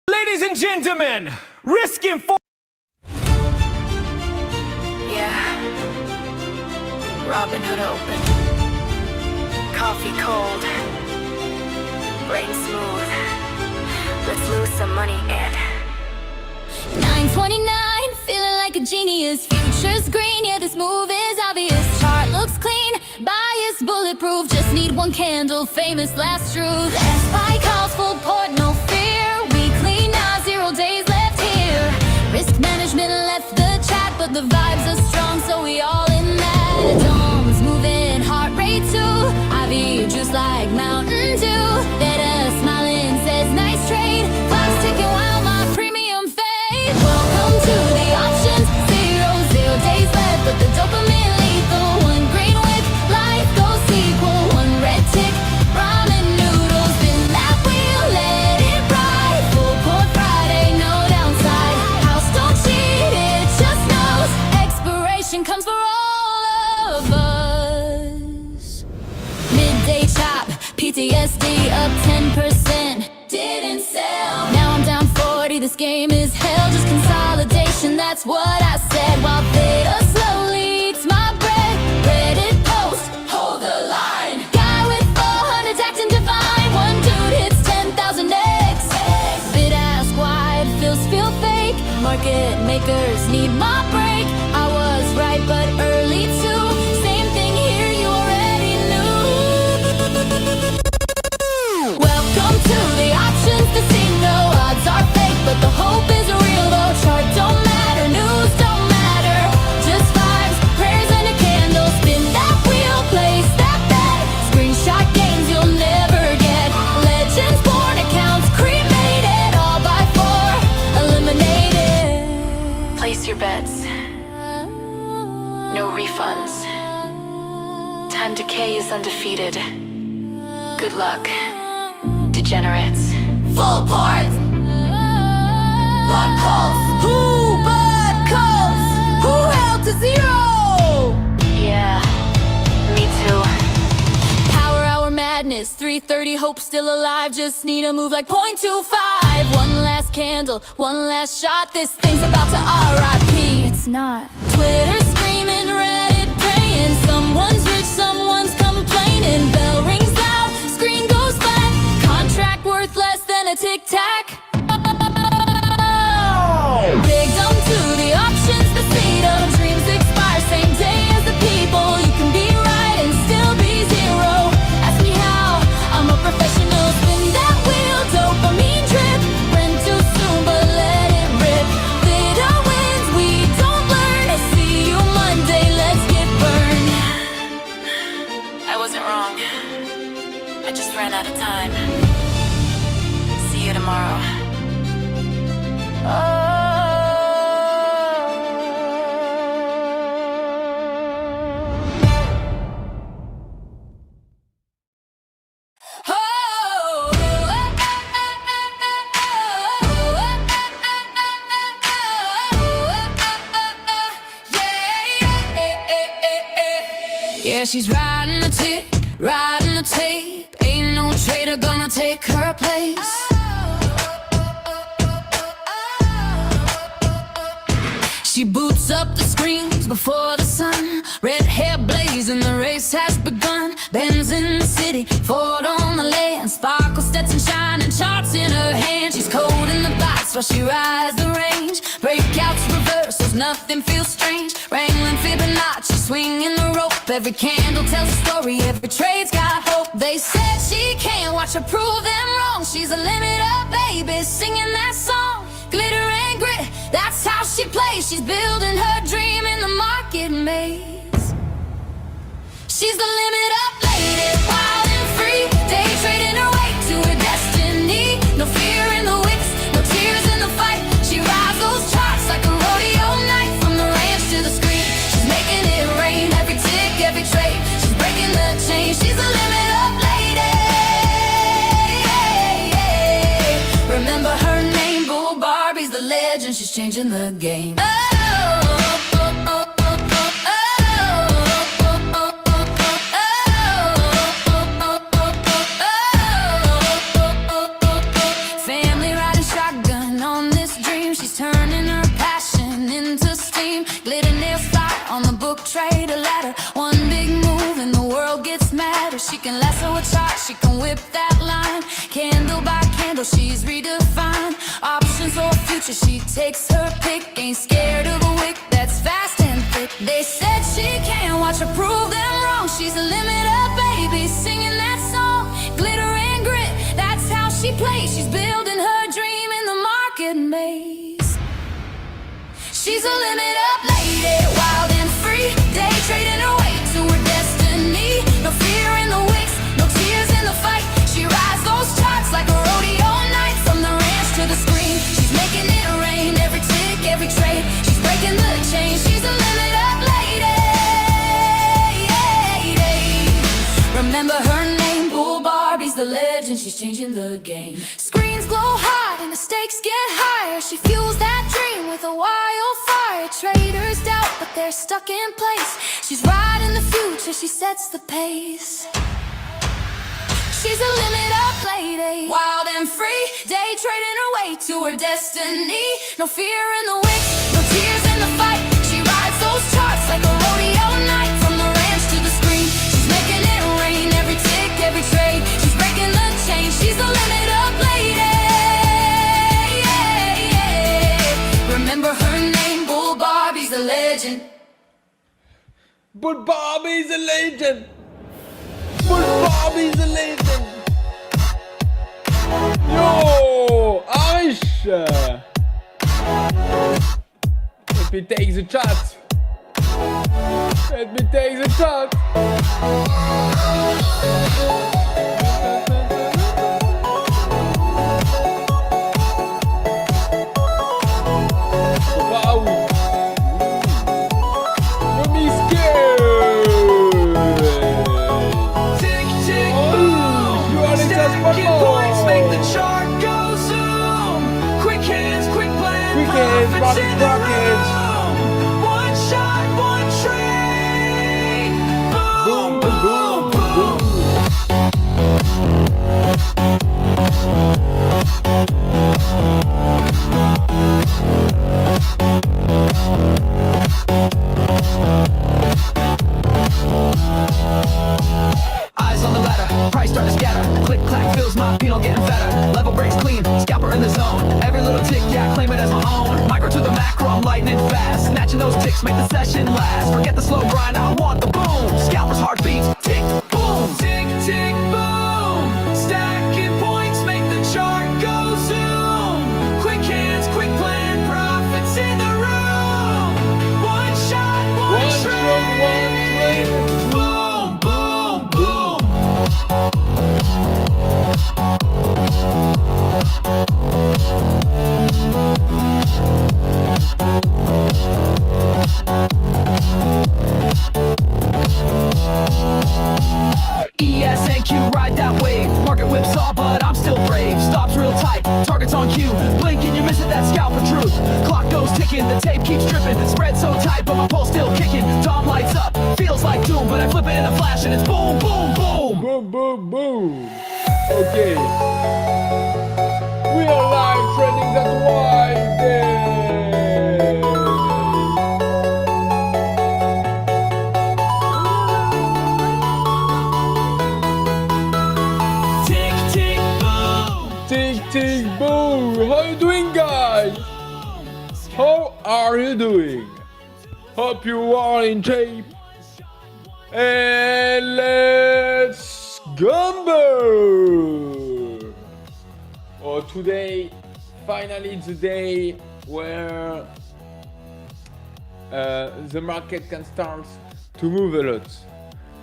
Ladies and gentlemen, risking for... Yeah. Robin Hood open. Coffee cold. Brain smooth. Let's lose some money and... 9:29, feeling like a genius. Future's green, yeah, this move is obvious. Chart looks clean, bias bulletproof. Just need one candle, famous last truth. SPY calls full port, no fear. We clean now, 0 days left here. Risk management left the chat, but the vibes are strong, so we all in that. Dome's moving, heart rate too. IV juice like Mountain Dew. Data smiling, says nice trade. Clock's ticking while my premium fade. Welcome to the options, 0 days left, but the dopamine lethal. One green whip, life goes sequel. One red tick, ramen noodles. Spin that wheel, let it ride. Full court Friday, no downside. House don't cheat, it just knows. Expiration comes for all of us. Midday chop, PTSD up 10%. Didn't sell. Now I'm down 40, this game is hell. Just consolidation, that's what I said. While Phidias slowly eats my bread. Reddit post, hold the line. Guy with 400 acting divine. One dude hits 10,000 eggs. Bid ask why it feels feel fake. Market makers need my break. I was right but early too. Same thing here, you already knew. Welcome to the options casino. Odds are fake, but the hope is real though. Chart don't matter, news don't matter. Just vibes, prayers and a candle. Spin that wheel, place that bet. Screenshot games you'll never get. Legends born, accounts cremated. All by 4, eliminated. Place your bets. No refunds. Time decay is undefeated. Good luck, degenerates. Full port. Blood calls. Who but calls? Who held to 0? Yeah, me too. Power hour madness. 3:30 hope still alive. Just need a move like 0.25. One last candle, one last shot. This thing's about to RIP. It's not. Twitter screaming, Reddit praying. Someone's rich, someone's complaining. Bell rings loud, screen goes black. Contract worth less than a tic-tac. Big dumb to the options, the freedom. Dreams expire same day as the people. You can be right and still be 0. Ask me how, I'm a professional. Spin that wheel, dopamine drip. Rent too soon, but let it rip. Bidder wins, we don't learn. See you Monday, let's get burned. I wasn't wrong. I just ran out of time. See you tomorrow. Yeah, she's riding the tip, riding the tape. Ain't no trader gonna take her place. She boots up the screens before the sun. Red hair blazing, the race has begun. Benz in the city, Ford on the land. Sparkle, Stetson shining, charts in her hand. She's cold in the box while she rides the range. Breakouts, reversals, nothing feels strange. Wrangling Fibonacci, swinging the rope. Every candle tells a story, every trade's got hope. They said she can't watch her prove them wrong. She's a limit up baby, singing that song. Glitter and grit, that's how she plays. She's building her dream in the market maze. She's the limit up lady, wild and free. Day trading her way to her destiny. No fear in the wicks, no tears in the fight. She rides those charts like a rodeo night. From the ranch to the screen, she's making it rain. Every tick, every trade, she's breaking the chain. She's the limit up lady. Remember her name, Bull Barbie's the legend. She's changing the game. Family riding shotgun, she's redefined options or future. She takes her pick, ain't scared of a wick that's fast and thick. They said she can't watch her prove them wrong. She's a limit up baby, singing that song. Glitter and grit, that's how she plays. She's building her dream in the market maze. She's a limit up lady, wild and free, day trading her way to her destiny. No fear in the wicks, no tears in the fight. She rides those charts like a rodeo night, from the ranch to the screen. She's making it rain, every tick, every trade. She's breaking the chain. She's a limit up lady. Remember her name, Bull Barbie's the legend. She's changing the game. Screens glow hot and the stakes get higher. She fuels that dream with a wildfire. Traders doubt, but they're stuck in place. She's riding the future, she sets the pace. She's a limit up lady, wild and free, day trading her way to her destiny. No fear in the wicks, no tears in the fight. She rides those charts like a rodeo night, from the ranch to the screen. She's making it rain, every tick, every trade. She's breaking the chain. She's the limit up lady. Remember her name, Bull Barbie's a legend. Bull Barbie's a legend. Bull Barbie's a legend. Yo, Irish. Let me take the chat. Let me take the chat. Wow. Don't be scared. Tick, tick, Oh, boom. you are the Stacking best points, make the one. chart go zoom. Quick hands, quick plan, Quick hands, profits in the rockets. room. One shot, one trade. Boom, boom, boom. Eyes on the ladder, price start to scatter. Click clack fills my penal getting fatter. Level breaks clean, scalper in the zone. Every little tick, yeah, I claim it as my own. Micro to the macro, I'm lightning fast. Snatching those ticks, make the session last. Forget the slow grind, I want the boom. Scalper's heartbeats, tick, boom. Tick, tick, boom. Stacking points, make the chart go zoom. Quick hands, quick plan, profits in the room. One shot, one trade. Boom, boom, boom. ESNQ, ride that wave. Market whips off, but I'm still brave. Stops real tight, targets on cue. Blink and you miss it, that scalper truth. Clock goes ticking, the tape keeps dripping. Spread so tight, but my pulse still kicking. Dawn lights up, feels like doom, but I flip it in a flash and it's boom, boom, boom. Boom, boom, boom. Okay. We are live trading, that's why. Tick, tick, boom. Tick, tick, boom. How you doing, guys? How are you doing? Hope you are in shape. And let's gamble. Oh, today, finally the day where the market can start to move a lot.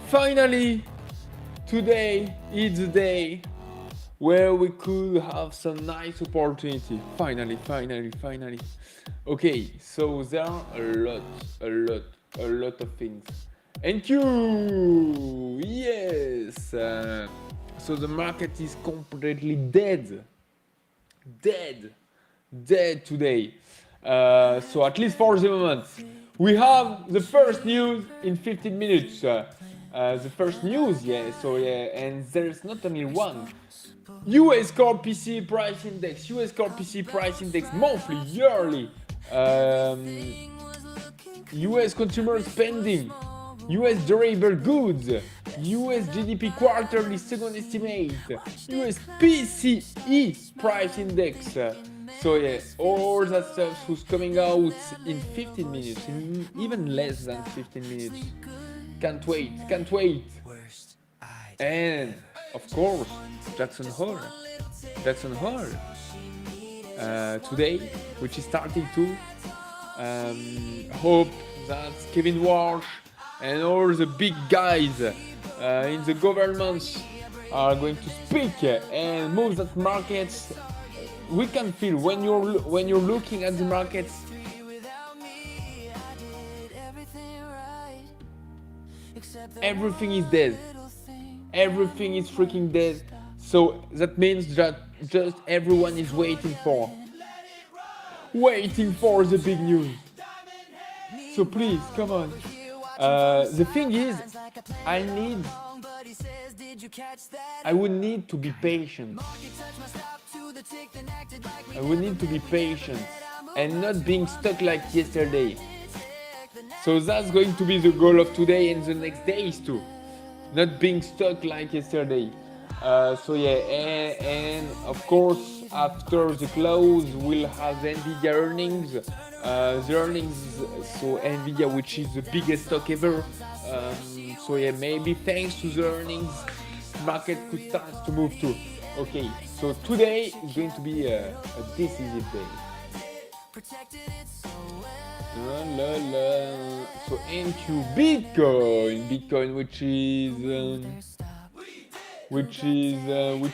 Finally, today is the day where we could have some nice opportunity. Finally. Okay, so there are a lot of things. Thank you. Yes. So the market is completely dead today. So at least for the moment, we have the first news in 15 minutes. The first news, yeah. So yeah, and there's not only one. US Core PC Price Index, US Core PC Price Index, monthly, yearly. US consumer spending, US durable goods, US GDP quarterly second estimate, US PCE price index. So yeah, all that stuff who's coming out in 15 minutes, in even less than 15 minutes. Can't wait, can't wait. And of course, Jackson Hole today, which is starting to hope that Kevin Walsh and all the big guys in the governments are going to speak and move that markets. We can feel when you're looking at the markets. Everything is dead. Everything is freaking dead. So that means that just everyone is waiting for the big news. So please, come on. The thing is, I would need to be patient. I would need to be patient and not being stuck like yesterday. So that's going to be the goal of today and the next days too. Not being stuck like yesterday. So yeah, and of course after the close we'll have the Nvidia earnings. The earnings, so Nvidia, which is the biggest stock ever. So yeah, maybe thanks to the earnings, market could start to move too. Okay, so today is going to be a decisive day. So into Bitcoin, which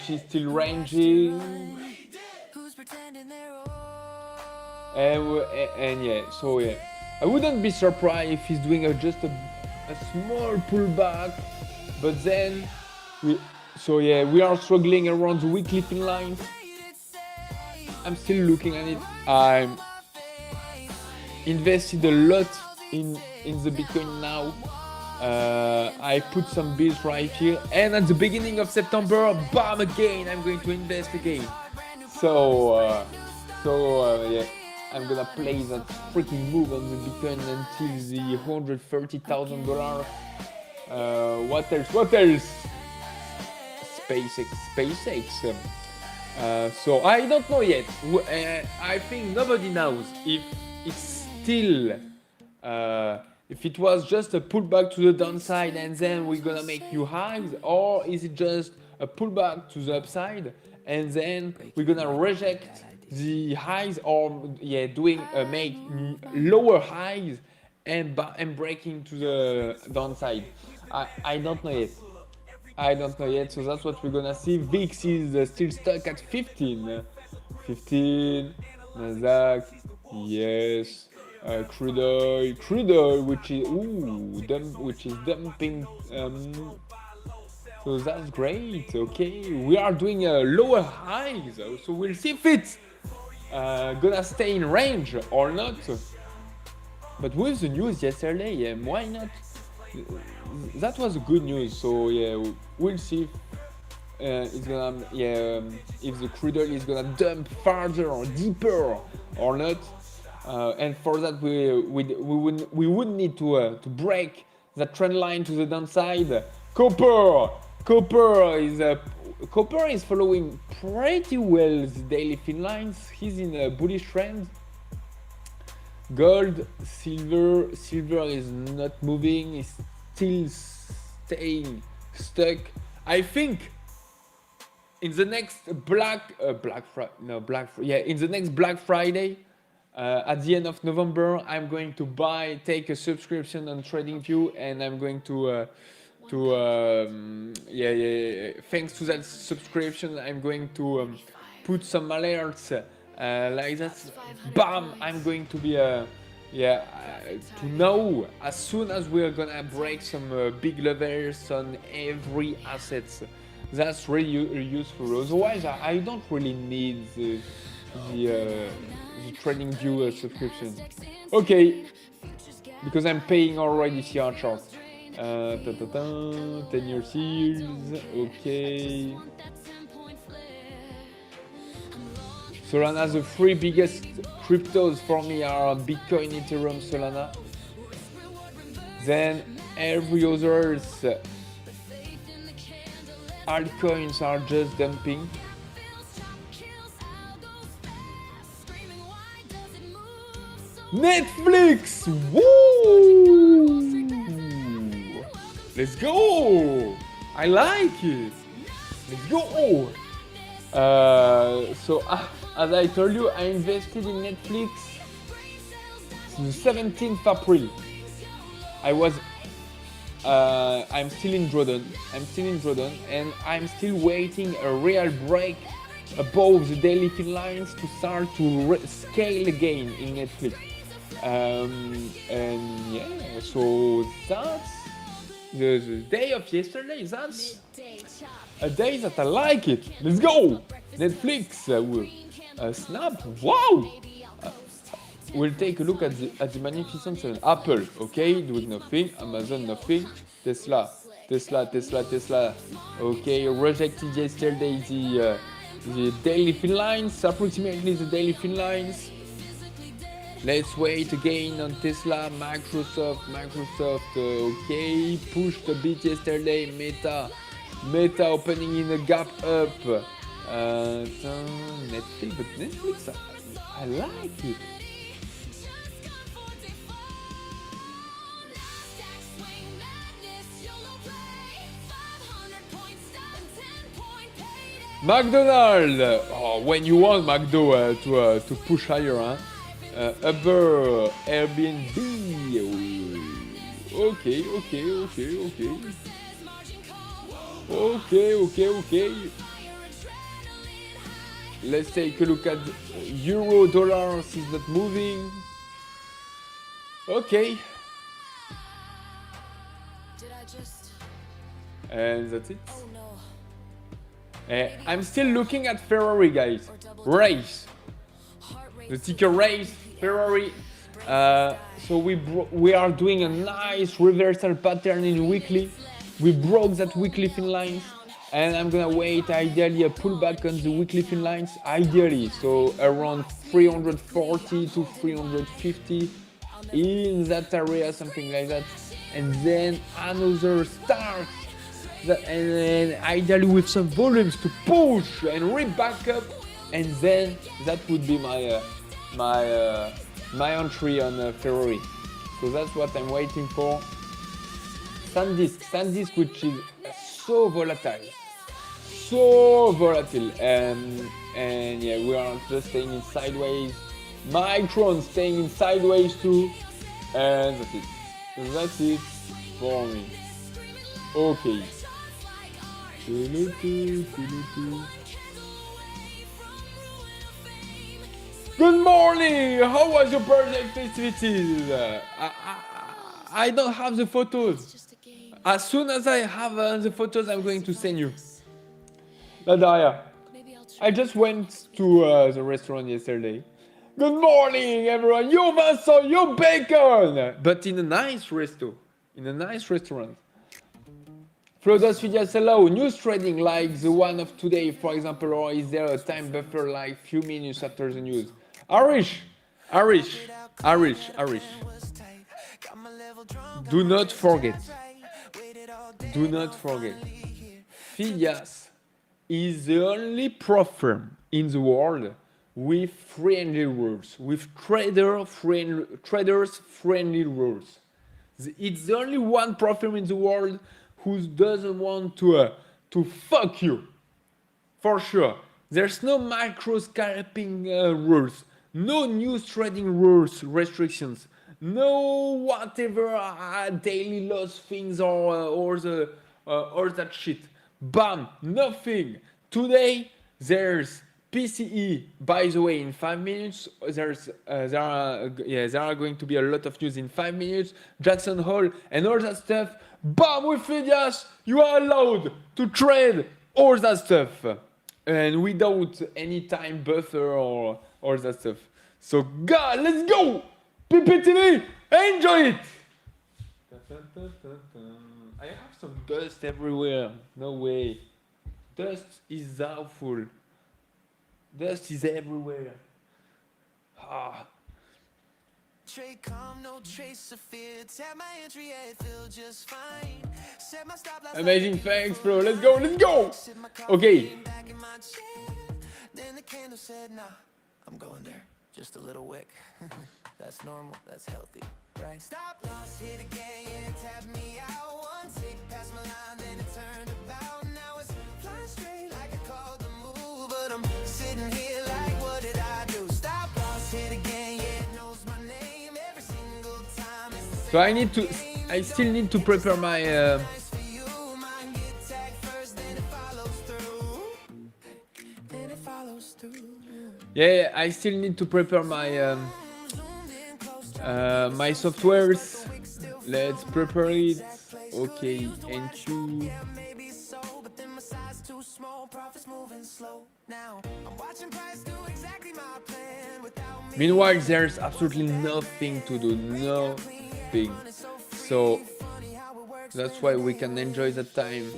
is still ranging. And yeah, so yeah, I wouldn't be surprised if he's doing just a small pullback, but then we are struggling around the weekly thin lines. I'm still looking at it. I'm invested a lot in the Bitcoin now. I put some bills right here, and at the beginning of September, bam, again, I'm going to invest again. So yeah, I'm gonna play that freaking move on the Bitcoin until the $130,000. What else? SpaceX. So I don't know yet. I think nobody knows if it's still, if it was just a pullback to the downside and then we're gonna make new highs, or is it just a pullback to the upside and then we're gonna reject the highs, or yeah, make lower highs and breaking to the downside. I don't know yet. So that's what we're gonna see. VIX is still stuck at 15. Nasdaq, yes. Crude oil, which is dumping. So that's great. Okay, we are doing lower highs, so we'll see if it's gonna stay in range or not. But with the news yesterday, why not? That was good news. So yeah, we'll see if it's gonna if the crude oil is gonna dump farther or deeper or not. And for that we would need to break the trend line to the downside. Copper is following pretty well the daily thin lines. He's in a bullish trend. Gold, silver is not moving. It's still staying stuck. I think in the next Black Friday. At the end of November, I'm going to take a subscription on TradingView, and I'm going to thanks to that subscription, I'm going to put some alerts like that. Bam! I'm going to be to know as soon as we're gonna break some big levels on every asset. That's really useful. Otherwise, I don't really need the TradingView subscription. Okay, because I'm paying already CR chart. 10-year series. Okay. Solana, the three biggest cryptos for me are Bitcoin, Ethereum, Solana. Then every others altcoins are just dumping. Netflix! Woo! Let's go! I like it. Let's go! So as I told you, I invested in Netflix since the 17th April. I'm still in Jordan. And I'm still waiting a real break above the daily thin lines to start to scale again in Netflix. And yeah, so that's the day of yesterday. That's a day that I like it. Let's go! Netflix, Snap, wow! We'll take a look at the Magnificent Seven. Apple, okay, doing nothing. Amazon, nothing. Tesla. Okay, rejected yesterday the daily thin lines, approximately the daily thin lines. Let's wait again on Tesla, Microsoft, okay, pushed a bit yesterday, Meta opening in a gap up, Netflix, but Netflix, I like it. McDonald's, when you want McDo to push higher, huh? Uber, Airbnb. Okay. Let's take a look at euro dollar. Is not moving. Okay. And that's it. I'm still looking at Ferrari, guys. Race. The ticker race, Ferrari. So we are doing a nice reversal pattern in weekly. We broke that weekly thin lines, and I'm gonna wait ideally a pullback on the weekly thin lines, ideally. So around 340 to 350 in that area, something like that, and then another start. And then ideally with some volumes to push and rip back up, and then that would be my entry on Ferrari. So that's what I'm waiting for. SanDisk, which is so volatile, and yeah, we are just staying in sideways. Micron staying in sideways too, and that's it for me. Okay. Good morning! How was your birthday festivities? I don't have the photos. As soon as I have the photos, I'm going to send you. Daria, I just went to the restaurant yesterday. Good morning, everyone! You Vincent, you Bacon! But in a nice restaurant. Phidias, hello. News trading like the one of today, for example, or is there a time buffer like few minutes after the news? Arish. Do not forget. Phidias is the only Propfirm in the world with friendly rules, with traders friendly rules. It's the only one Propfirm in the world who doesn't want to fuck you. For sure. There's no micro scalping rules, no news trading rules, restrictions, no whatever daily loss things or that shit. Bam, nothing. Today there's PCE, by the way, in 5 minutes. There are going to be a lot of news in 5 minutes. Jackson Hole and all that stuff. Bam, with Phidias, you are allowed to trade all that stuff. And without any time buffer or all that stuff. So, God, let's go! PPTV, enjoy it! I have some dust everywhere. No way. Dust is awful. Dust is everywhere. portrait calm, no trace of fear. Tap my entry, yeah, it feel just fine. Set my stop loss. Amazing, thanks, bro. Let's go, let's go. Okay. Back in my chair. Then the candle said, nah, I'm going there. Just a little wick. That's normal, that's healthy, right? Stop loss, hit again, yeah, tap me out. One tick past my line, then it turned about. Now it's flying straight like I called the move. But I'm sitting here like, what did I do? Stop loss, hit again, yeah, it knows my name every single time. It's the So I still need to prepare my same for you. Mine get tagged first, then it follows through. Then it follows through. yeah, I still need to prepare my my softwares. Let's prepare it. Okay, NQ. Maybe so, but then my size too small, profits moving slow. Now I'm watching price do exactly my plan without me. Meanwhile, there's absolutely nothing to do, nothing. So that's why we can enjoy the time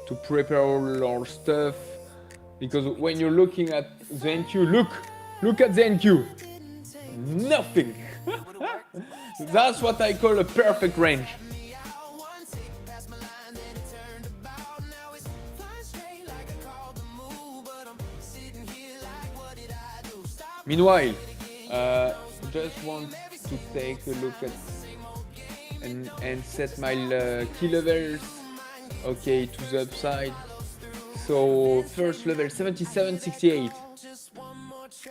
to prepare all our stuff. Because when you're looking at the NQ, look at the NQ. Nothing. That's what I call a perfect range. One tick past my line, then it turned about. Now it's flying straight like I called the move. But I'm sitting here like, what did I do? Stop. Meanwhile, just want to take a look at and set my key levels. Okay, to the upside. So first level 77, 68,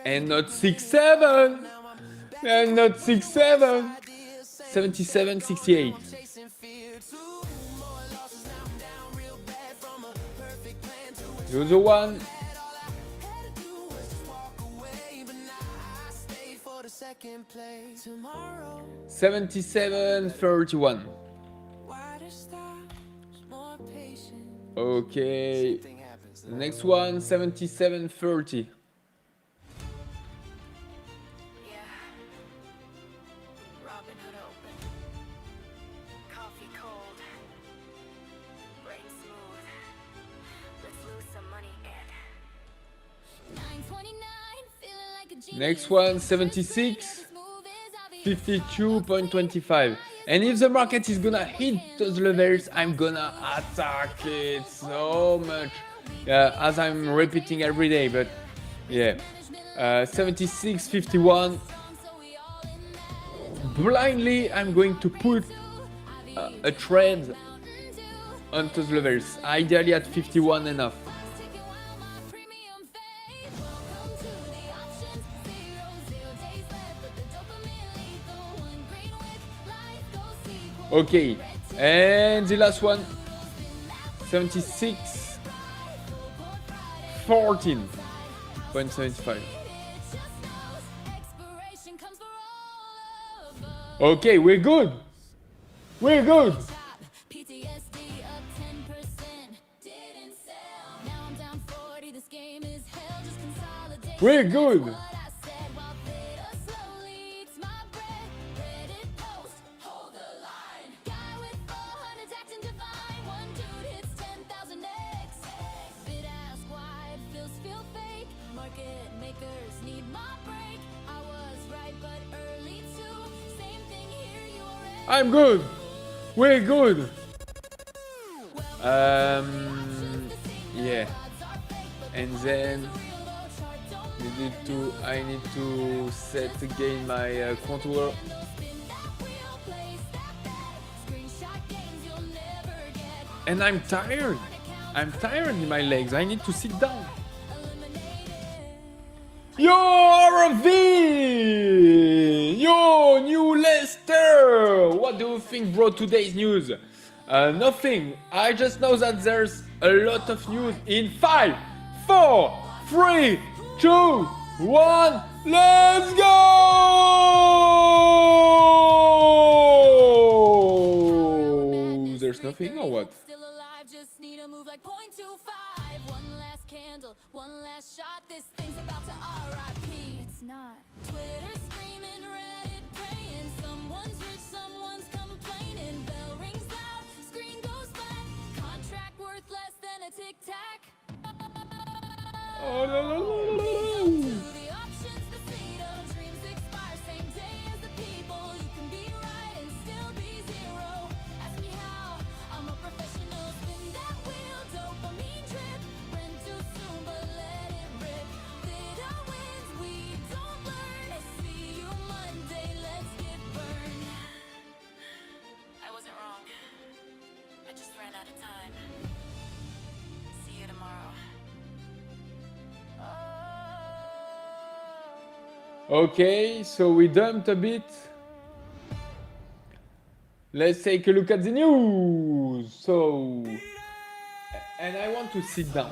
and not 67, and not 67, 77, 68. The other one, Second place tomorrow. 77, 31. Wider stops, more patient. Okay, the next one 77, 30. Yeah. Robin Hood open. Coffee cold. Brain smooth. Let's lose some money and 929, feeling like a genius. Next one 76, 52.25. And if the market is gonna hit those levels, I'm gonna attack it so much. As I'm repeating every day, but yeah. 76, 51. Blindly, I'm going to put a trade onto the levels. Ideally at 51 enough. Okay, and the last one 76, 14.75. Okay, we're good. We're good. PTSD up 10%. Didn't sell. Now I'm down 40. This game is hell. Just consolidate. We're good. What I said while Phidias slowly eats my bread. Reddit post, hold the line. Guy with 400 acting divine. One dude hits 10,000 X. Bid ask why it feel fake. Market makers need my break. I was right, but early too. Same thing here. You already. I'm good. We're good. Yeah. And then I need to set again my contour. And I'm tired. I'm tired in my legs. I need to sit down. Yo, RV! Yo, new Lester! What do you think, bro, today's news? Nothing. I just know that there's a lot of news in 5, 4, 3, 2, 1. Let's go! There's nothing or what? Still alive, just need a move like 0.25. One last candle, one last shot. This thing's about to RIP. It's not. Twitter screaming, Reddit praying. Someone's rich, someone's complaining. Bell rings loud, screen goes black. Contract worth less than a tic tac. Oh, no, no, no, no, no. The options, the freedom, dreams expire same day as the Okay, so we dumped a bit. Let's take a look at the news. So, and I want to sit down.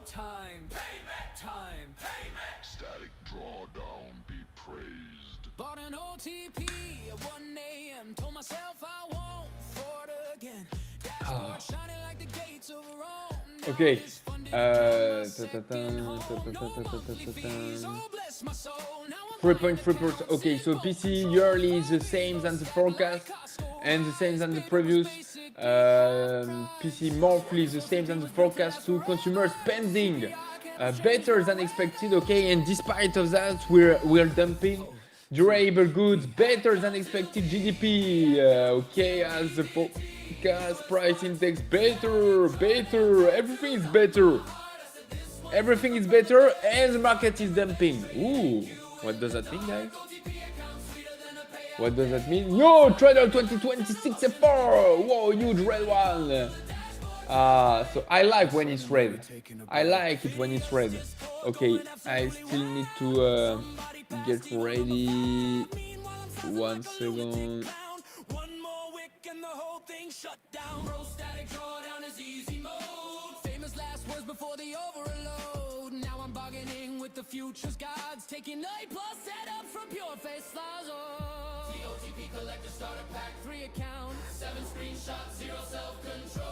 Time. Static drawdown be praised. Bought an OTP at 1 a.m. Told myself I won't afford again. Dashboard shining like the gates of Rome. Okay. So bless my soul. Now I'm 3.3%. Okay, so PC yearly is the same than the forecast and the same than the previous. PC monthly is the same than the forecast too. Consumer spending better than expected. Okay, and despite of that, we're dumping. Durable goods better than expected. GDP okay as the forecast. Price index better. Everything is better. Everything is better, and the market is dumping. Ooh, what does that mean, guys? What does that mean? Yo, Trader 2026 F4! Whoa, huge red one! So I like when it's red. I like it when it's red. Okay, I still need to get ready. 1 second. one more wick and the whole thing shut down. Bro, static drawdown is easy mode. Famous last words before the overload. Now I'm bargaining with the future's gods. Taking A+ setup from pure face laws. The OTP collector starter pack, 3 accounts, 7 screenshots, 0 self-control.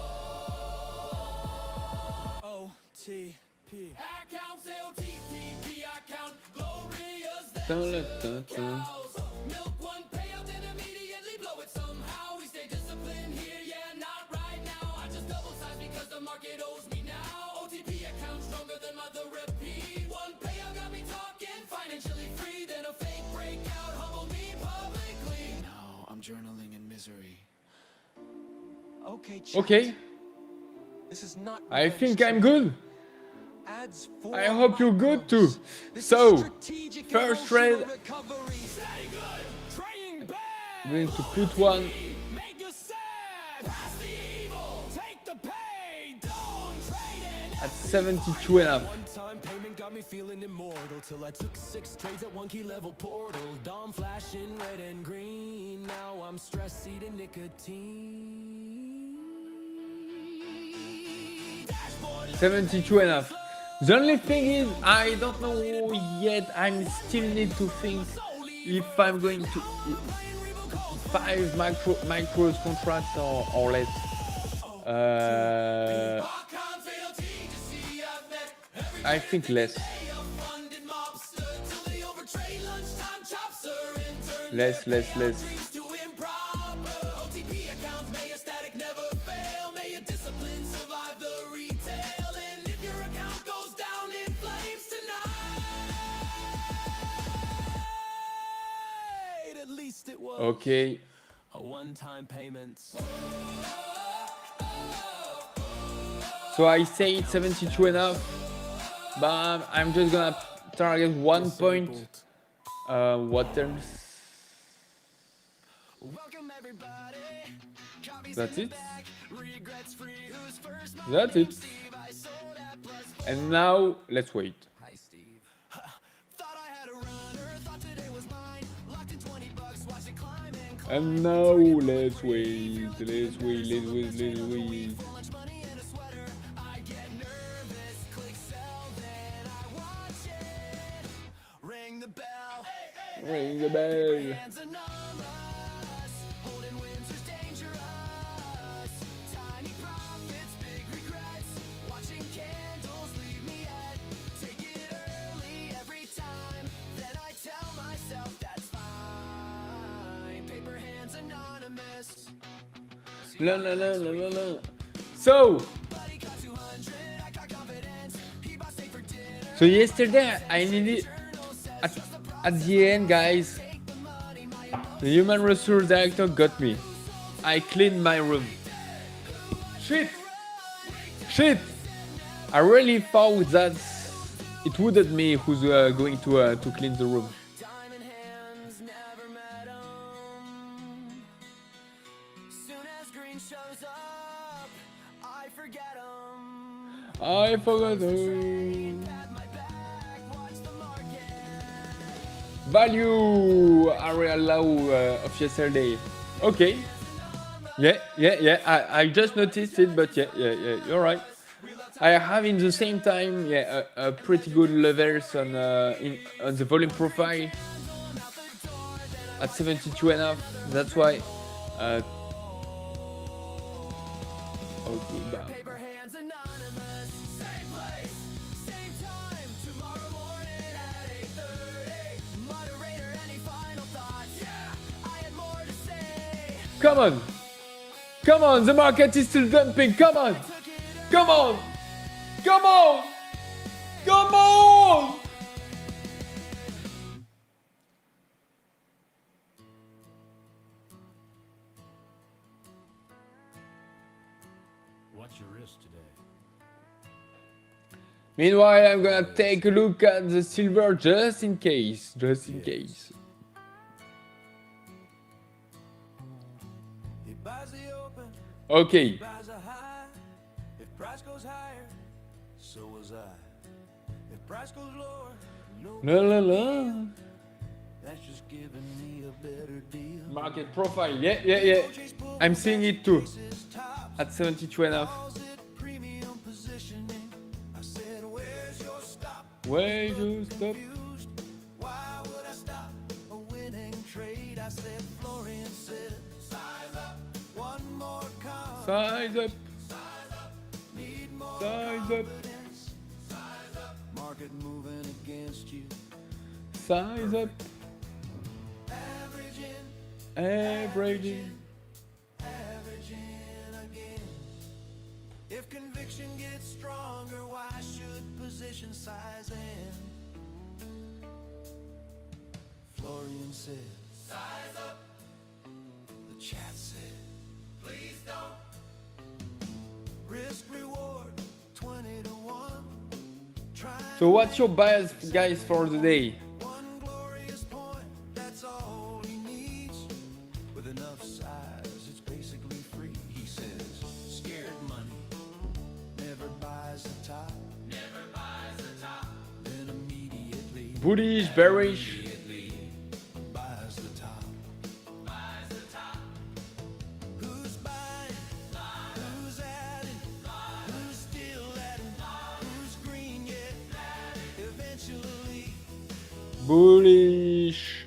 OTP accounts, OTP account, glorious milk one payout, then immediately blow it somehow. We stay disciplined here, yeah, not right now. I just double size because the market owes me now. OTP account stronger than mother repeat. One payout got me talking financially free. Then a fake breakout humbled me publicly. Now I'm journaling in misery. Okay, This is not I think I'm good. ads I hope you're good too. So, first trade, I'm going to put one Make you sad, pass the evil, take the pain, don't trade it. at 72 and a half. One-time payment got me feeling immortal till I took 6 trades at 1 key level portal. Dawn flashing red and green. Now I'm stress eating nicotine. Dashboard 72 and a half. The only thing is, I don't know yet. I still need to think if I'm going to 5 micros contracts or less. I think less. Less. Okay. a one-time payment. So I say it's 72 and a half, but I'm just gonna target 1 point. What terms? That's it. That's it. And now let's wait. And now let's wait. Ring the bell. La la la la la la. So yesterday I needed at the end, guys, the human resource director got me. I cleaned my room. Shit. I really thought that it wouldn't me who's going to clean the room. Shows up, I forget I forgot. Oh. Value area low of yesterday. Okay. Yeah. I just noticed it, but yeah. You're right. I have in the same time, a pretty good levels on on the volume profile at 72.5. That's why. Okay, bam. Come on, the market is still dumping. Come on. What's your risk today? Meanwhile, I'm gonna take a look at the silver just in case. He buys the open, Okay. buys a high. If price goes higher, so was I. If price goes lower, no, La la la. that's just giving me a better deal. Market profile. Yeah. I'm seeing it too. At 72.5. Premium positioning. I said, where's your stop? Where you stop? Why would I stop a winning trade? I said, Florian said, size up. One more card. Size up. Need more Size up. confidence. Size up. Market moving against you. Size up. Averaging Averaging. again. If conviction gets stronger, why should position size in? Florian said, size up. The chat said, please don't. Risk reward 20 to 1. Try So what's your bias, guys, for the day? one glorious point, that's all he needs. With enough size, it's basically free. He says, scared money never buys the top. Then immediately Bullish, bearish. buys the top. Who's buying? Who's adding? Who's still adding? Who's green yet? Eventually, Bullish,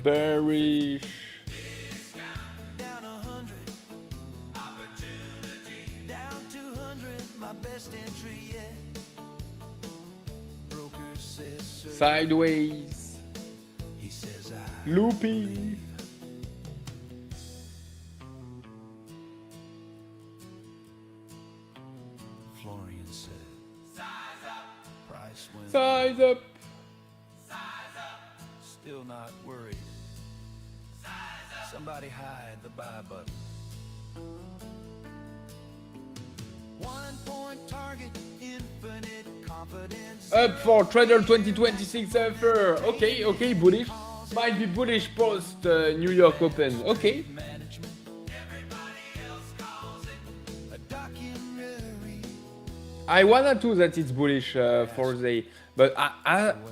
bearish. down 100. Down 200, my best entry yet. Broker says, sir. Sideways. He says, I. Looping. Florian said, price went Size up. still not worried. Somebody hide the buy button. 1 point target, infinite confidence. Up for Trader 2026 offer. Okay, bullish. Might be bullish post New York Open. Okay. Management. Everybody else calls it a documentary. I wanna too that it's bullish for the, but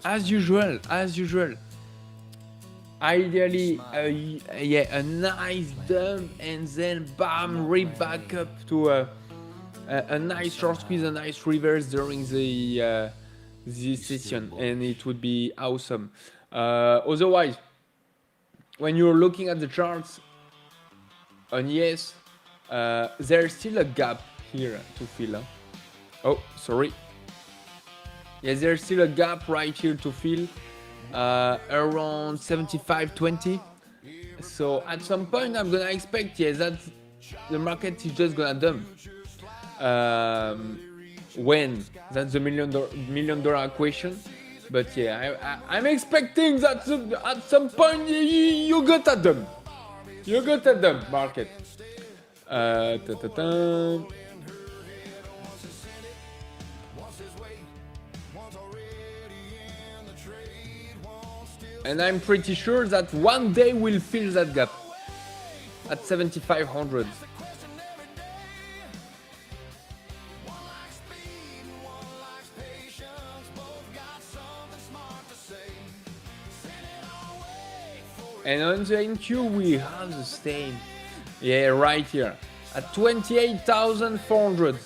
as usual, ideally, a nice dump and then bam, rip back up to a nice short squeeze, a nice reverse during the this session, and it would be awesome. Otherwise, when you're looking at the charts on yes, there's still a gap here to fill. Huh? Oh, sorry. Yes, there's still a gap right here to fill around 75.20. So at some point, I'm gonna expect that the market is just gonna dump. When? That's the million dollar question. But yeah, I'm expecting that at some point you got a dump. You got a dump, market. And I'm pretty sure that one day we'll fill that gap at 7,500. And on the NQ we have the same. Yeah, right here at 28,400.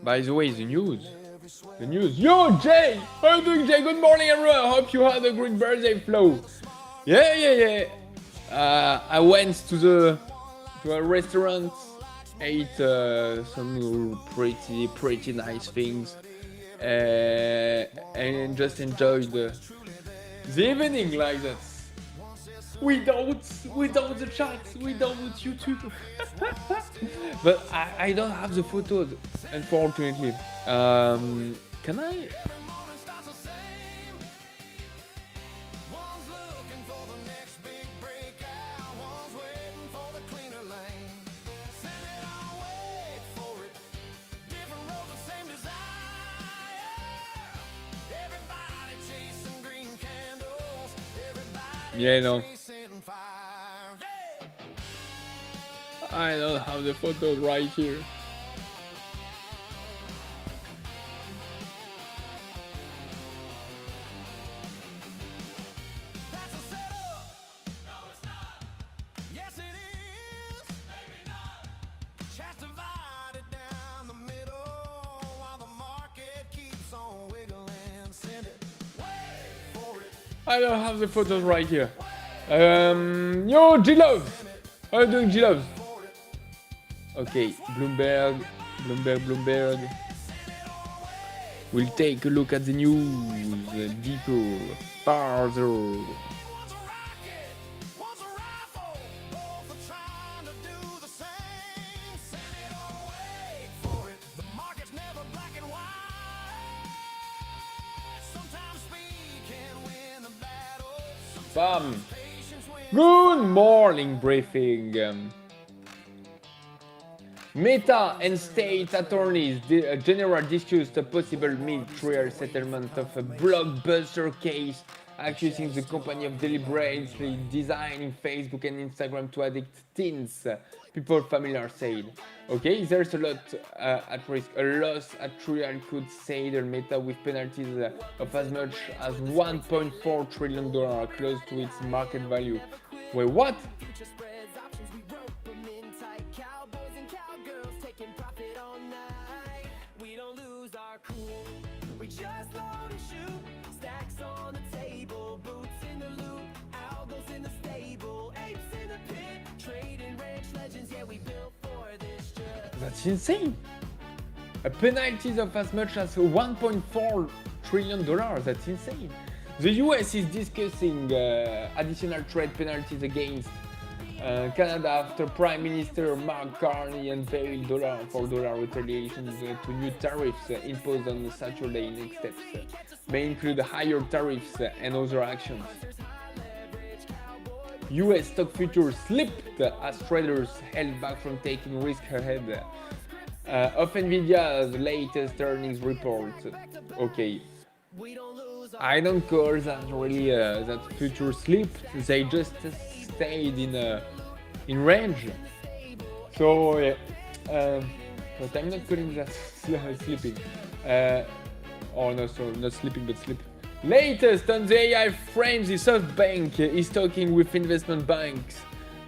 By the way, the news. Yo, Jay! How are you doing, Jay? Good morning, everyone. Hope you had a great birthday, Flo. Yeah. I went to a restaurant, ate some pretty nice things, and just enjoyed the evening like that. Without the chat, without YouTube. But I don't have the photos, unfortunately. Can I? Yeah, no. I don't have the photos right here. I don't have the photos right here. Yo, G-Love! How are you doing, G-Love? Okay, Bloomberg. We'll take a look at the news deeper, farther. Bam! Good morning briefing. Meta and state attorneys general discussed a possible mid-trial settlement of a blockbuster case accusing the company of deliberately designing Facebook and Instagram to addict teens. People familiar said. Okay, there's a lot at risk. A loss at trial could saddle Meta with penalties of as much as $1.4 trillion, close to its market value. Wait, what? That's insane! A penalties of as much as $1.4 trillion, that's insane! The US is discussing additional trade penalties against Canada after Prime Minister Mark Carney unveiled dollar-for-dollar retaliations to new tariffs imposed on Saturday. Next steps may include higher tariffs and other actions. US stock futures slipped as traders held back from taking risk ahead of Nvidia's latest earnings report. Okay, I don't call that really that future slipped. They just stayed in range. So yeah, but I'm not calling that slipping. Or no, so not slipping but slip. Latest on the AI frame, the SoftBank is talking with investment banks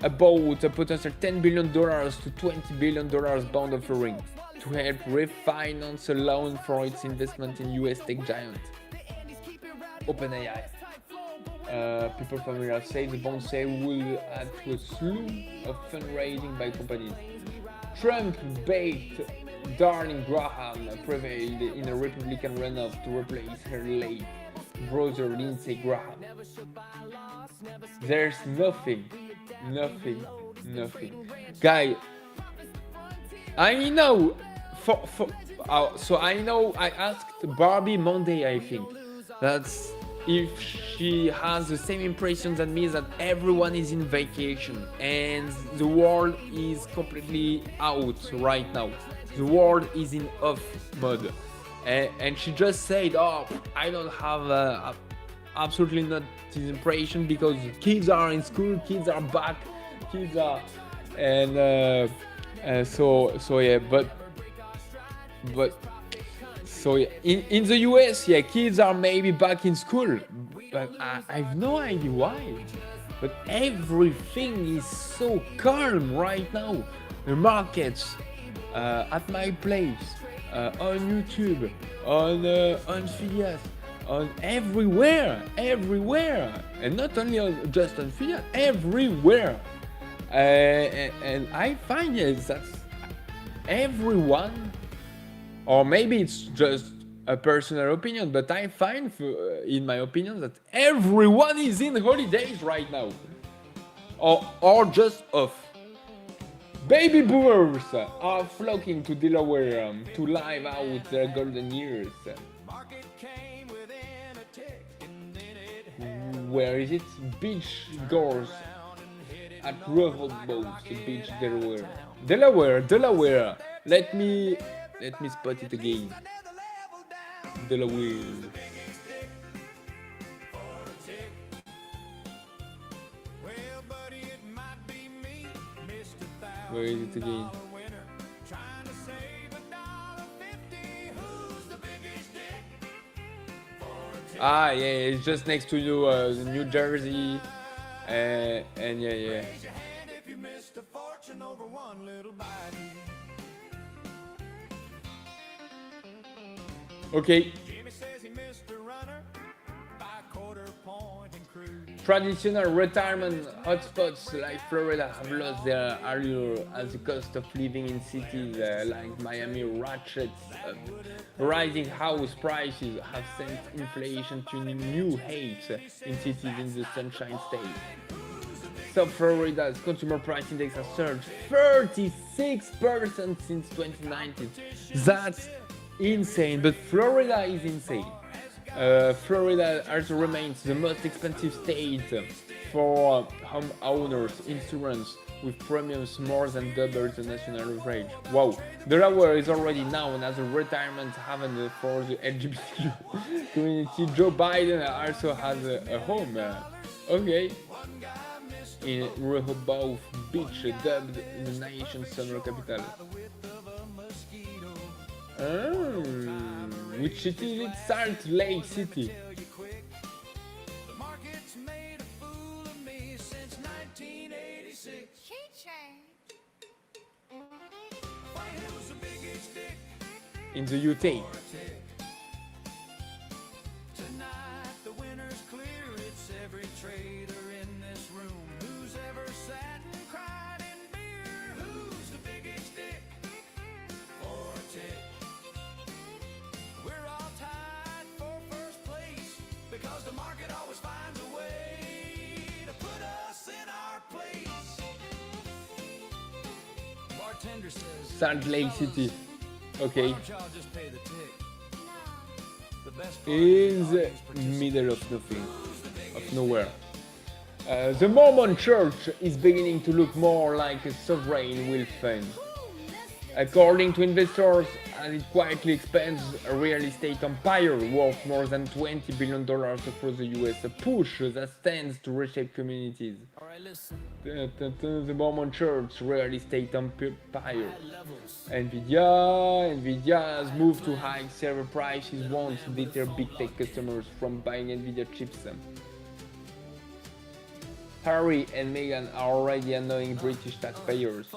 about a potential $10 billion to $20 billion bond offering to help refinance a loan for its investment in US tech giant OpenAI. People familiar say the bond sale will add to a slew of fundraising by companies. Trump bait Darling Graham prevailed in a Republican runoff to replace her late brother Lindsey Graham. There's nothing. Guy, I know so I know I asked Barbie Monday, I think, that's if she has the same impressions as me, that everyone is in vacation and the world is completely out right now. The world is in off mode. And she just said, oh, I don't have absolutely not this impression because kids are in school, kids are back, kids are, and so yeah, but So in the US, yeah, kids are maybe back in school, but I have no idea why. But everything is so calm right now. The markets, at my place, on YouTube, on Phidias, on everywhere, and not only just on Phidias, everywhere. And I find that everyone, or maybe it's just a personal opinion, but I find, in my opinion, that everyone is in holidays right now, or just off. Baby boomers are flocking to Delaware to live out their golden years. Where is it? Beach goers at Rehoboth Beach, Delaware. Let me spot it again. Delaware. Where is it again? Ah, yeah, it's just next to you, New Jersey, and yeah. Okay. Traditional retirement hotspots like Florida have lost their allure as the cost of living in cities like Miami ratchets up. Rising house prices have sent inflation to new heights in cities in the Sunshine State. South Florida's consumer price index has surged 36% since 2019. That's insane, but Florida is insane. Florida also remains the most expensive state for homeowners insurance, with premiums more than double the national average. Wow, Delaware is already known as a retirement haven for the LGBT community. Joe Biden also has a home. Okay. In Rehoboth Beach, dubbed the nation's summer capital. Which city is it? Salt Lake City. In the UK. Salt Lake City. Okay. In the middle of nothing, of nowhere. The Mormon Church is beginning to look more like a sovereign wealth fund. According to investors, as it quietly expands a real estate empire worth more than $20 billion across the US, a push that stands to reshape communities. The Mormon Church real estate empire. Nvidia's move to hike server prices won't deter big tech customers from buying Nvidia chips. Harry and Meghan are already annoying British taxpayers.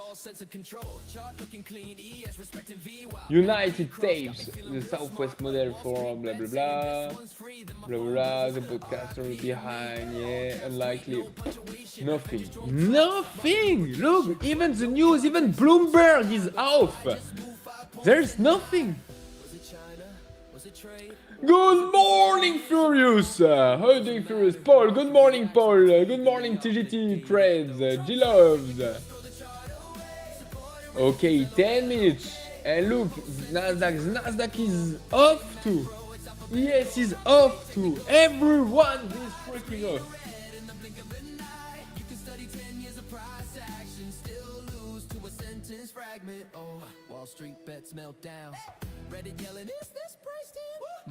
United States, the Southwest model for blah blah blah, blah blah, the podcaster behind, yeah, unlikely. Nothing! Look, even the news, even Bloomberg is off! There's nothing! Good morning, Furious! How are you doing, Furious? Paul, good morning, Paul. Good morning, TGT Trades. G-Loves. Okay, 10 minutes. And look, Nasdaq is off too. Yes, is off too. Everyone is freaking off. Wall Street bets melt down. Reddit yelling, is this priced in?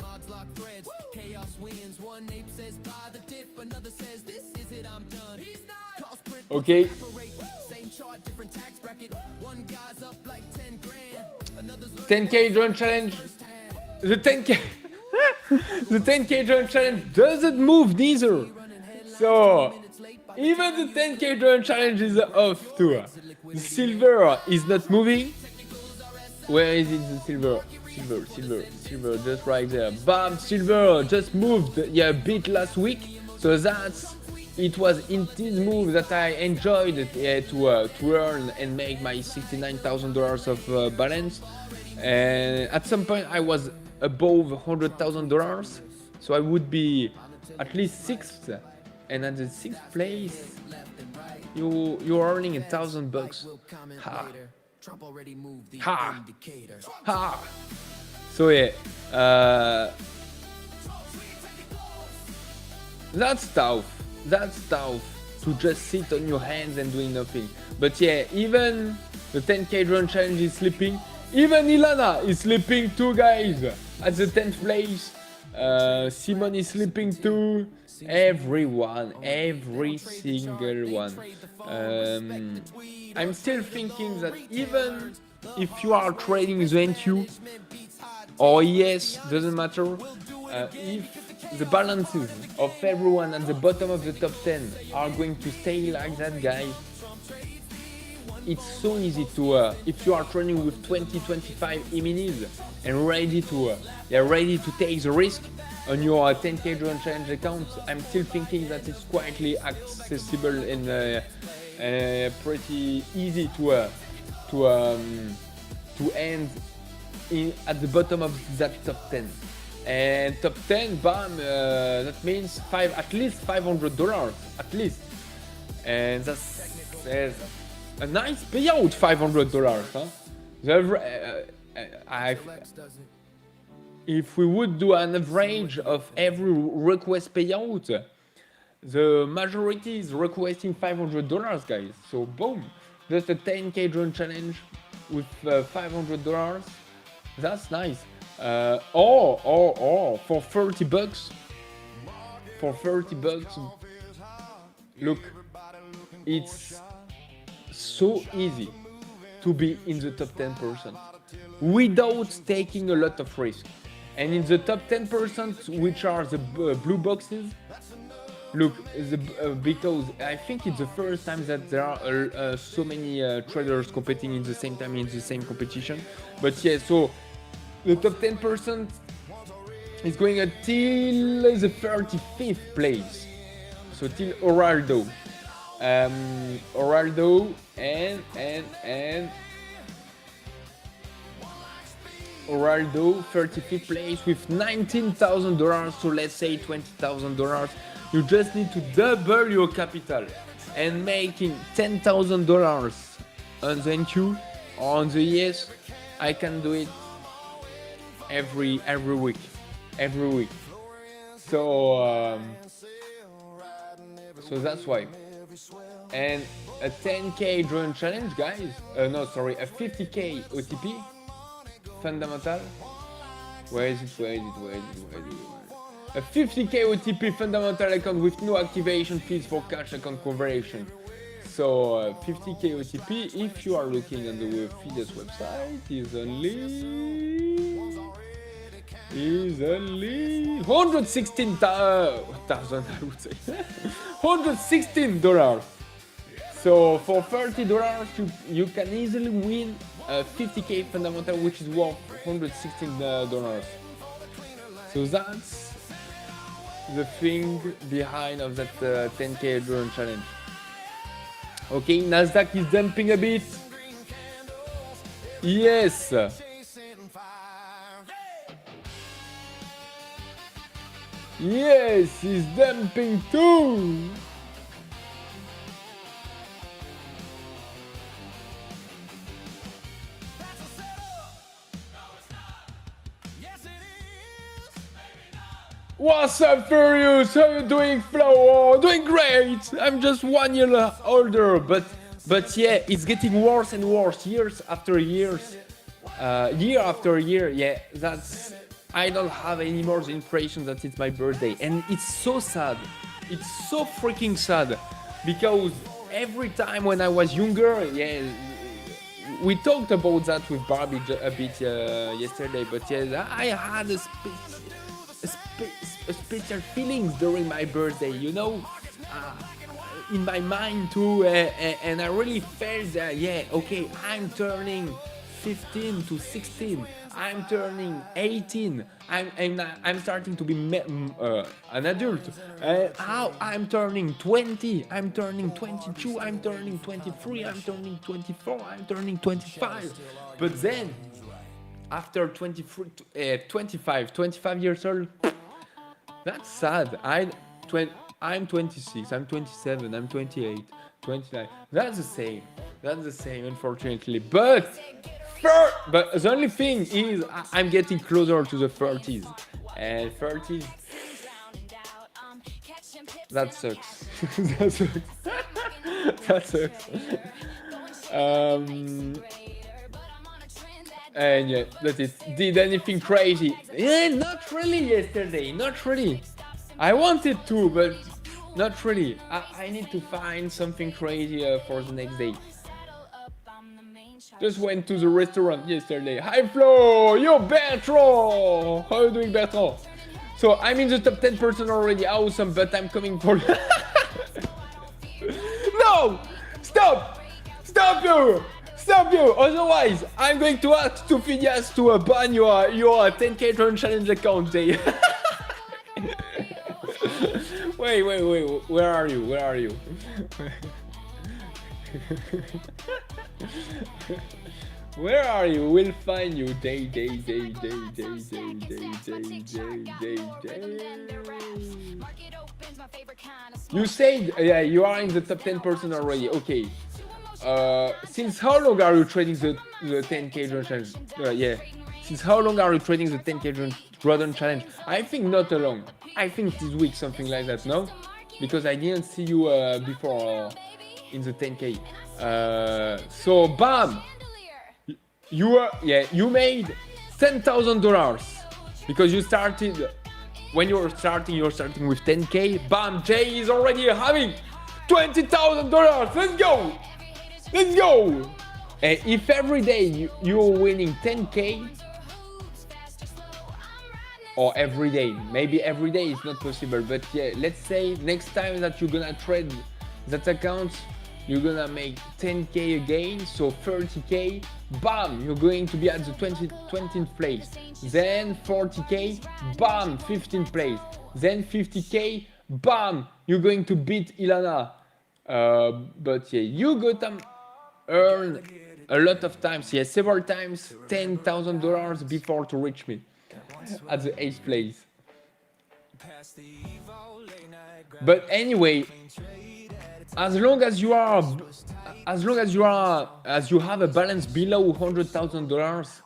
Mods lock threads, chaos wins. One ape says buy the dip, another says this is it, I'm done. He's not. Okay. Same chart, different tax bracket. One guy's up like 10 grand. Another's 10k drone challenge. the 10k the 10k joint challenge doesn't move neither. So even the 10k joint challenge is off too. The silver is not moving. Where is it, the silver? Silver, just right there. Bam, silver just moved, yeah, a bit last week. So it was in this move that I enjoyed to earn and make my $69,000 of balance. And at some point I was above $100,000, so I would be at least sixth. And at the sixth place, you're earning $1,000. Ha! So yeah, that's tough. That's tough to just sit on your hands and doing nothing. But yeah, even the 10k run challenge is sleeping. Even Ilana is sleeping too, guys. At the 10th place, Simon is sleeping too. Everyone, every single one. I'm still thinking that even if you are trading the NQ or ES, doesn't matter. If the balances of everyone at the bottom of the top 10 are going to stay like that, guys, it's so easy to, if you are trading with 20-25 E-minis and ready to take the risk on your 10k drone challenge account, I'm still thinking that it's quietly accessible and pretty easy to end at the bottom of that top 10. And top 10, bam, that means at least $500, at least. And that's a nice payout, $500, huh? If we would do an average of every request payout, the majority is requesting $500, guys. So boom, just a 10k drone challenge with $500. That's nice. Or for $30. For $30, look, it's so easy to be in the top 10% without taking a lot of risk. And in the top 10%, which are the blue boxes, look, because I think it's the first time that there are so many traders competing in the same time in the same competition. But yeah, so the top 10% is going until the 35th place. So till Oraldo. Oraldo and Oraldo, 35th place with $19,000, so let's say $20,000. You just need to double your capital, and making $10,000 on the NQ or on the ES, I can do it every week. So that's why. And a 10k drone challenge, guys. A 50k OTP. Fundamental. Where is it? A 50k OTP fundamental account with no activation fees for cash account conversion. So 50k OTP, if you are looking on the Phidias website, is only $116,000, I would say. $116. So for $30, you can easily win a 50k fundamental, which is worth $116. So that's the thing behind of that 10k drone challenge. Okay, Nasdaq is dumping a bit. Yes. Yes, he's dumping too. What's up, Phidias? How you doing, Flo? Oh, doing great. I'm just 1 year older, but yeah, it's getting worse and worse, years after years, year after year. Yeah, I don't have any more the impression that it's my birthday, and it's so sad. It's so freaking sad, because every time when I was younger, yeah, we talked about that with Barbie a bit yesterday, but yeah, I had a special feelings during my birthday, you know, in my mind too, and I really felt that, yeah, okay, I'm turning 15 to 16, I'm turning 18, I'm starting to be an adult. How I'm turning 20, I'm turning 22, I'm turning 23, I'm turning 24, I'm turning 25. But then, after 25 years old, that's sad. I'm 26, I'm 27, I'm 28, 29. That's the same. That's the same, unfortunately. But the only thing is I'm getting closer to the 30s. And 30s, that sucks. That sucks. That sucks. And yeah, that's it. Did anything crazy? Not really yesterday. Not really. I wanted to, but not really. I need to find something crazy for the next day. Just went to the restaurant yesterday. Hi Flo! Yo Bertrand! How are you doing, Bertrand? So I'm in the top 10% already. Awesome, but I'm coming for you. No! Stop! Stop you! Stop you! Otherwise, I'm going to ask to Phidias to ban your 10k challenge account. Wait, where are you? Where are you? Where are you? We'll find you. Day. You said, yeah, you are in the top 10% already. Okay. Since how long are you trading the 10k challenge? Yeah. Since how long are you trading the 10k Rodon challenge? I think not long. I think this week, something like that, no? Because I didn't see you before in the 10k. So bam! You made $10,000 because you started. When you're starting with 10k. Bam! Jay is already having $20,000. Let's go! Let's go! And if every day you're winning 10k, or every day, maybe every day is not possible, but yeah, let's say next time that you're gonna trade that account, you're gonna make 10k again, so 30k, bam, you're going to be at the 20th place, then 40k, bam, 15th place, then 50k, bam, you're going to beat Ilana. But yeah, you gotta earn a lot of times, yeah, several times, $10,000 before to reach me at the 8th place. But anyway, as you have a balance below $100,000,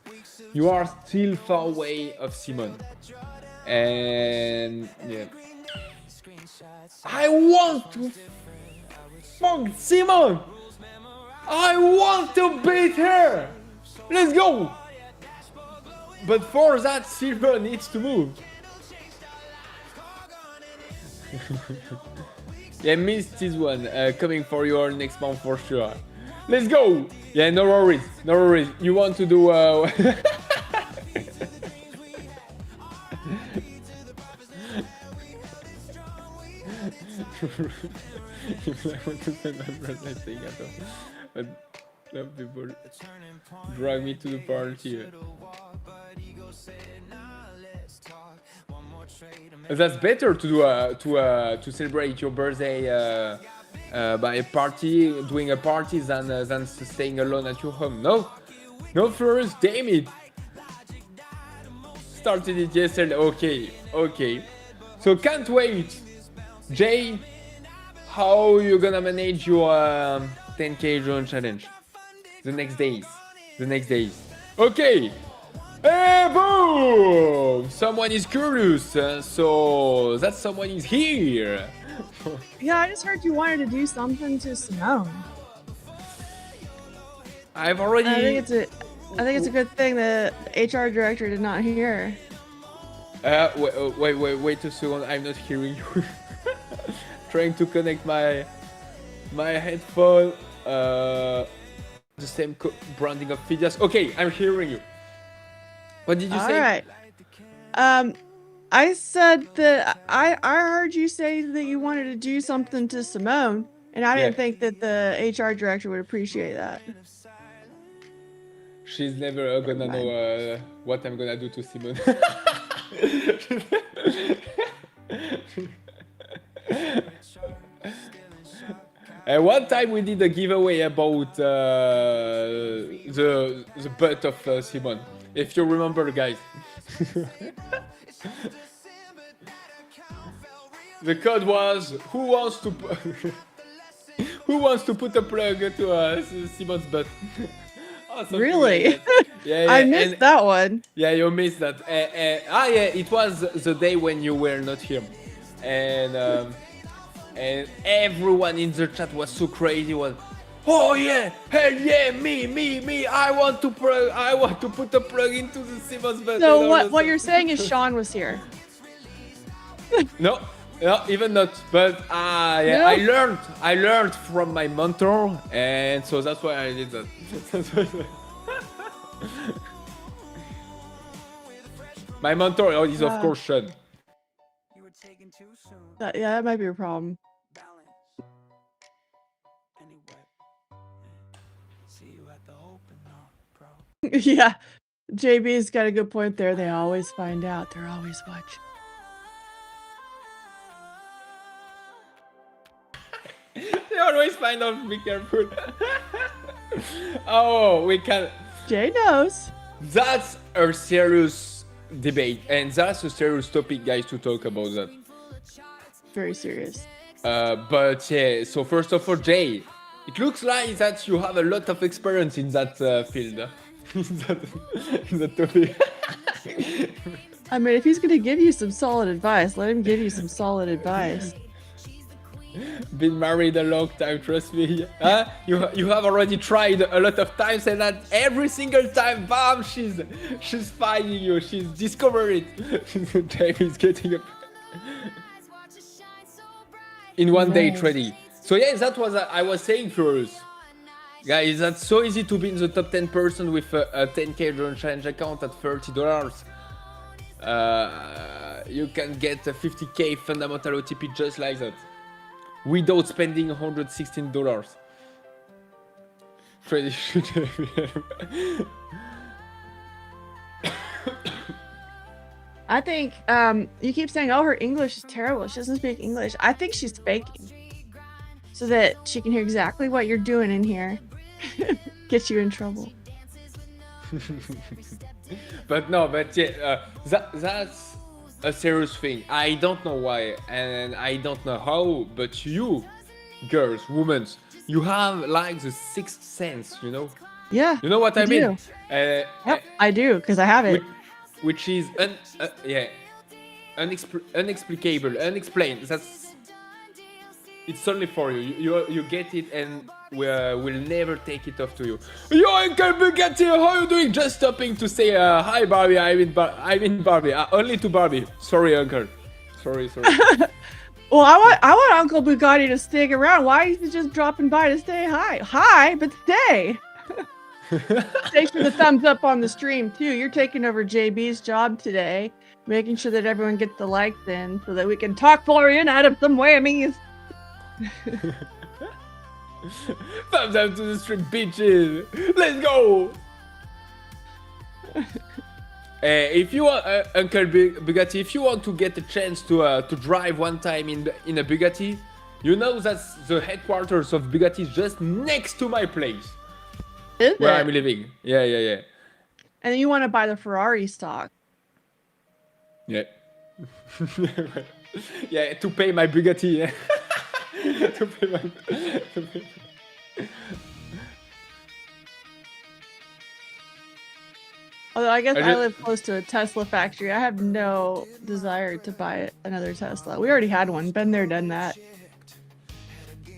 you are still far away of Simon. And yeah, I want to fuck Simon. I want to beat her. Let's go. But for that, Silver needs to move. Yeah, missed this one. Coming for you all next month for sure. Let's go! Yeah, no worries. No worries. You want to do... I want to send my brother thing at all. But some people drag me to the party. That's better to do to celebrate your birthday by a party, doing a party than staying alone at your home. No, Florian, damn it! Started it yesterday. Okay. So can't wait, Jay. How you gonna manage your 10k drone challenge? The next days. Okay. Hey, boom! Someone is curious, so that someone is here. Yeah, I just heard you wanted to do something to Simone. I've already. I think it's a good thing that the HR director did not hear. Wait a second. I'm not hearing you. Trying to connect my headphone. the same branding of Phidias. Okay, I'm hearing you. What did you say? All right. I said that I heard you say that you wanted to do something to Simone, and I didn't think that the HR director would appreciate that. She's never gonna know what I'm gonna do to Simone. One time we did a giveaway about the butt of Simone, if you remember, guys. The code was who wants to put a plug to Simone's butt. Really? Like yeah, I missed that one. Yeah, you missed that. Yeah, it was the day when you were not here, and everyone in the chat was so crazy. Was, oh yeah, hell yeah, me! I want to put a plug into the Simon's butt. So what you're saying is Sean was here. No, even not. But yeah, No? I learned from my mentor, and so that's why I did that. My mentor is of course Sean. Yeah, that might be a problem. Yeah, JB's got a good point there. They always find out. They're always watching. They always find out. Be careful. Oh, we can. Jay knows. That's a serious debate, and that's a serious topic, guys, to talk about that. Very serious. But yeah, so first of all, Jay, it looks like that you have a lot of experience in that field. in that topic. I mean, if he's gonna give you some solid advice, let him give you some solid advice. Been married a long time, trust me. Huh? You have already tried a lot of times, and that every single time, bam, she's finding you. She's discovered it. Jamie's getting up in one day trading. So yeah, that was I was saying first, guys. That's so easy to be in the top 10% with a 10k drone challenge account at $30. You can get a 50k fundamental OTP just like that, without spending $116. I think you keep saying, oh, her English is terrible. She doesn't speak English. I think she's faking so that she can hear exactly what you're doing in here. Get you in trouble. But yeah, that's a serious thing. I don't know why, and I don't know how, but you, girls, women, you have like the sixth sense, you know? Yeah. You know what I mean? Yep, I do, because I have it. Which is unexplicable, unexplained. It's only for you. You get it, and we'll never take it off to you. Yo, Uncle Bugatti, how you doing? Just stopping to say hi, Barbie. I mean Barbie. Only to Barbie. Sorry, Uncle. Sorry. Well, I want Uncle Bugatti to stick around. Why is he just dropping by to say hi? Hi, but stay. Thanks for the thumbs up on the stream too. You're taking over JB's job today, making sure that everyone gets the likes in so that we can talk Florian out of some whammies. Thumbs up to the stream, bitches. Let's go. If you want, Uncle Bugatti, if you want to get a chance to drive one time in a Bugatti, you know that the headquarters of Bugatti is just next to my place. Is where it? I'm living. Yeah. And you want to buy the Ferrari stock. Yeah. Yeah, to pay my Bugatti. Yeah. to pay my... Although I guess I live close to a Tesla factory. I have no desire to buy another Tesla. We already had one. Been there, done that.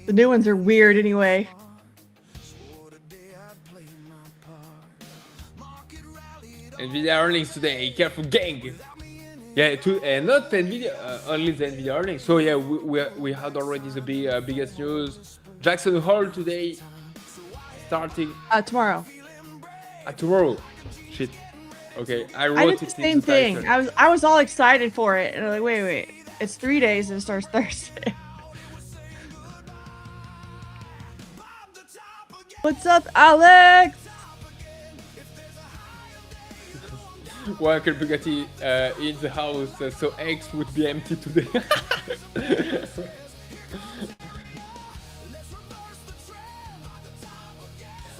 The new ones are weird anyway. Nvidia earnings today, careful gang. Yeah, not Nvidia, only the Nvidia earnings. So yeah, we had already the biggest news. Jackson Hole today starting Tomorrow. tomorrow. Shit. Okay, I wrote I did the it same in the thing. title. I was all excited for it, and I'm like, wait, it's 3 days and it starts Thursday. What's up, Alex? Welcome Bugatti in the house, so X would be empty today.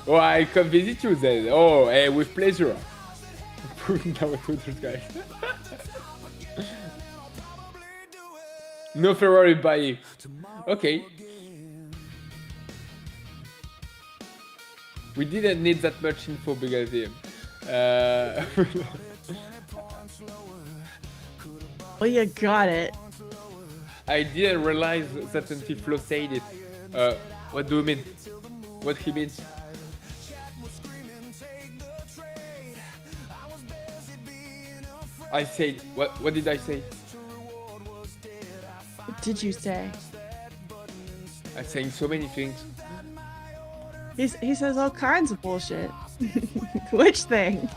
Oh, I come visit you then. Oh, with pleasure. Proving out to those guys. No Ferrari buying. Okay. We didn't need that much info, Bugatti. Well, you got it. I didn't realize that until Flo said it. What do you mean? What he means? I said, what did I say? What did you say? I'm saying so many things. He says all kinds of bullshit. Which thing?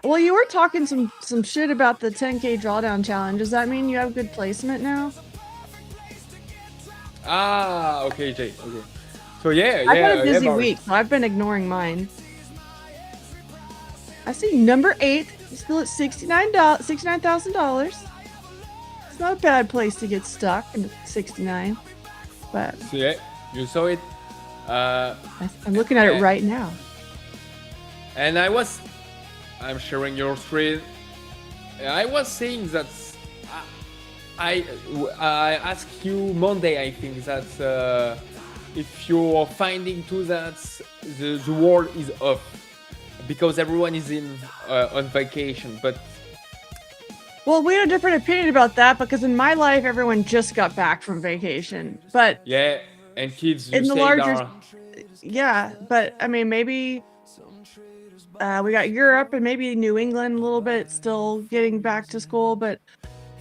Well, you were talking some shit about the 10K drawdown challenge. Does that mean you have good placement now? Ah, okay, Jay. Okay. So yeah, I've had a busy Barry. week, so I've been ignoring mine. I see number 8 is still at $69,000. It's not a bad place to get stuck in 69, but So yeah, you saw it. I'm looking at it right now. And I'm sharing your screen. I was saying that I asked you Monday, I think, that if you're finding too that the world is off because everyone is on vacation, but Well, we had a different opinion about that because in my life, everyone just got back from vacation. But yeah, and kids in the say larger, yeah, but I mean, maybe we got Europe and maybe New England a little bit still getting back to school, but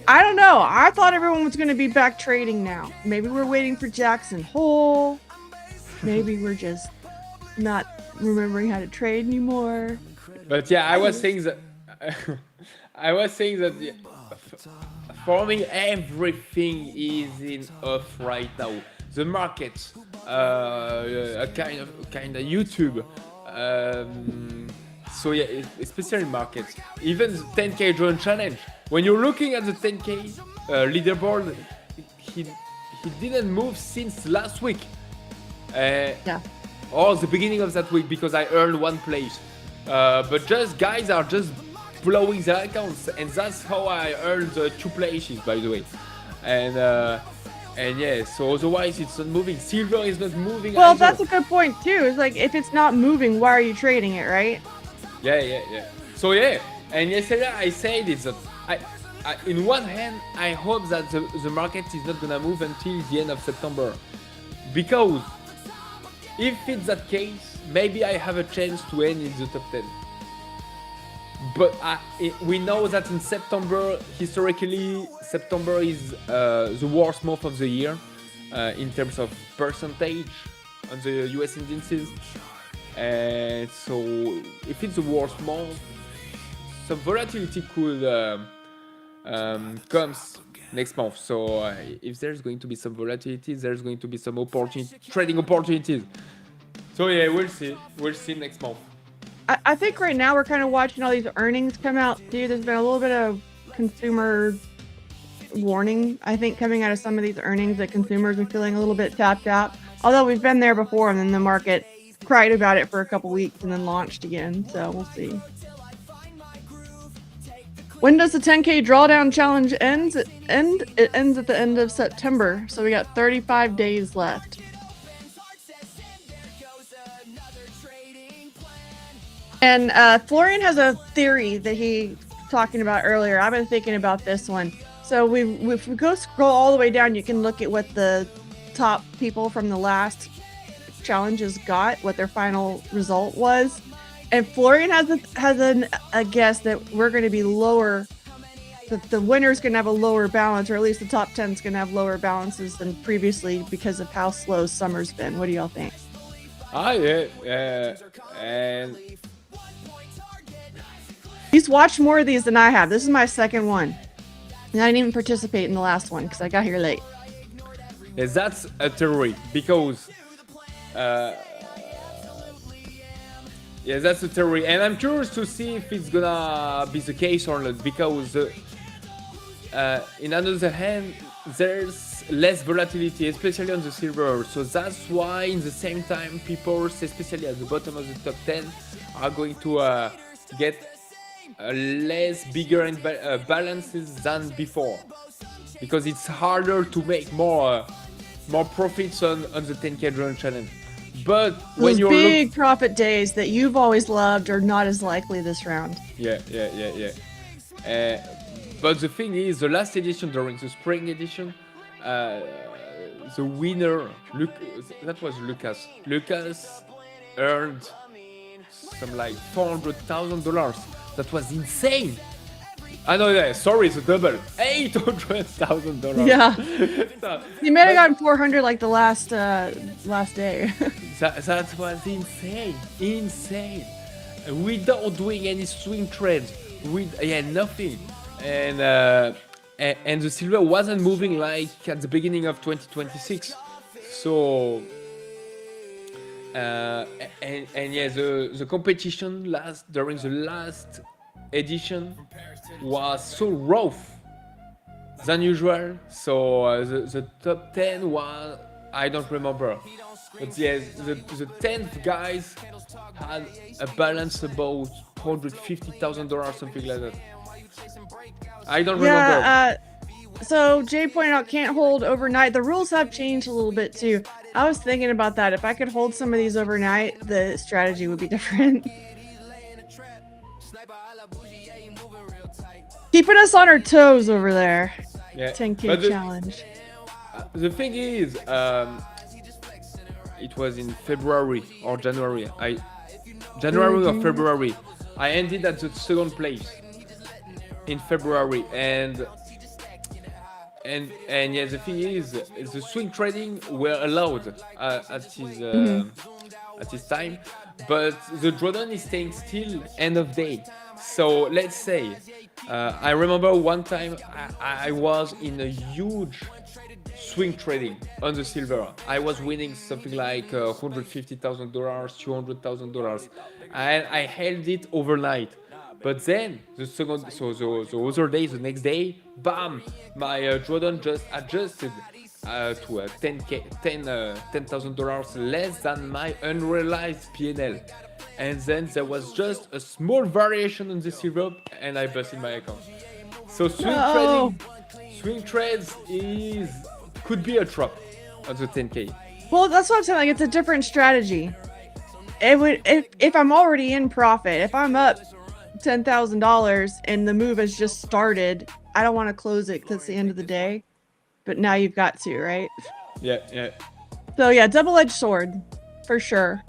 I don't know. I thought everyone was going to be back trading now. Maybe we're waiting for Jackson Hole. Maybe we're just not remembering how to trade anymore. But yeah, I was saying that yeah, for me everything is in off right now. The market, kind of YouTube. So yeah, especially markets. Even the 10K drone challenge. When you're looking at the 10K leaderboard, he didn't move since last week. Yeah. Or the beginning of that week because I earned one place. But just guys are just blowing their accounts, and that's how I earned 2 places, by the way. And yeah, so otherwise it's not moving. Silver is not moving. Well, either. that's a good point too. It's like if it's not moving, why are you trading it, right? Yeah. So yeah, and yesterday I said is that I in one hand I hope that the market is not gonna move until the end of September, because if it's that case, maybe I have a chance to end in the top 10. But we know that in September, historically, September is the worst month of the year in terms of percentage on the US indices. And so if it's the worst month, some volatility could comes next month. So if there's going to be some volatility, there's going to be some trading opportunities. So yeah, we'll see next month. I think right now we're kind of watching all these earnings come out too. There's been a little bit of consumer warning, I think, coming out of some of these earnings that consumers are feeling a little bit tapped out. Although we've been there before, and then the market cried about it for a couple weeks and then launched again. So we'll see. When does the 10K drawdown challenge end? It ends at the end of September. So we got 35 days left. And Florian has a theory that he talking about earlier. I've been thinking about this one. So if we go scroll all the way down, you can look at what the top people from the last challenges got, what their final result was. And Florian has a guess that we're going to be lower the winner's gonna have a lower balance, or at least the top 10's gonna have lower balances than previously because of how slow summer's been. What do y'all think? Yeah, and He's watched more of these than I have. This is my second one. And I didn't even participate in the last one because I got here late. yeah, that's a theory because yeah, that's a theory, and I'm curious to see if it's gonna be the case or not because in another hand, there's less volatility, especially on the silver. So that's why, in the same time, people, especially at the bottom of the top 10, are going to get less bigger balances than before, because it's harder to make more profits on the 10K drone challenge. But when Those you're big profit days that you've always loved are not as likely this round. Yeah. But the thing is, the last edition, during the spring edition, the winner, that was Lucas. Lucas earned some like $400,000. That was insane. I know, yeah, sorry, it's a double. $800,000. Yeah. So, You may have gotten 400 like the last day. that was insane. Without doing any swing trades, nothing, and the silver wasn't moving like at the beginning of 2026. So the competition during the last edition was so rough than usual. So the top 10 was, I don't remember. But yes, the 10th guys had a balance about $150,000, something like that. I don't remember. Yeah, so Jay pointed out can't hold overnight. The rules have changed a little bit too. I was thinking about that. If I could hold some of these overnight, the strategy would be different. Keeping us on our toes over there. Yeah, 10K but challenge. The thing is, it was in February or January. January or February. I ended at the second place in February, and yeah, the thing is, the swing trading were allowed at his time, but the drawdown is staying still end of day. So let's say, I remember one time I was in a huge swing trading on the silver. I was winning something like $150,000, $200,000, and I held it overnight. But then the other day, the next day, bam, my drawdown just adjusted to $10,000 less than my unrealized P&L. And then there was just a small variation on the silver, and I busted my account. So swing trades could be a trap at the 10K. Well, that's what I'm saying. Like, it's a different strategy. It would, if I'm already in profit, if I'm up $10,000 and the move has just started, I don't want to close it because it's the end of the day. But now you've got to, right? Yeah. So yeah, double-edged sword for sure.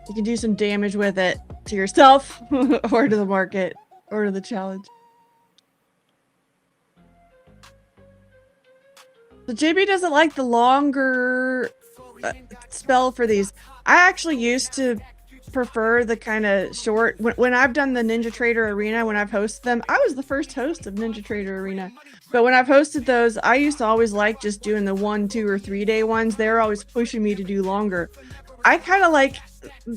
You can do some damage with it to yourself or to the market or to the challenge. So JB doesn't like the longer spell for these. I actually used to prefer the kind of short. When I've done the Ninja Trader Arena, when I've hosted them, I was the first host of Ninja Trader Arena. But when I've hosted those, I used to always like just doing the 1, 2, or 3 day ones. They're always pushing me to do longer. I kind of like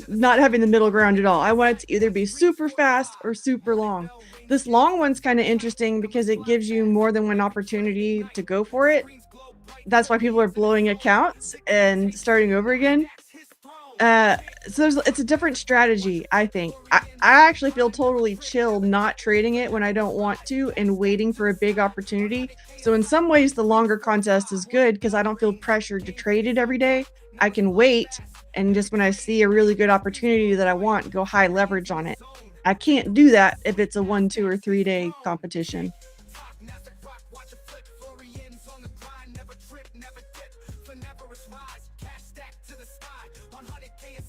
not having the middle ground at all. I want it to either be super fast or super long. This long one's kind of interesting because it gives you more than one opportunity to go for it. That's why people are blowing accounts and starting over again. So it's a different strategy, I think. I actually feel totally chill not trading it when I don't want to and waiting for a big opportunity. So in some ways, the longer contest is good because I don't feel pressured to trade it every day. I can wait, and just when I see a really good opportunity that I want, go high leverage on it. I can't do that if it's a 1, 2, or 3 day competition.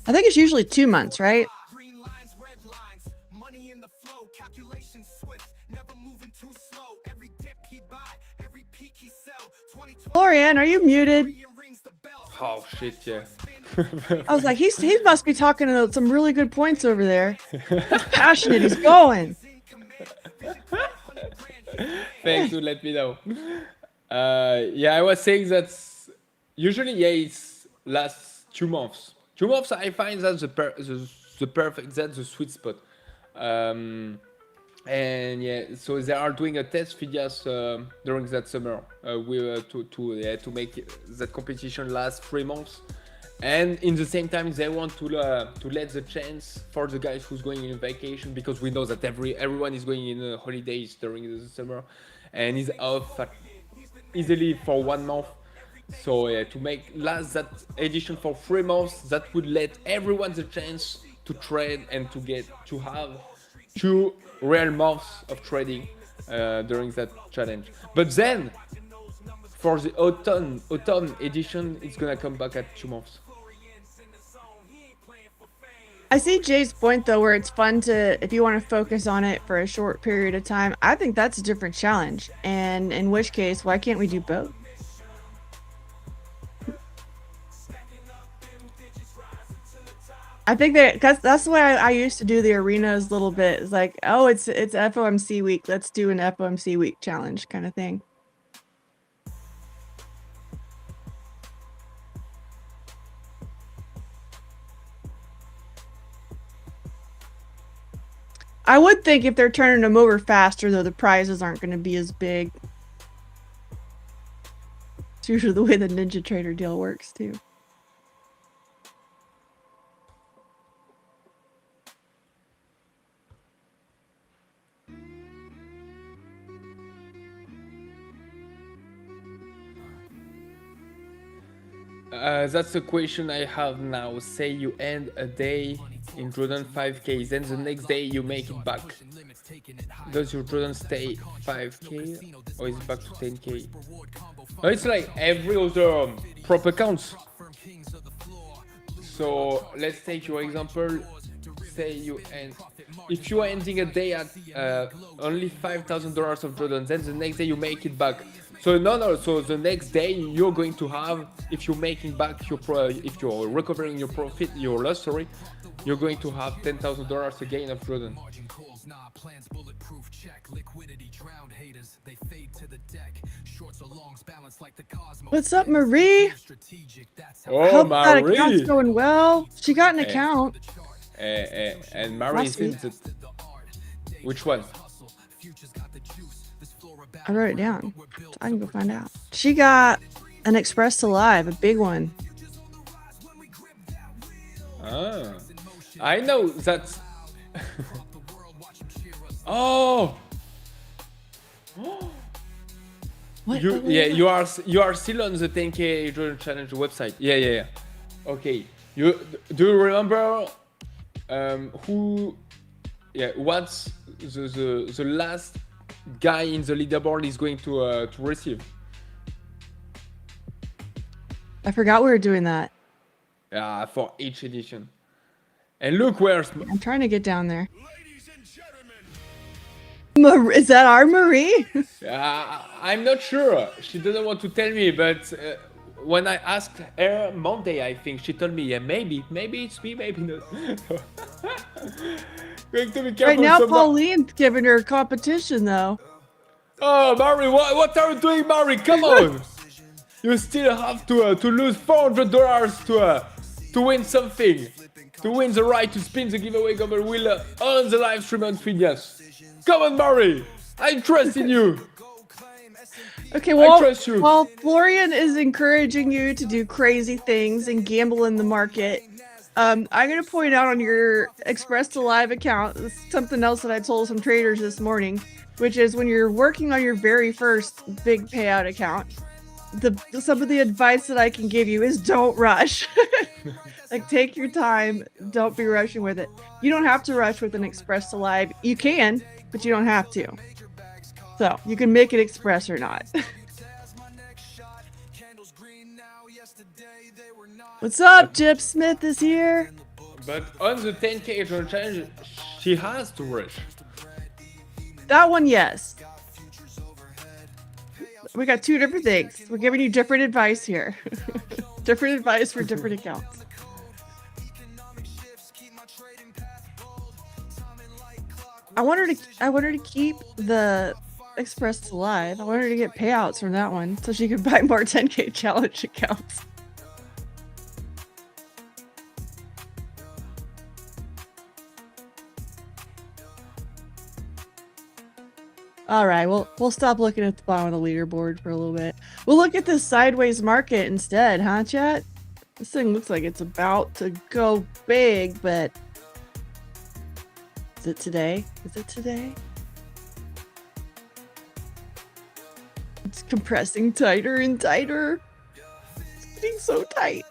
I think it's usually 2 months, right? Florian, are you muted? Oh shit, yeah. I was like, he must be talking to some really good points over there. That's passionate. He's going. Thanks to let me know. Yeah, I was saying that usually, yeah, it's lasts 2 months. 2 months, I find that's the perfect, that's the sweet spot. And yeah, so they are doing a test Phidias during that summer. To make that competition last 3 months. And in the same time, they want to let the chance for the guys who's going in vacation, because we know that everyone is going in holidays during the summer, and is off easily for 1 month. So to make last that edition for 3 months, that would let everyone the chance to trade and to have 2 real months of trading during that challenge. But then for the autumn edition, it's gonna come back at 2 months. I see Jay's point though, where it's fun to, if you want to focus on it for a short period of time. I think that's a different challenge, and in which case, why can't we do both? I think that's the way I used to do the arenas a little bit. It's like, oh, it's FOMC week. Let's do an FOMC week challenge kind of thing. I would think if they're turning them over faster, though, the prizes aren't going to be as big. It's usually the way the Ninja Trader deal works, too. That's a question I have now. Say you end a day in Jordan 5k, then the next day you make it back. Does your Jordan stay 5k or is it back to 10k? No, it's like every other prop accounts. So let's take your example. Say you end, if you are ending a day at only $5,000 of Jordan, then the next day you make it back. So no. So the next day you're going to have, if you're making back your if you're recovering your profit, your loss, sorry, you're going to have $10,000 again of Jordan. What's up, Marie? Oh, Hope Marie! that account's going well. She got an account. And Marie is in the... Which one? I wrote it down. So I can go find out. She got an Express to Live, a big one. Ah, I know that. Oh. What? You are still on the 10k Jordan Challenge website. Yeah. Okay. Do you remember who? Yeah. What's the last guy in the leaderboard is going to receive? I forgot we were doing that. Yeah, for each edition. And look where's... I'm trying to get down there. Is that our Marie? I'm not sure. She doesn't want to tell me, but when I asked her Monday, I think she told me, yeah, maybe it's me, maybe not. Going to be careful. Right now, Pauline's giving her competition, though. Oh, Mari, what are you doing, Mari? Come on! You still have to lose $400 to win something. To win the right to spin the giveaway gamble wheel on the live stream on Phidias. Come on, Mari! I trust in you! Okay, well, I trust you. While Florian is encouraging you to do crazy things and gamble in the market, I'm going to point out on your Express to Live account something else that I told some traders this morning, which is when you're working on your very first big payout account, some of the advice that I can give you is don't rush. Like, take your time. Don't be rushing with it. You don't have to rush with an Express to Live. You can, but you don't have to. So you can make it Express or not. What's up? Jip Smith is here. But on the 10k Jordan Challenge, she has to rush. That one, yes. We got two different things. We're giving you different advice here. Different advice for different accounts. I want her to keep the Express alive. I want her to get payouts from that one so she can buy more 10K challenge accounts. All right, we'll stop looking at the bottom of the leaderboard for a little bit. We'll look at this sideways market instead, huh, chat? This thing looks like it's about to go big, but is it today? Is it today? It's compressing tighter and tighter. It's getting so tight.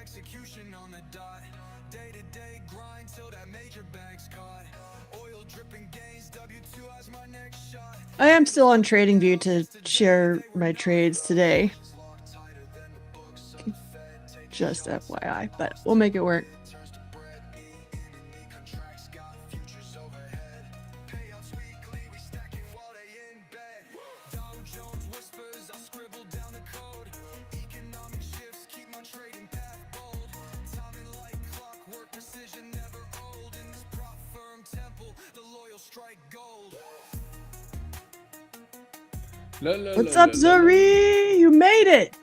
Execution on the dot, day-to-day grind till that major bag's caught. Oil dripping gains, W2 as my next shot. I am still on TradingView to share my trades today. Just FYI, but we'll make it work. What's up, Zuri? You made it!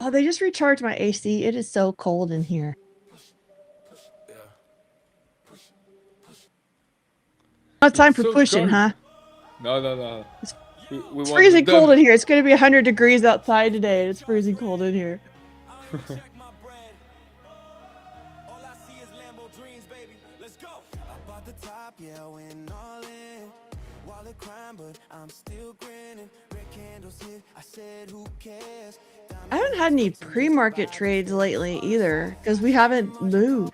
Oh, they just recharged my AC. It is so cold in here. Not time for so pushing, cold. huh? No. It's We It's want freezing to cold dump. in here. It's going to be 100 degrees outside today, and it's freezing cold in here. I haven't had any pre-market trades lately either, because we haven't moved.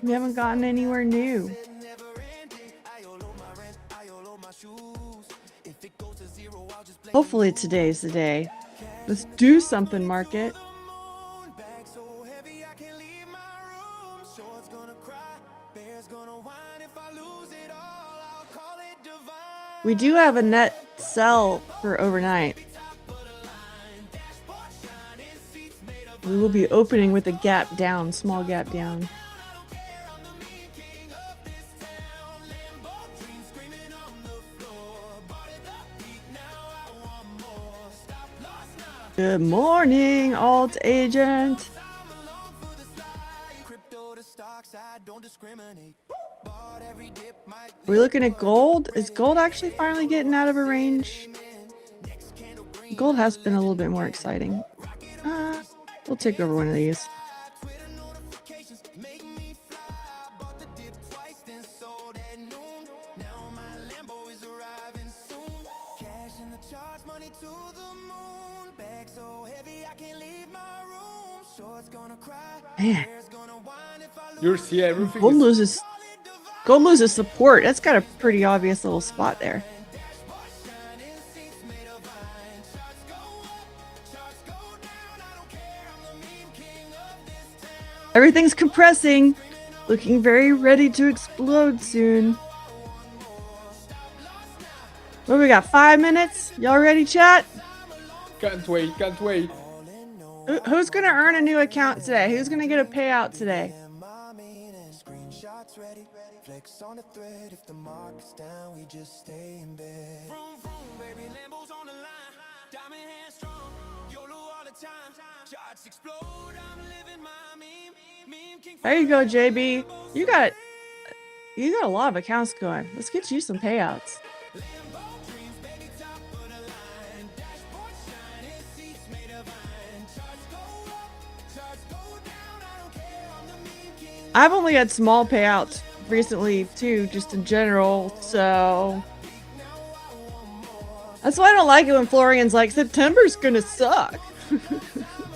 We haven't gotten anywhere new. Hopefully today's the day. Let's do something, market. We do have a net sell for overnight. We will be opening with a gap down, small gap down. Good morning, alt agent. We're looking at gold. Is gold actually finally getting out of a range? Gold has been a little bit more exciting. We'll take over one of these. Man, You'll see everything. gold loses support. That's got a pretty obvious little spot there. Everything's compressing, looking very ready to explode soon. What we got? 5 minutes? Y'all ready, chat? Can't wait. Who's gonna earn a new account today? Who's gonna get a payout today? There you go, JB. You got a lot of accounts going. Let's get you some payouts. I've only had small payouts recently too, just in general, so that's why I don't like it when Florian's like, September's gonna suck.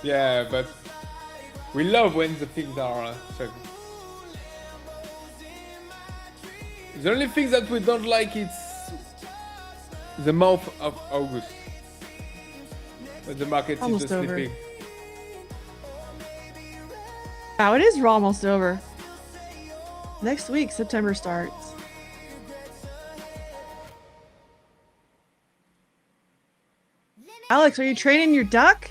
Yeah, but we love when the things are so good. The only thing that we don't like is the month of August. But the market is Almost just over. sleeping. Wow, it is almost over. Next week, September starts. Alex, are you training your duck?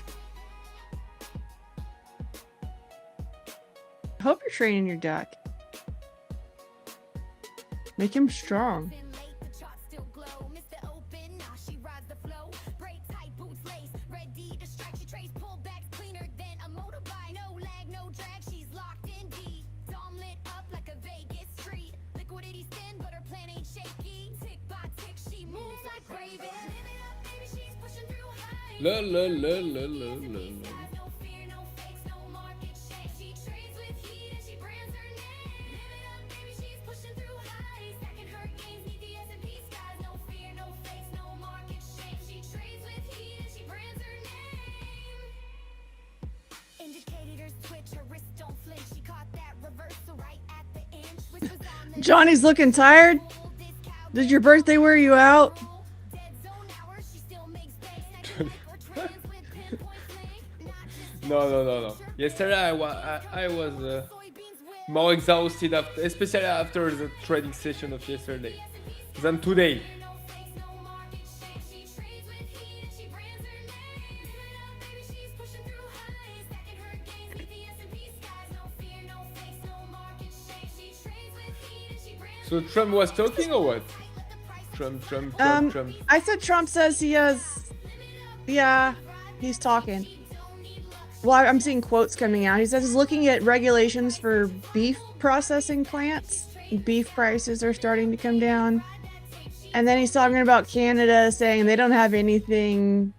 I hope you're training your duck. Make him strong. La la la la la la. Johnny's looking tired. Did your birthday wear you out? No. Yesterday I was more exhausted after, especially after the trading session of yesterday, than today. So Trump was talking or what? Trump. I said Trump says he has. Yeah, he's talking. Well, I'm seeing quotes coming out. He says he's looking at regulations for beef processing plants. Beef prices are starting to come down. And then he's talking about Canada, saying they don't have anything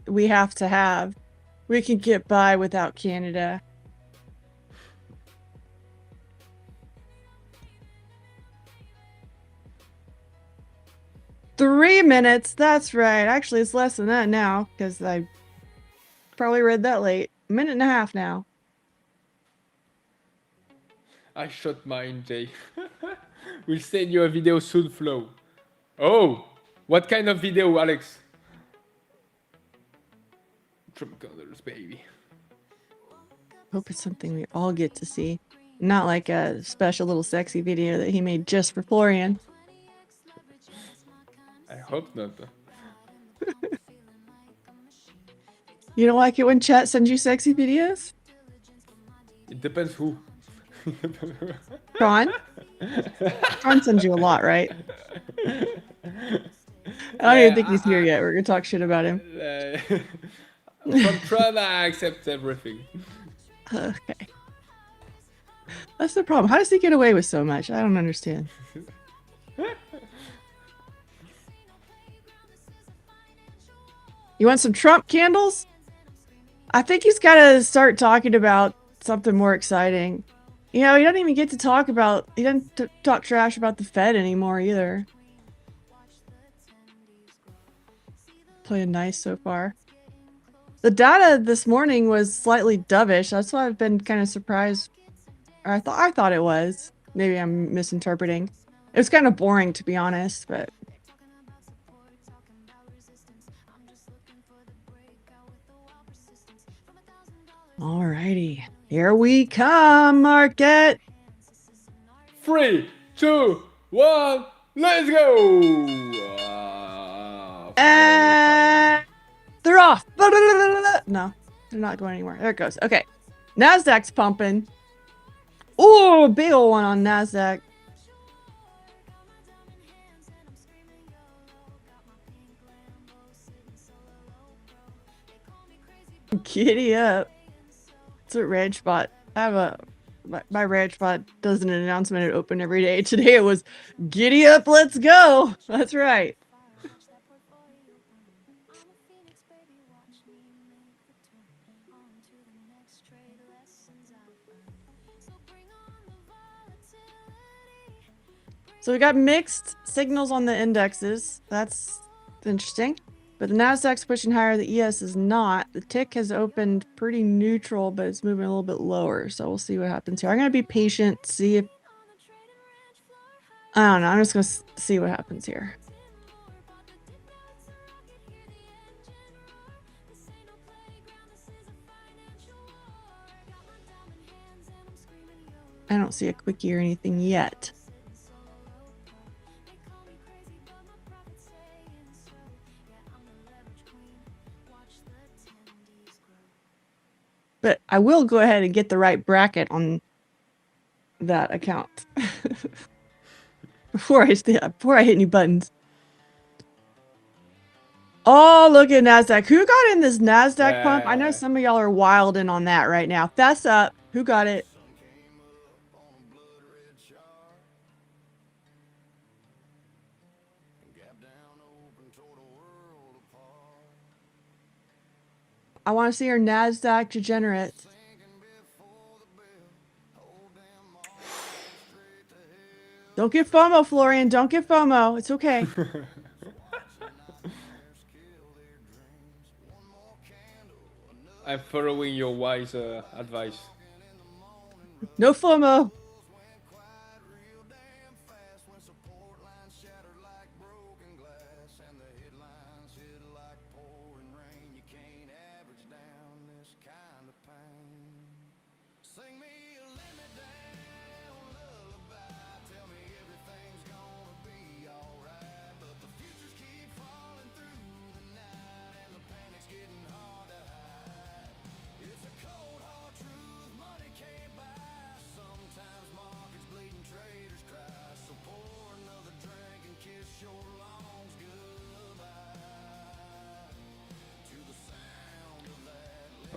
we have to have. We can get by without Canada. Three minutes. That's right. Actually, it's less than that now because I probably read that late. A minute and a half now. I shot mine, Jay. We'll send you a video soon, Flo. Oh, what kind of video, Alex? Trump colors, baby. Hope it's something we all get to see. Not like a special little sexy video that he made just for Florian. I hope not. You don't like it when chat sends you sexy videos? It depends who. Tron? Tron sends you a lot, right? I don't even think he's here yet. We're gonna talk shit about him. From Tron, I accept everything. Okay. That's the problem. How does he get away with so much? I don't understand. You want some Trump candles? I think he's got to start talking about something more exciting. You know, he doesn't even get to talk about, he doesn't talk trash about the Fed anymore either. Playing nice so far. The data this morning was slightly dovish. That's why I've been kind of surprised. Or I thought it was. Maybe I'm misinterpreting. It was kind of boring, to be honest, but alrighty, here we come, market. 3, 2, 1, let's go! And they're off. No, they're not going anywhere. There it goes. Okay, Nasdaq's pumping. Ooh, big old one on Nasdaq. Giddy up. That's what RedSpot. I have a my RedSpot does an announcement at open every day. Today it was giddy up, let's go. That's right. So we got mixed signals on the indexes. That's interesting. But the Nasdaq's pushing higher, the ES is not. The tick has opened pretty neutral, but it's moving a little bit lower. So we'll see what happens here. I'm going to be patient, see if I don't know. I'm just gonna see what happens here. I don't see a quickie or anything yet. But I will go ahead and get the right bracket on that account before I hit any buttons. Oh, look at NASDAQ. Who got in this NASDAQ pump? I know some of y'all are wild in on that right now. Fess up. Who got it? I want to see our NASDAQ degenerates. Don't get FOMO, Florian. Don't get FOMO. It's okay. I'm following your wise advice. No FOMO.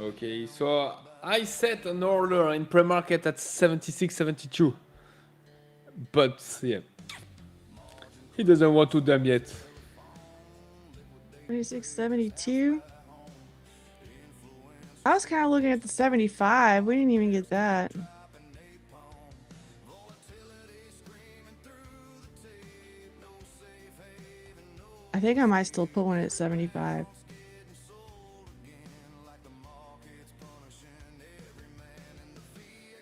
Okay, so I set an order in pre-market at 76.72, but yeah, he doesn't want to dump yet. 26.72. I was kind of looking at the 75. We didn't even get that. I think I might still put one at 75.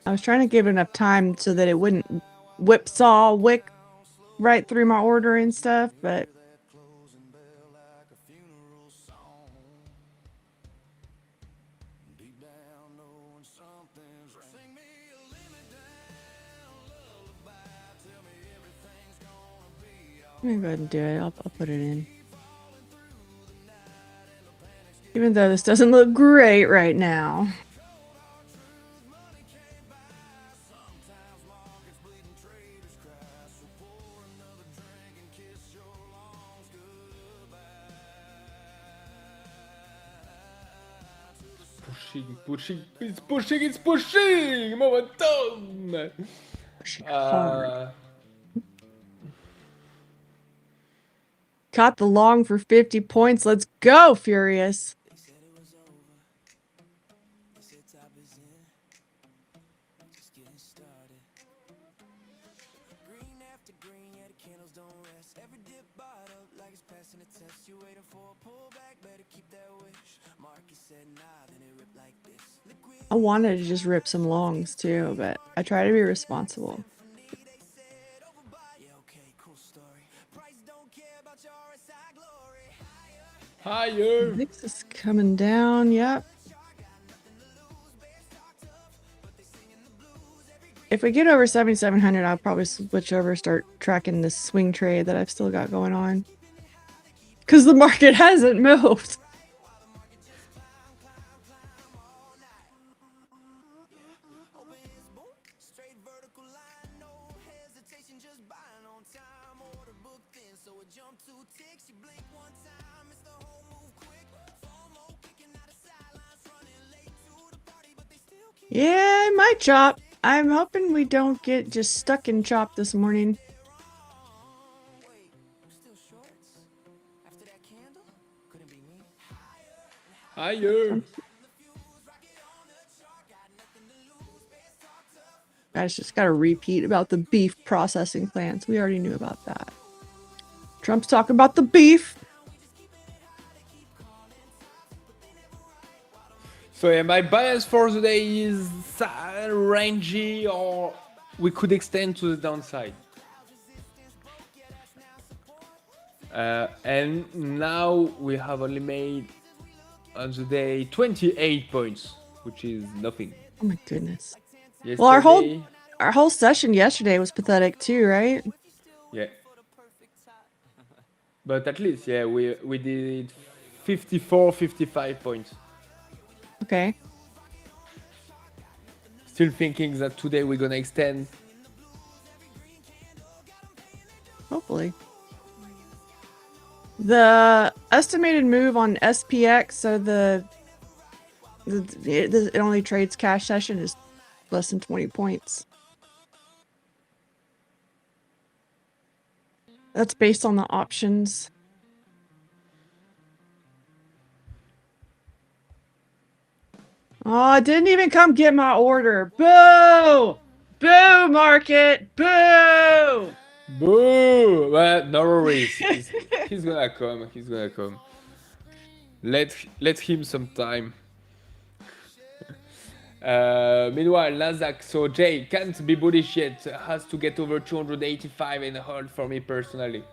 I was trying to give it enough time so that it wouldn't whipsaw wick right through my order and stuff, but I'm gonna go ahead and do it. I'll put it in. Even though this doesn't look great right now. Pushing, it's pushing! Momentum! Caught the long for 50 points. Let's go, Furious. I wanted to just rip some longs too, but I try to be responsible. Higher! VIX is coming down, yep. If we get over 7,700, I'll probably switch over, start tracking this swing trade that I've still got going on. Because the market hasn't moved. Yeah, it might chop. I'm hoping we don't get just stuck in chop this morning. Higher! Guys, just got to repeat about the beef processing plants. We already knew about that. Trump's talking about the beef. So yeah, my bias for the day is rangy, or we could extend to the downside. And now we have only made on the day 28 points, which is nothing. Oh my goodness. Yesterday, Well, our whole session yesterday was pathetic too, right? yeah. But at least, yeah, we did 54, 55 points. Okay. Still thinking that today we're gonna extend. Hopefully. The estimated move on SPX, so it only trades cash session, is less than 20 points. That's based on the options. Oh, it didn't even come get my order. Boo! Boo, market! Boo! Boo! Well, no worries. He's gonna come. He's gonna come. Let him some time. Meanwhile, Nasdaq. So Jay can't be bullish yet. Has to get over 285 and hold for me personally.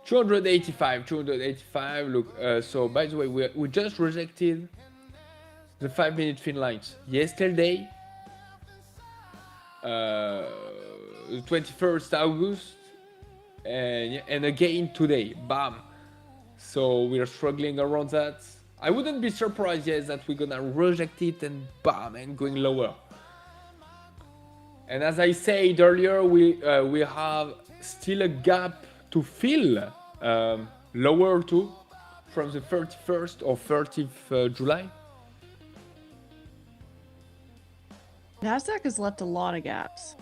285. Look. So by the way, we just rejected the 5-minute thin lines yesterday. The 21st August. And again today, bam. So we're struggling around that. I wouldn't be surprised yet that we're gonna reject it and bam, and going lower. And as I said earlier, we have still a gap to fill lower too, from the 31st or 30th July. Nasdaq has left a lot of gaps.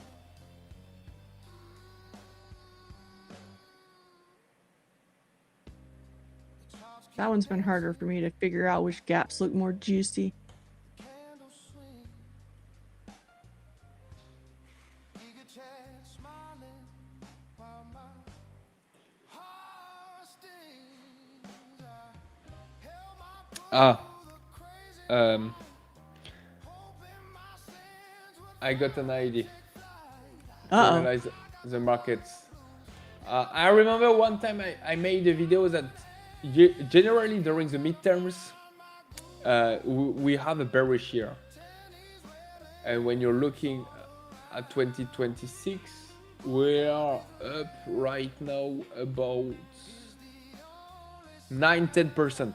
That one's been harder for me to figure out which gaps look more juicy. I got an idea. Uh-oh. Analyze the markets. I remember one time I made a video that generally during the midterms we have a bearish year, and when you're looking at 2026, we are up right now about 9-10%.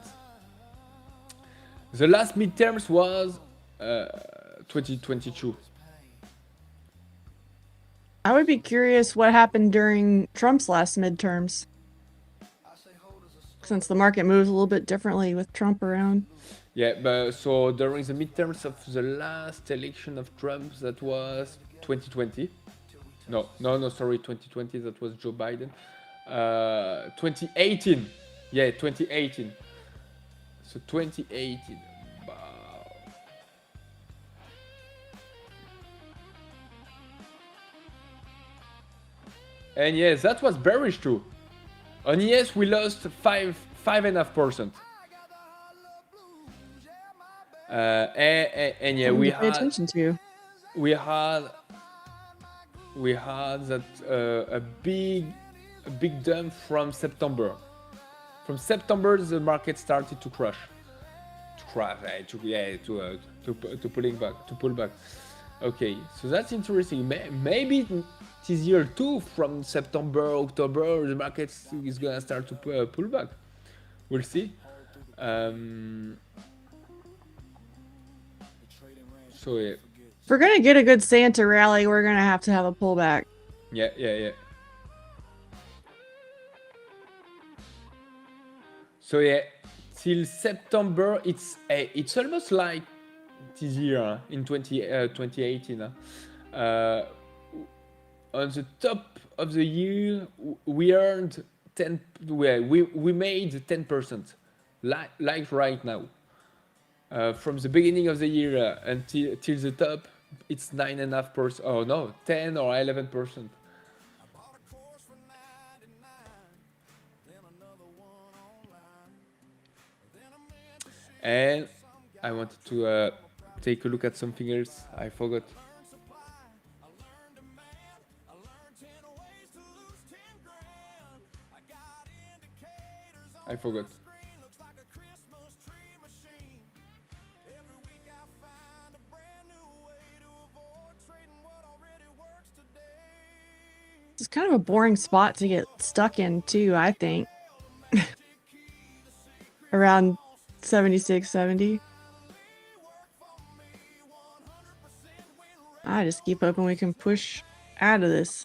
The last midterms was 2022. I would be curious what happened during Trump's last midterms, since the market moves a little bit differently with Trump around. Yeah, but so during the midterms of the last election of Trump, that was 2020. No, sorry, 2020, that was Joe Biden. 2018. Yeah, 2018. So 2018. Wow. And yes, that was bearish too. On yes, we lost 5.5%. And yeah, Something to pay attention to. we had that a big dump from September. From September, the market started to crash. To pull back. Okay, so that's interesting. Maybe this year too, from September, October, the market is gonna start to pull back. We'll see. So yeah. If we're gonna get a good Santa rally, we're gonna have to have a pullback. Yeah. So yeah, till September, it's almost like this year in 2018. On the top of the year, we earned 10. We made 10%, like right now. From the beginning of the year until the top, it's 9.5%. Oh no, 10 or 11%. And I wanted to take a look at something else. I forgot. I forgot. It's kind of a boring spot to get stuck in too, I think. Around 76, 70. I just keep hoping we can push out of this.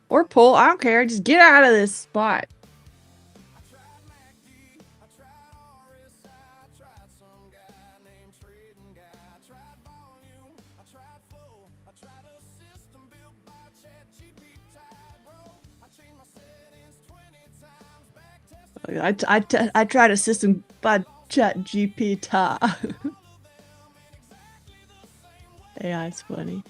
Or pull, I don't care, just get out of this spot. I tried a system by ChatGPT. Yeah, it's funny.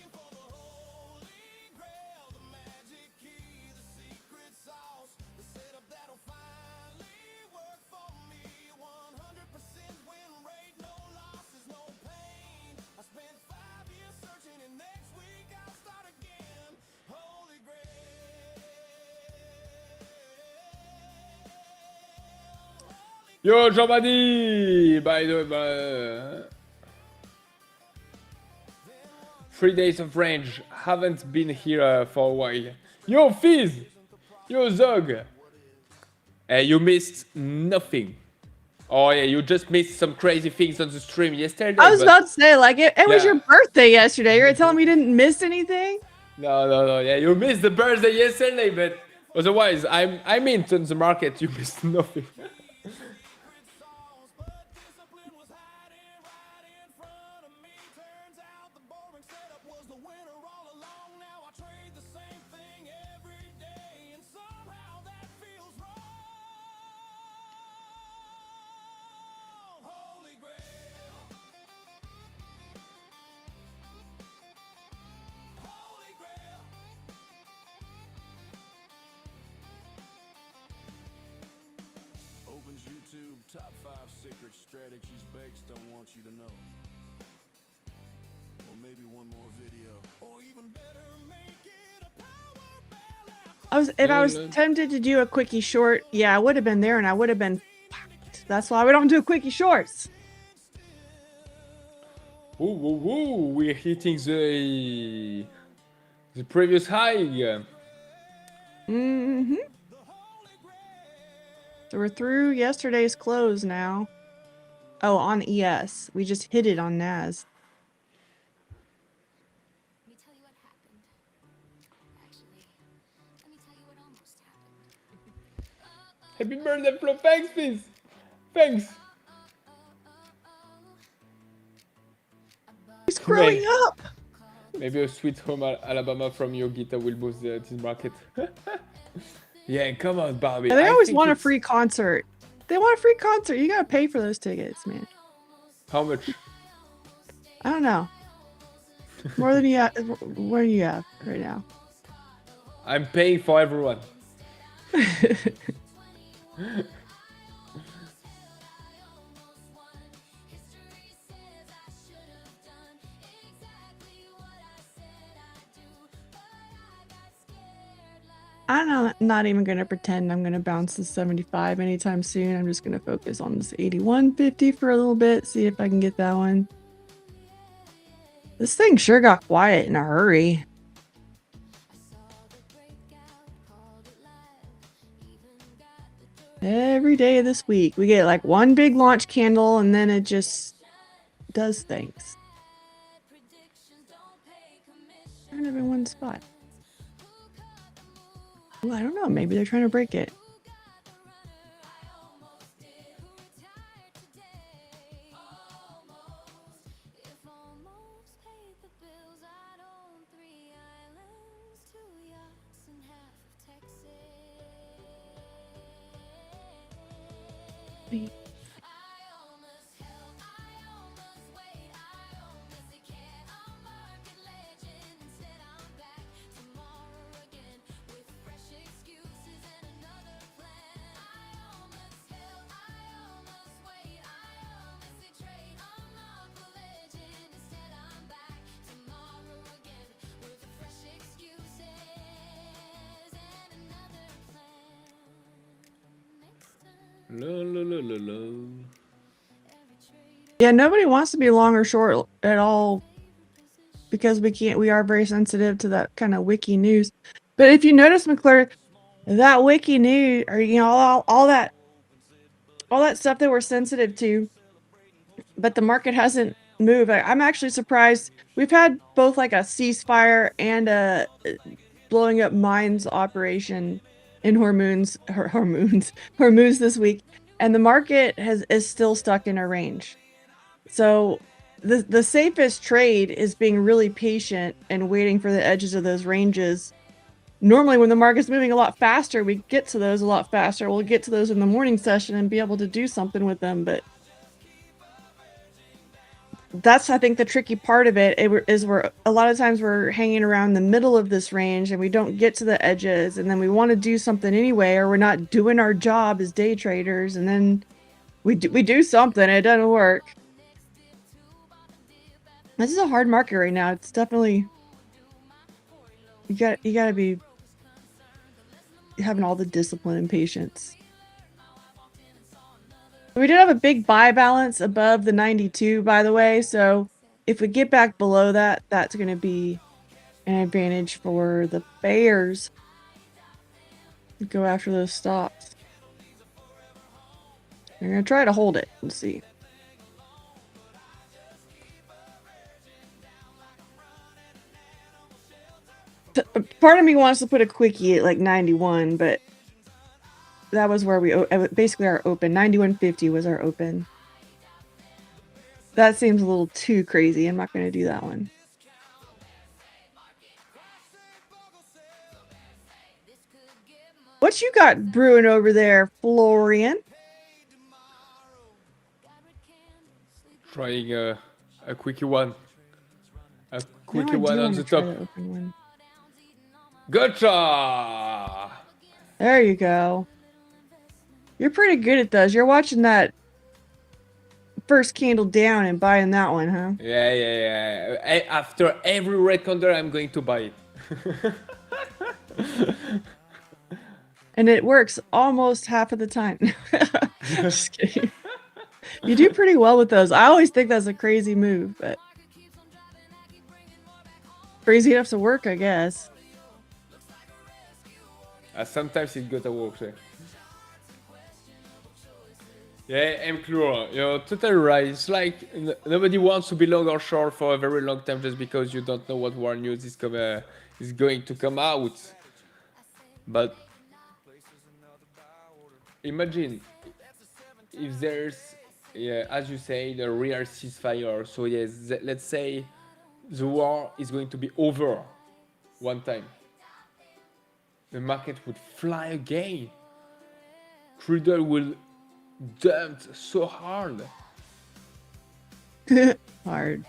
Yo, Jean-Badi! By the way, 3 days of range. Haven't been here for a while. Yo, Fizz! Yo, Zog! You missed nothing. Oh yeah, you just missed some crazy things on the stream yesterday. I was about to say, like, it was Yeah. your birthday yesterday. You're telling me you didn't miss anything? No. Yeah, you missed the birthday yesterday, but otherwise, I mean, on the market, you missed nothing. Opens YouTube, top 5 secret strategies Bakes don't want you to know. Or maybe one more video. Or even better, make it a power If I was tempted to do a quickie short, yeah, I would have been there and I would have been packed. That's why we don't do quickie shorts. Ooh, we're hitting the previous high. Mm-hmm. So we're through yesterday's close now. Oh, on ES. We just hit it on NAS. Let me tell you what happened. Actually, let me tell you what almost happened. Happy birthday, Flo. Thanks, Fizz. Thanks. He's growing up. Maybe a Sweet Home Alabama from your guitar will boost this market. Yeah, come on, Barbie. They I always think want a it's- free concert. They want a free concert. You gotta pay for those tickets, man. How much? I don't know. More than you have. What do you have right now? I'm paying for everyone. I'm not even gonna pretend I'm gonna bounce to 75 anytime soon. I'm just gonna focus on this 8150 for a little bit, see if I can get that one. This thing sure got quiet in a hurry. Every day of this week, we get like one big launch candle and then it just does things. Kind of in one spot. Well, I don't know. Maybe they're trying to break it. Wait. Yeah, nobody wants to be long or short at all because we are very sensitive to that kind of wiki news. But if you notice, McClure, that wiki news, or all that stuff that we're sensitive to, but the market hasn't moved. I'm actually surprised. We've had both like a ceasefire and a blowing up mines operation in Hormuz this week, and the market is still stuck in a range. So the safest trade is being really patient and waiting for the edges of those ranges. Normally when the market's moving a lot faster, we get to those a lot faster. We'll get to those in the morning session and be able to do something with them, but that's, I think, the tricky part of it is we're a lot of times we're hanging around the middle of this range and we don't get to the edges, and then we want to do something anyway, or we're not doing our job as day traders, and then we do something and it doesn't work. This is a hard market right now. It's definitely, you gotta be having all the discipline and patience. We did have a big buy balance above the 92, by the way, so if we get back below that, that's going to be an advantage for the bears. Go after those stops. They're going to try to hold it. Let's see. Part of me wants to put a quickie at like 91, but that was where we basically our open. 91.50 was our open. That seems a little too crazy. I'm not going to do that one. What you got brewing over there, Florian? Trying a quickie one. A quickie No, one on the top. Gotcha! There you go. You're pretty good at those. You're watching that first candle down and buying that one, huh? Yeah. After every red candle, I'm going to buy it. And it works almost half of the time. Just kidding. You do pretty well with those. I always think that's a crazy move, but crazy enough to work, I guess. Sometimes it gotta work. Yeah, I'm clear. You're totally right. It's like nobody wants to be long or short for a very long time just because you don't know what war news is going to come out. But imagine if there's, as you say, the real ceasefire. So yes, let's say the war is going to be over one time. The market would fly again. Crude oil will dump so hard. Hard.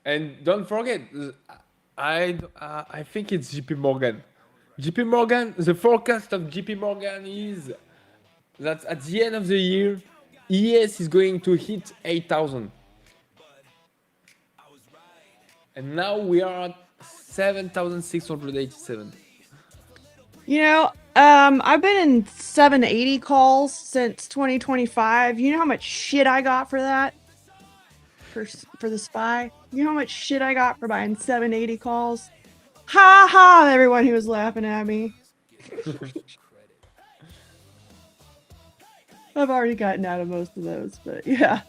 And don't forget, I think it's JP Morgan. JP Morgan, the forecast of JP Morgan is that at the end of the year, ES is going to hit 8,000. And now we are at 7,687. You know, I've been in 780 calls since 2025. You know how much shit I got for that? For the SPY? You know how much shit I got for buying 780 calls? Ha ha! Everyone who was laughing at me. I've already gotten out of most of those, but yeah.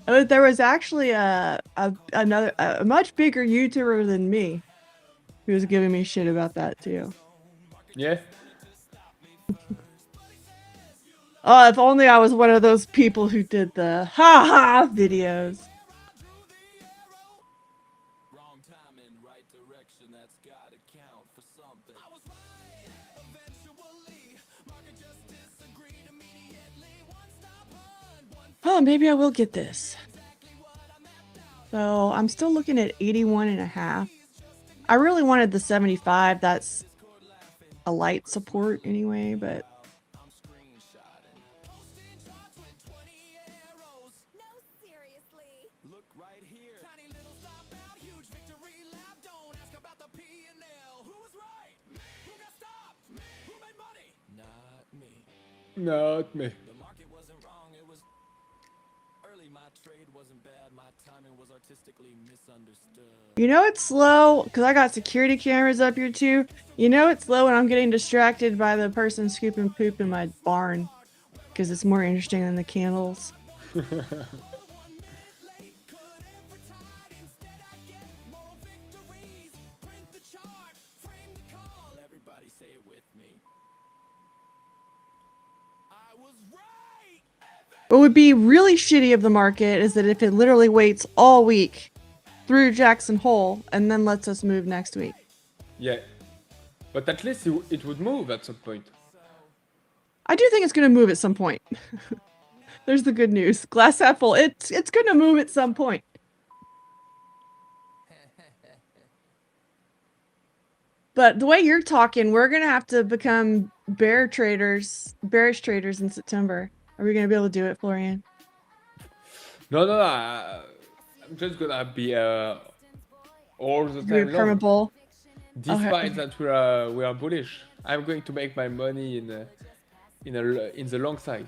There was actually a much bigger YouTuber than me who was giving me shit about that too. Yeah. Oh, if only I was one of those people who did the ha-ha videos. Wrong time in right direction, that's gotta count for something. I was right, eventually. Market just disagreed immediately. One stop hunt, Oh, maybe I will get this. So I'm still looking at 81.5. I really wanted the 75. That's a light support anyway, but Not me. The market wasn't wrong, it was early. My trade wasn't bad, my timing was artistically misunderstood. You know it's slow because I got security cameras up here too. You know it's slow when I'm getting distracted by the person scooping poop in my barn because it's more interesting than the candles. Everybody say it with me. I was right! What would be really shitty of the market is that if it literally waits all week through Jackson Hole and then lets us move next week. Yeah. But at least it would move at some point. I do think it's going to move at some point. There's the good news. Glass half full. It's going to move at some point. But the way you're talking, we're going to have to become bearish traders in September. Are we going to be able to do it, Florian? No. I'm just gonna be all the Do a time perma long. bull? Despite that we are bullish, I'm going to make my money in the long side.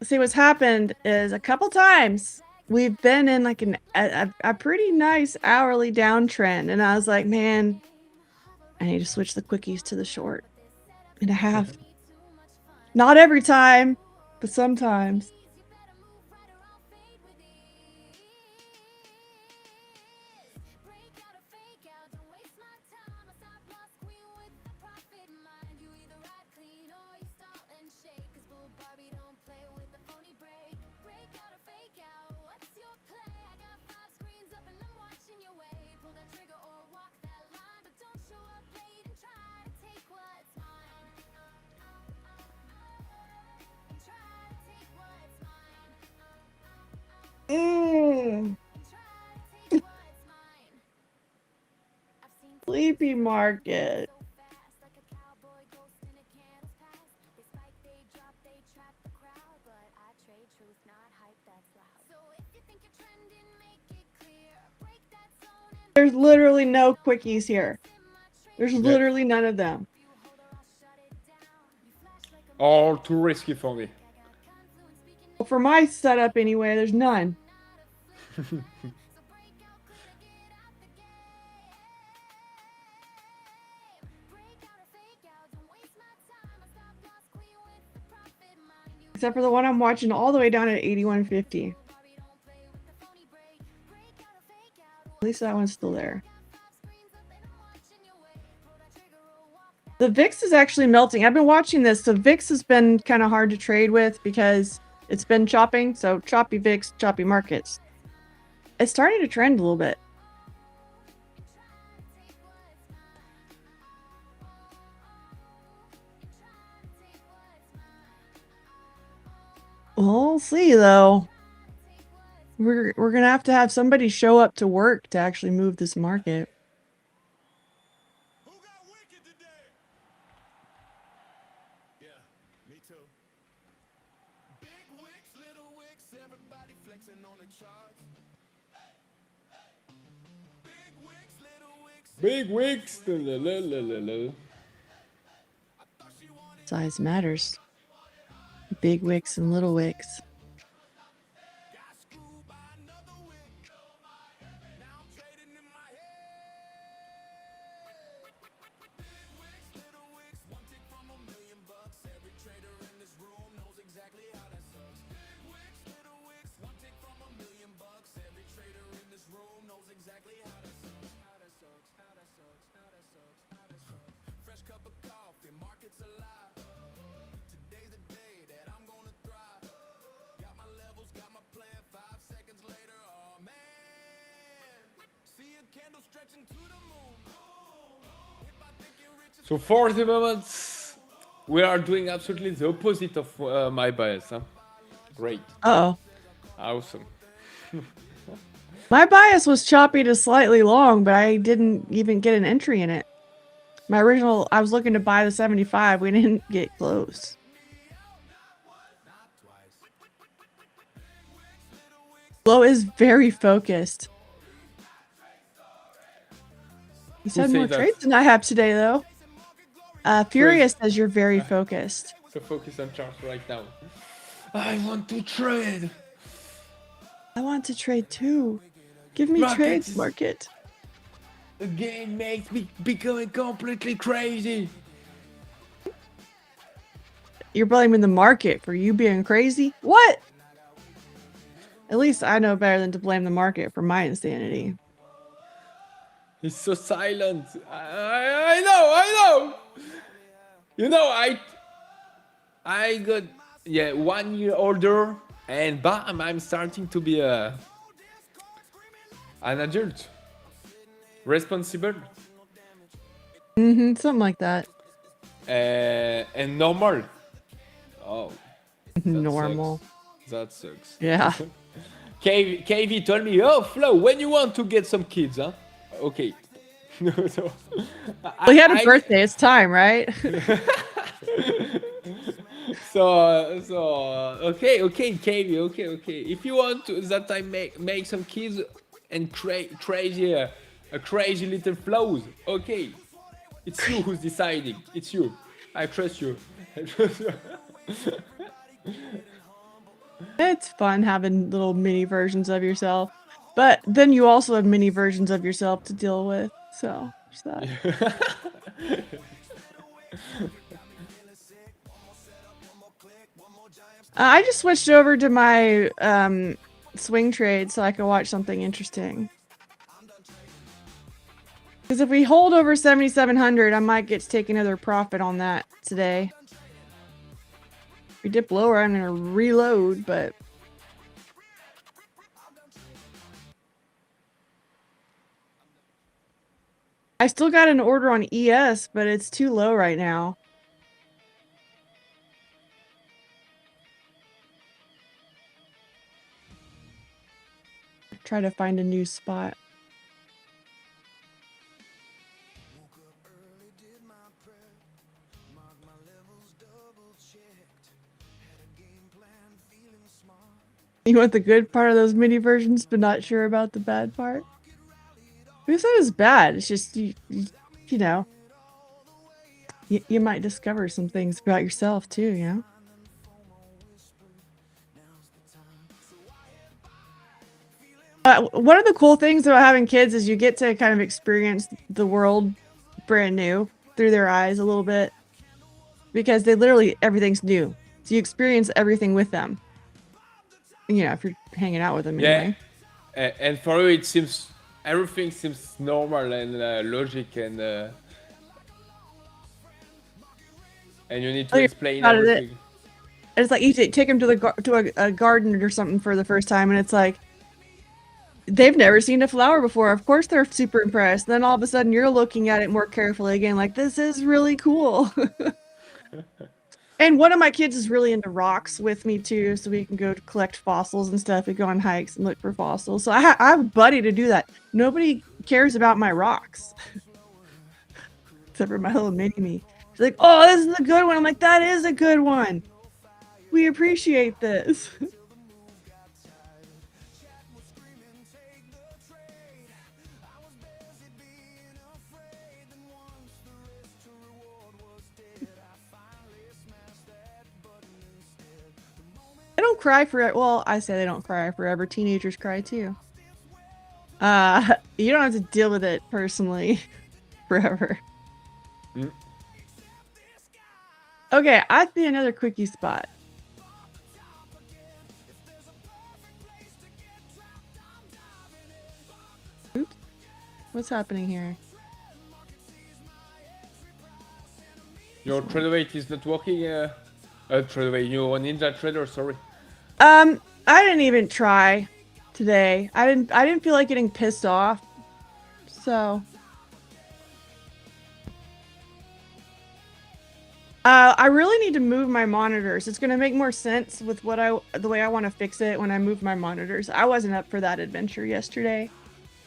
See, what's happened is a couple times we've been in like a pretty nice hourly downtrend, and I was like, man, I need to switch the quickies to the short. And I have. Not every time, but sometimes. Sleepy market. There's literally no quickies here. There's literally none of them. All too risky for me. For my setup anyway, there's none. Except for the one I'm watching all the way down at 8150. At least that one's still there. The VIX is actually melting. I've been watching this. The VIX has been kind of hard to trade with because it's been chopping. So choppy VIX, choppy markets. It's starting to trend a little bit. We'll see though. We're gonna have to have somebody show up to work to actually move this market. Who got wicked today? Yeah, me too. Big wicks, little wicks, everybody flexing on the charts. Big wicks, little wicks. Big wigs. La. Size matters. Big wicks and little wicks. Got screwed by another wick. Now I'm trading in my head. Big wicks, little wicks, one tick from $1 million. Every trader in this room knows exactly how that sucks. Big wicks, little wicks, one tick from $1 million. Every trader in this room knows exactly how that sucks. How that sucks, how that sucks, how that sucks, how that sucks. Fresh cup of coffee, market's alive. Today's the day that I'm gonna thrive. Got my levels, got my plan. 5 seconds later, oh man. See a candle stretching to the moon. If I think you're rich, So for the moment, we are doing absolutely the opposite of my bias. Huh? Great. Uh-oh. Awesome. My bias was choppy to slightly long, but I didn't even get an entry in it. My original, I was looking to buy the 75. We didn't get close. Flo is very focused. He said said more that? trades than I have today, though. Furious says you're very focused. So focus on charts right now. I want to trade. I want to trade too. Give me Market trades, is- market. The game makes me becoming completely crazy. You're blaming the market for you being crazy? What? At least I know better than to blame the market for my insanity. He's so silent. I know. You know, I got 1 year older, and bam, I'm starting to be an adult, responsible, Something like that. and normal. Oh, that Normal. sucks. That sucks. Yeah. KV told me, oh Flo, when you want to get some kids, huh? Okay. So, Well, he had a birthday. It's time, right? Okay, KV, okay. If you want to that time make some kids and crazy crazy little flows, okay. It's you who's deciding. It's you. I trust you. It's fun having little mini versions of yourself. But then you also have mini versions of yourself to deal with. So, there's that. I just switched over to my swing trade so I can watch something interesting. Because if we hold over 7,700, I might get to take another profit on that today. If we dip lower, I'm going to reload, but... I still got an order on ES, but it's too low right now. Try to find a new spot. You want the good part of those mini versions, but not sure about the bad part? Who said it's bad? It's just, you know, you might discover some things about yourself too, you know? One of the cool things about having kids is you get to kind of experience the world brand new through their eyes a little bit. Because they literally, everything's new. So you experience everything with them. You know, if you're hanging out with them anyway. And for you, it seems everything seems normal and logic, and you need to explain everything. It's like you take them to a garden or something for the first time, and it's like they've never seen a flower before. Of course, they're super impressed. Then all of a sudden, you're looking at it more carefully again, like this is really cool. And one of my kids is really into rocks with me too, so we can go to collect fossils and stuff. We go on hikes and look for fossils. So I have a buddy to do that. Nobody cares about my rocks. Except for my little mini-me. She's like, oh, this is a good one. I'm like, that is a good one. We appreciate this. They don't cry forever. Well, I say they don't cry forever. Teenagers cry too. You don't have to deal with it personally forever. Mm. Okay, I see another quickie spot. Oops. What's happening here? Your trader weight is not working. Trader weight, you ninja trader. Sorry. I didn't even try today. I didn't feel like getting pissed off. So I really need to move my monitors. It's gonna make more sense with the way I want to fix it when I move my monitors. I wasn't up for that adventure yesterday.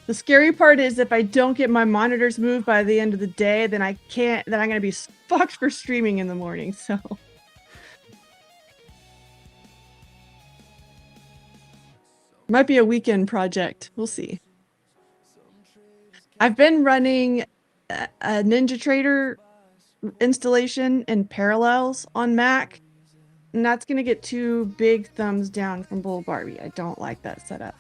The scary part is if I don't get my monitors moved by the end of the day, then I'm gonna be fucked for streaming in the morning. So. Might be a weekend project. We'll see. I've been running a Ninja Trader installation and parallels on Mac, and that's gonna get 2 big thumbs down from Bull Barbie. I don't like that setup.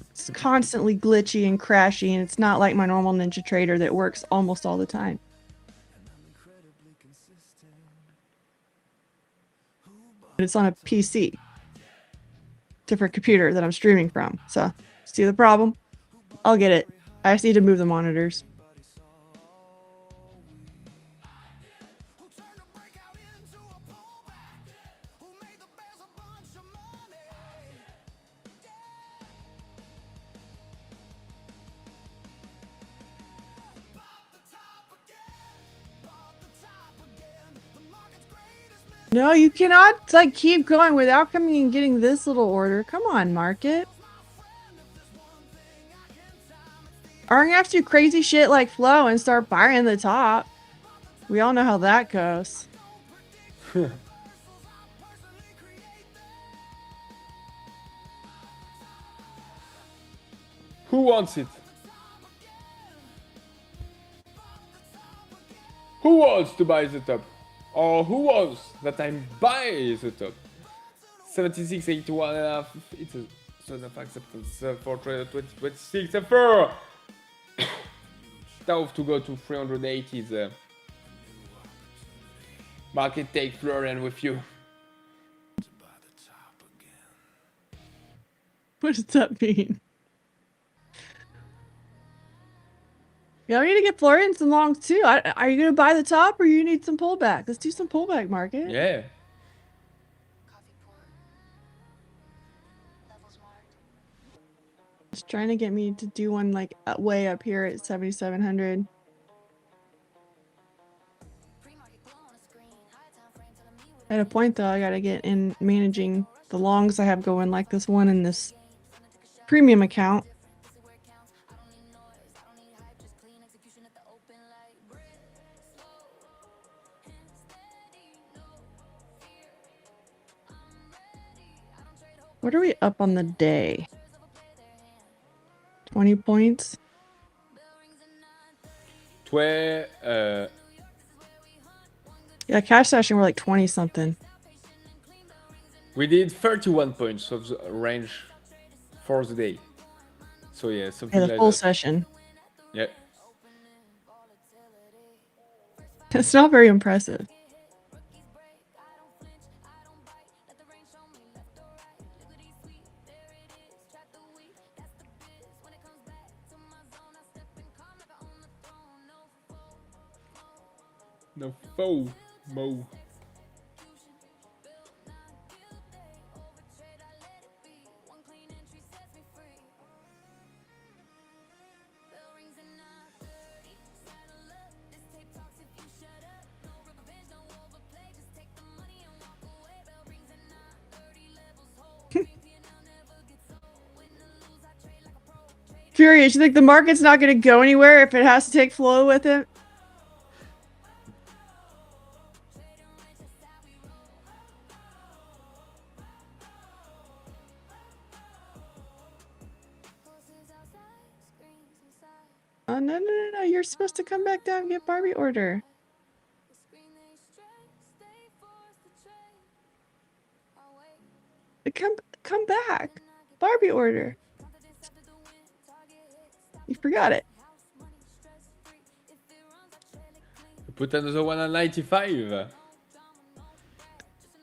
It's constantly glitchy and crashy, and it's not like my normal Ninja Trader that works almost all the time. But it's on a PC, different computer that I'm streaming from. So, see the problem? I'll get it. I just need to move the monitors. No, you cannot like keep going without coming and getting this little order. Come on, market. Aren't you have to do crazy shit like Flow and start buying the top? We all know how that goes. Who wants it? Who wants to buy the top? Or who wants that I buy the top? 76, 81 and a half. It's a sort of acceptance for trader 2026. For tough to go to 380. The market take Florian with you. What does that mean? Yeah, we need to get Florian some longs too. Are you gonna buy the top or you need some pullback? Let's do some pullback, market. Yeah. Just trying to get me to do one like way up here at 7,700. At a point though, I gotta get in managing the longs I have going, like this one in this premium account. What are we up on the day? 20 points. Yeah, cash session we're like 20 something. we did 31 points of the range for the day. So yeah, something Yeah, the like full that. session. Yeah. It's not very impressive. No FOMO. Furious, you think the market's not going to go anywhere if it has to take Flow with it? Oh, no. You're supposed to come back down and get Barbie order. Come back. Barbie order. You forgot it. Put another one on 95.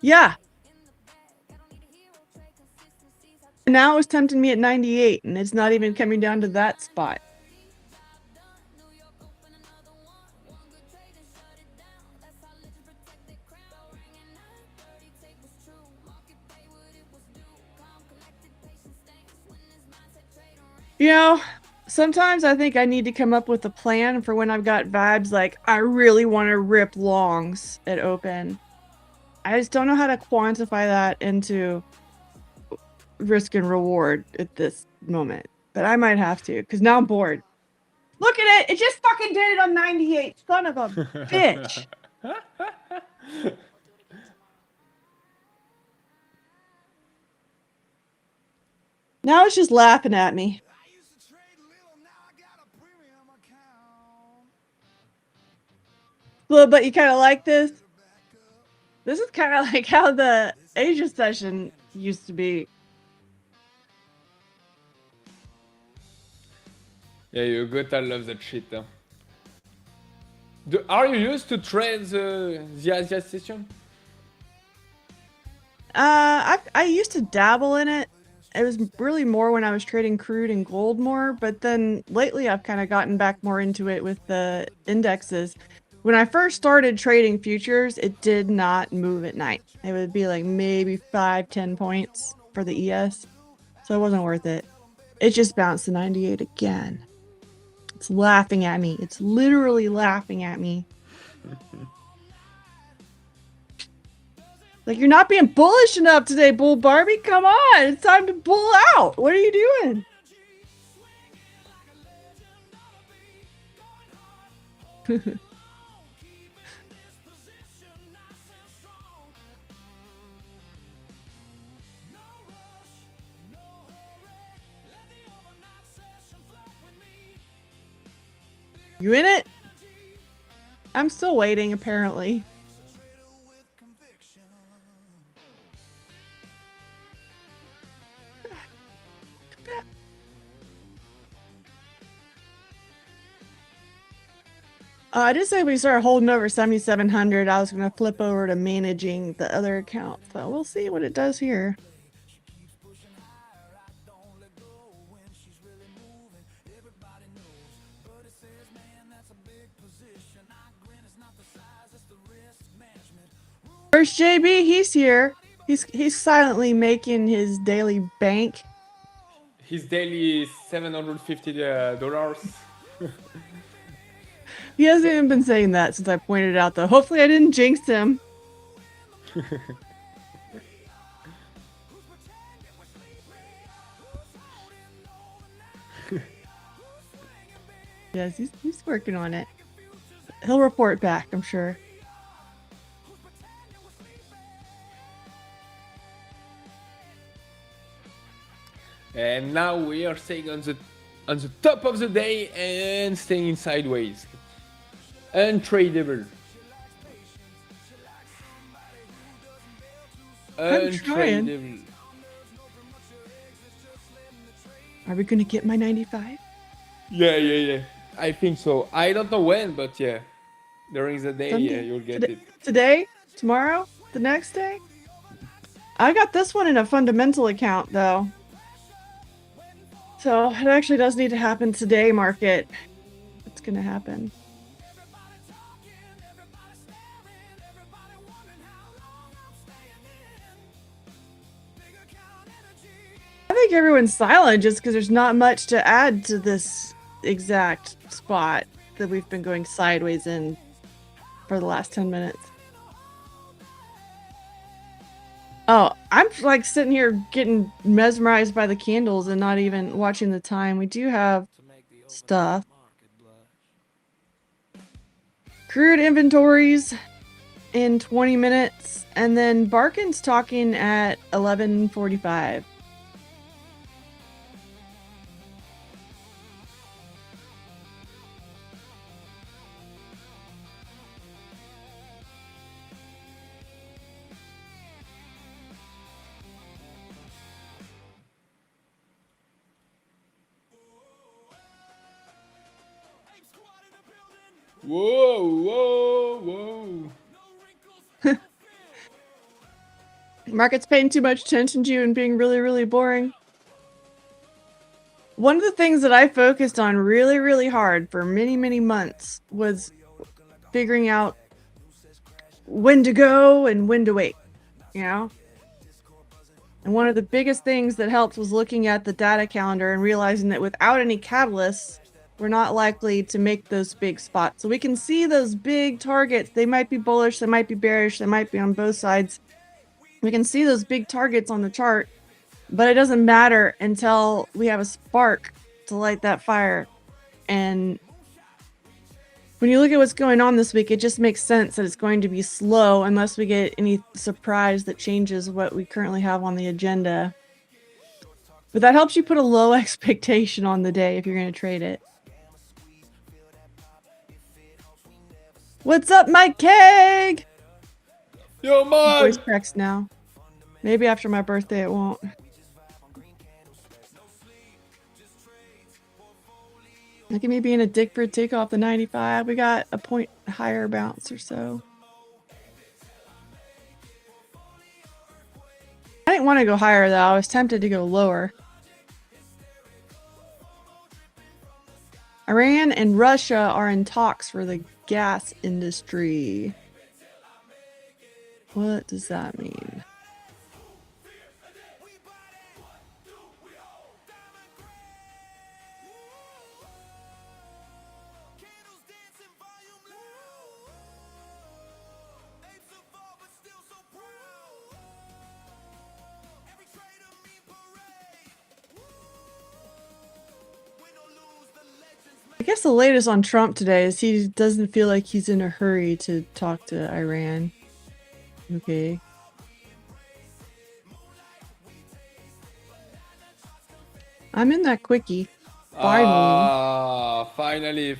Yeah. Now it was tempting me at 98, and it's not even coming down to that spot. You know, sometimes I think I need to come up with a plan for when I've got vibes like I really want to rip longs at open. I just don't know how to quantify that into risk and reward at this moment. But I might have to, because now I'm bored. Look at it! It just fucking did it on 98. Son of a bitch. Now it's just laughing at me. Well, but you kind of like this? This is kind of like how the Asia session used to be. Yeah, you gotta love that shit. Huh? Are you used to trade the Asia session? I used to dabble in it. It was really more when I was trading crude and gold more, but then lately I've kind of gotten back more into it with the indexes. When I first started trading futures, it did not move at night. It would be like maybe 5-10 points for the ES, so it wasn't worth it. It just bounced to 98 again. It's laughing at me. It's literally laughing at me. Like, you're not being bullish enough today, Bull Barbie. Come on, it's time to bull out. What are you doing? You in it? I'm still waiting, apparently. I did say we started holding over 7,700. I was going to flip over to managing the other account. So we'll see what it does here. First JB, he's here. He's silently making his daily bank. His daily $750. He hasn't even been saying that since I pointed it out, though. Hopefully I didn't jinx him. Yes, he's working on it. He'll report back, I'm sure. And now we are staying on the top of the day and staying sideways. Untradeable. I'm trying. Untradeable. Are we gonna get my 95? Yeah. I think so. I don't know when, but yeah. During the day, yeah, you'll get it. Today? Tomorrow? The next day? I got this one in a fundamental account, though. So it actually does need to happen today, market. It's gonna happen. I think everyone's silent just because there's not much to add to this exact spot that we've been going sideways in for the last 10 minutes. Oh, I'm like sitting here getting mesmerized by the candles and not even watching the time. We do have stuff. Crude inventories in 20 minutes, and then Barkin's talking at 11:45. Whoa. Market's paying too much attention to you and being really, really boring. One of the things that I focused on really, really hard for many, many months was figuring out when to go and when to wait, you know? And one of the biggest things that helped was looking at the data calendar and realizing that without any catalysts, we're not likely to make those big spots. So we can see those big targets. They might be bullish, they might be bearish, they might be on both sides. We can see those big targets on the chart, but it doesn't matter until we have a spark to light that fire. And when you look at what's going on this week, it just makes sense that it's going to be slow unless we get any surprise that changes what we currently have on the agenda. But that helps you put a low expectation on the day if you're going to trade it. What's up, my keg? Yo, Voice Mike! cracks now. Maybe after my birthday it won't. Look at me being a dick for a tick off the 95. We got a point higher bounce or so. I didn't want to go higher though. I was tempted to go lower. Iran and Russia are in talks for the gas industry. What does that mean? I guess the latest on Trump today is he doesn't feel like he's in a hurry to talk to Iran. Okay. I'm in that quickie. Finally. Ah, finally.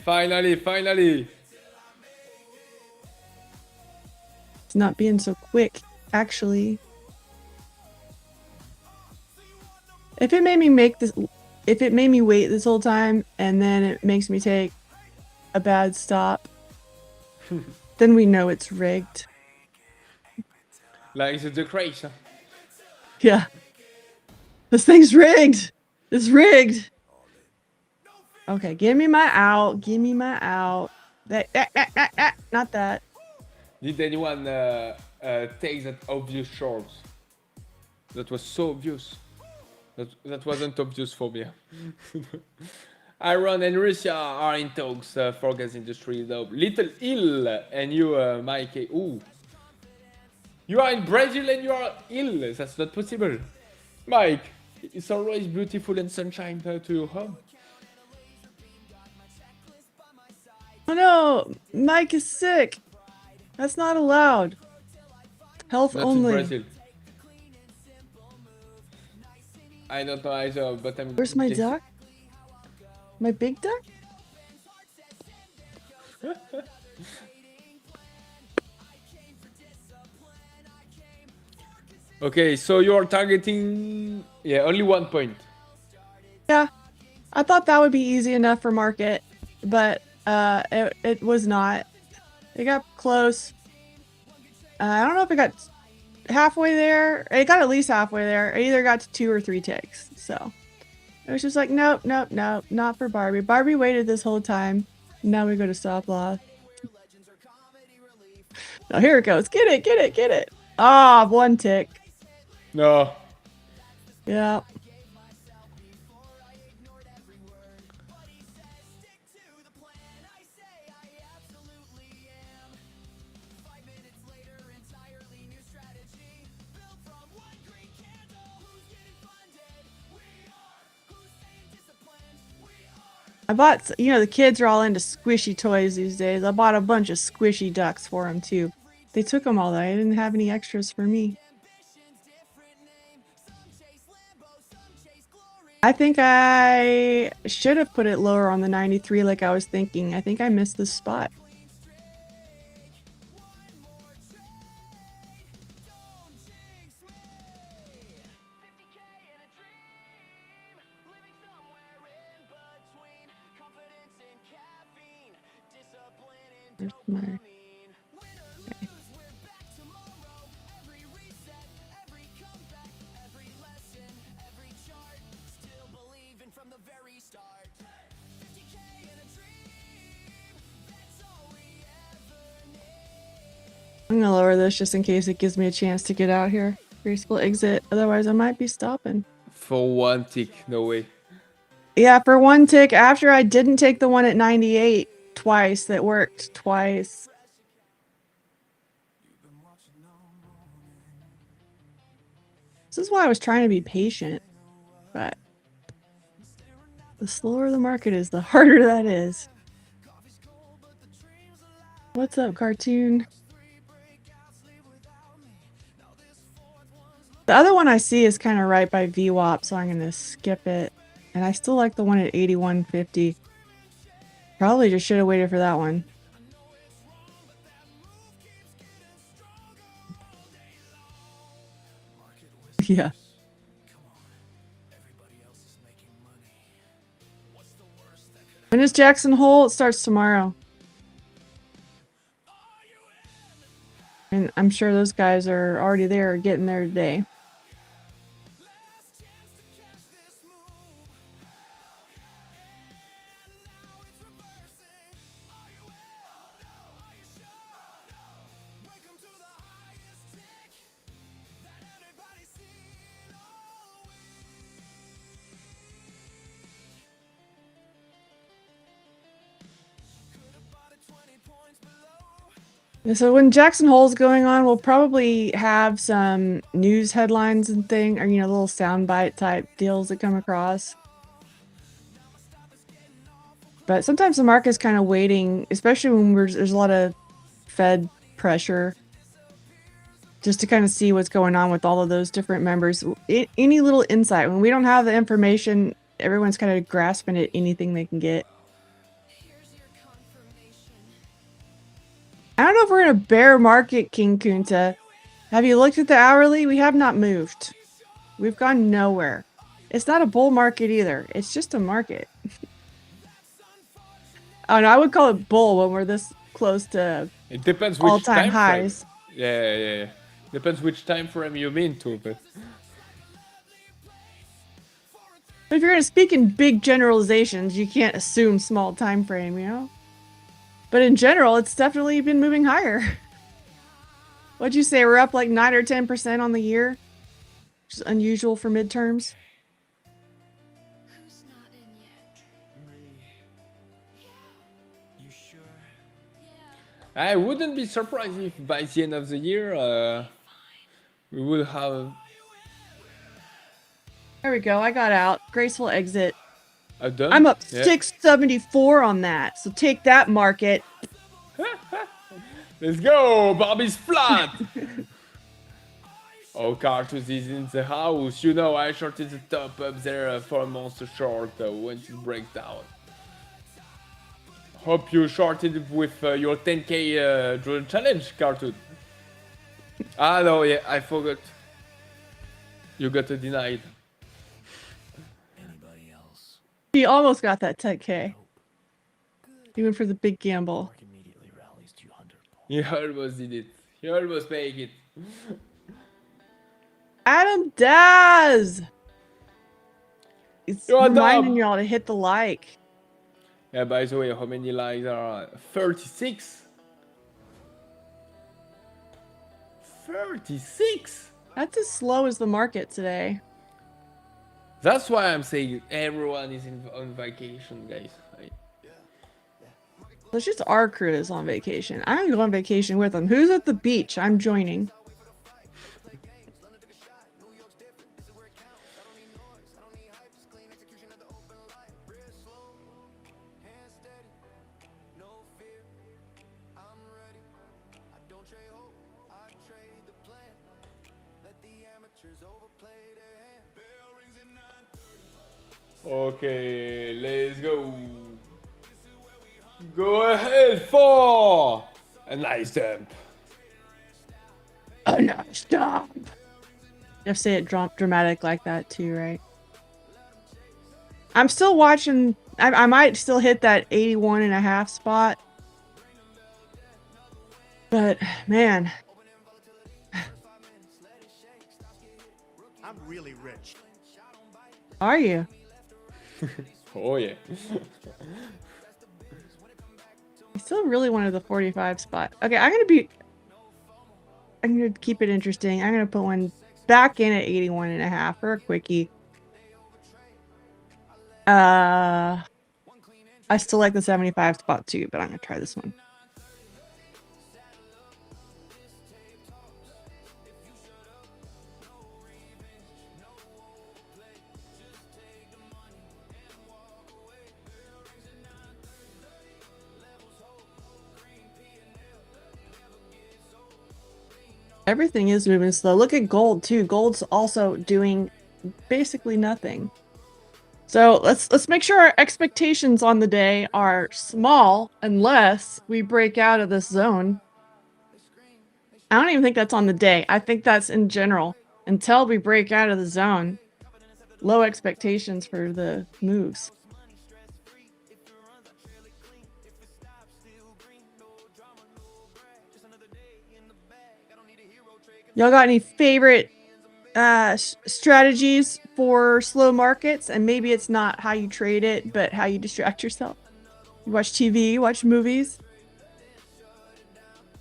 It's not being so quick, actually. If it made me wait this whole time and then it makes me take a bad stop, then we know it's rigged. Like the craze. Huh? Yeah. This thing's rigged. It's rigged. Okay, give me my out. Give me my out. Not that. Did anyone take that obvious short? That was so obvious. That wasn't obvious for me. Iran and Russia are in talks for gas industry. Though little ill, and you, Mike. Ooh, you are in Brazil and you are ill. That's not possible, Mike. It's always beautiful and sunshine to your home. Oh no, Mike is sick. That's not allowed. Health Not only. in Brazil. I don't know either, but I'm. Where's my guessing. duck? My big duck? Okay, so you're targeting, only 1 point. Yeah, I thought that would be easy enough for market, but it was not. It got close. I don't know if it got halfway there. It got at least halfway there. It either got to 2 or 3 ticks. So it was just like, nope, not for Barbie. Barbie waited this whole time. Now we go to stop loss. Oh, here it goes. Get it. Ah, 1 tick. No. Yeah. I bought, the kids are all into squishy toys these days. I bought a bunch of squishy ducks for them too. They took them all though. I didn't have any extras for me. I think I should have put it lower on the 93 like I was thinking. I think I missed this spot. There's my... Okay. I'm gonna lower this just in case it gives me a chance to get out here. Graceful exit, otherwise I might be stopping. For 1 tick, no way. Yeah, for 1 tick after I didn't take the one at 98 twice that worked twice. This is why I was trying to be patient, but the slower the market is, the harder that is. What's up, cartoon? The other one I see is kind of right by VWAP, so I'm going to skip it. And I still like the one at 81.50. Probably just should have waited for that one. Yeah. When is Jackson Hole? It starts tomorrow. And I'm sure those guys are already there getting there today. So when Jackson Hole's going on, we'll probably have some news headlines and thing, or little soundbite type deals that come across. But sometimes the market's kind of waiting, especially when there's a lot of Fed pressure, just to kind of see what's going on with all of those different members. Any little insight, when we don't have the information, everyone's kind of grasping at anything they can get. I don't know if we're in a bear market, King Kunta. Have you looked at the hourly? We have not moved. We've gone nowhere. It's not a bull market either. It's just a market. Oh no, I would call it bull when we're this close to It depends which all-time time highs. frame. Yeah. Depends which time frame you mean to, but But if you're going to speak in big generalizations, you can't assume small time frame, But in general, it's definitely been moving higher. What'd you say? We're up like 9 or 10% on the year, which is unusual for midterms. I wouldn't be surprised if by the end of the year we will have There we go. I got out. Graceful exit. done. I'm up Yeah. 674 on that. So take that, market. Let's go! Barbie's flat! Oh, Cartus is in the house. I shorted the top up there for a monster short once it breaks down. Hope you shorted with your 10k drone challenge, Cartoon. Ah, no, yeah, I forgot. You got denied. Anybody else? He almost got that 10K. He went for the big gamble. Mark immediately rallies 200 points. He almost did it. He almost made it. Adam Daz! It's You're reminding dumb. y'all to hit the like. Yeah, by the way, how many likes are 36? 36? That's as slow as the market today. That's why I'm saying everyone is on vacation, guys. It's just our crew that's on vacation. I don't go on vacation with them. Who's at the beach? I'm joining. Okay, let's go. Go ahead for a nice dump. A nice dump. You have to say it dramatic like that too, right? I'm still watching. I might still hit that 81.5 spot. But, man. I'm really rich. Are you? Oh yeah. I still really wanted the 45 spot. Okay, I'm gonna keep it interesting. I'm gonna put one back in at 81.5 for a quickie. I still like the 75 spot too, but I'm gonna try this one. Everything is moving slow. Look at gold too. Gold's also doing basically nothing. So let's make sure our expectations on the day are small unless we break out of this zone. I don't even think that's on the day. I think that's in general. until we break out of the zone. Low expectations for the moves. Y'all got any favorite strategies for slow markets? And maybe it's not how you trade it, but how you distract yourself. You watch TV, watch movies.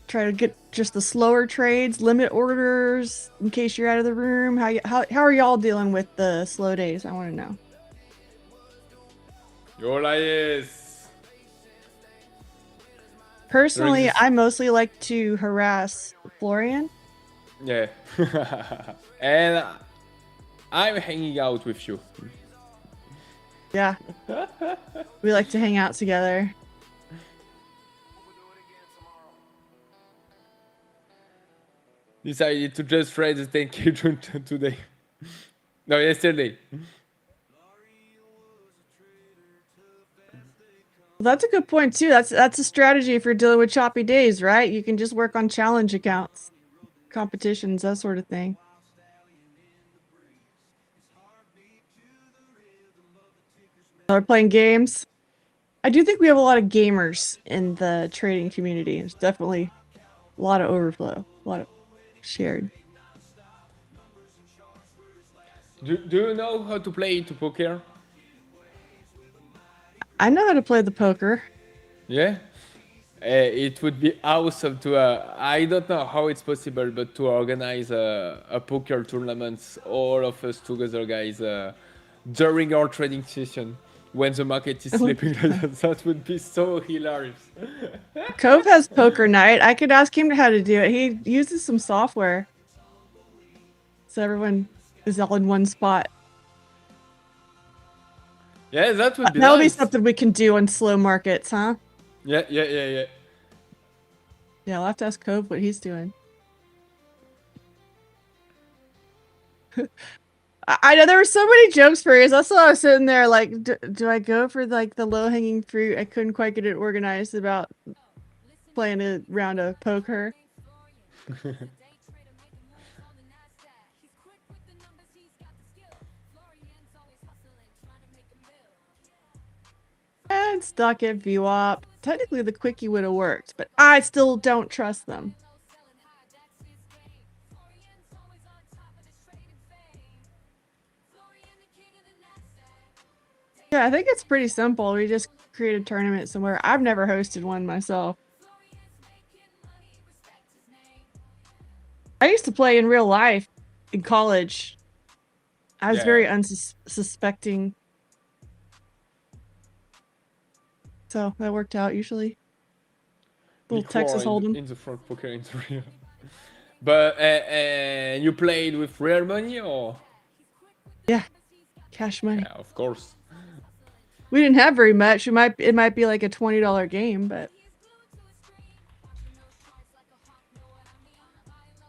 Try to get just the slower trades, limit orders in case you're out of the room. How are y'all dealing with the slow days? I want to know. Hola, yes. Personally, There's- I mostly like to harass Florian. Yeah. And I'm hanging out with you. Yeah. We like to hang out together. Decided to just trade the 10k today. No, yesterday. Well, that's a good point too. That's a strategy if you're dealing with choppy days, right? You can just work on challenge accounts, competitions, that sort of thing. Are playing games. I do think we have a lot of gamers in the trading community. There's definitely a lot of overflow, a lot of shared. Do you know how to play to poker? I know how to play the poker. Yeah? It would be awesome to, I don't know how it's possible, but to organize a poker tournament, all of us together, guys, during our trading session, when the market is sleeping like that. That would be so hilarious. Cove has poker night. I could ask him how to do it. He uses some software. So everyone is all in one spot. Yeah, that would be That'll be nice. something we can do on slow markets, huh? Yeah. Yeah, I'll have to ask Cove what he's doing. I know there were so many jokes for you. That's why I was sitting there like, do I go for like the low hanging fruit? I couldn't quite get it organized about playing a round of poker. And stuck at VWAP. Technically the quickie would have worked, but I still don't trust them. Yeah, I think it's pretty simple. We just create a tournament somewhere. I've never hosted one myself. I used to play in real life in college. I was very unsuspecting. So that worked out usually. Little Texas Hold'em. In the front poker in the real. But you played with real money or? Yeah, cash money. Yeah, of course. We didn't have very much. It might be like a $20 game, but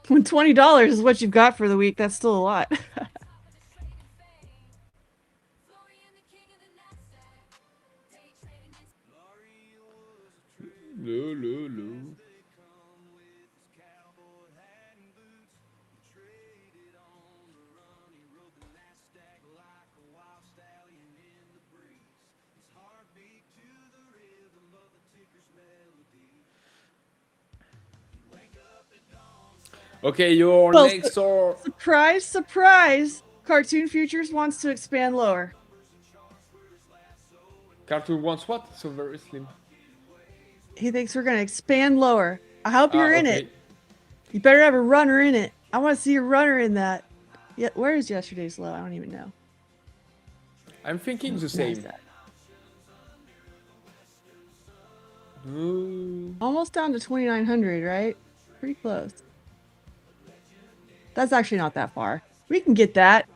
when $20 is what you've got for the week, that's still a lot. No. Okay, your Well, next or surprise, surprise! Cartoon Futures wants to expand lower. cartoon wants what? So very slim. He thinks we're gonna expand lower. I hope you're in Okay. it. You better have a runner in it. I want to see a runner in that. Yeah, where is yesterday's low? I don't even know. I'm thinking the Where's same. that? Ooh. Almost down to 2,900, right? Pretty close. That's actually not that far. We can get that.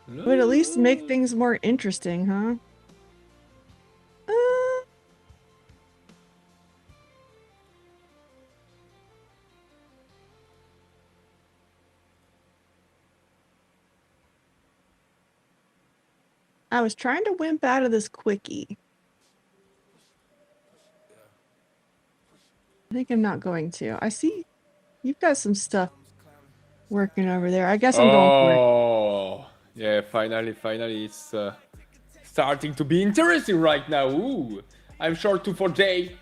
Would at least make things more interesting, huh? I was trying to wimp out of this quickie. think I'm not going to. I see you've got some stuff working over there. I guess I'm going for it. Oh, yeah, finally, it's starting to be interesting right now. Ooh, I'm short 2 for J.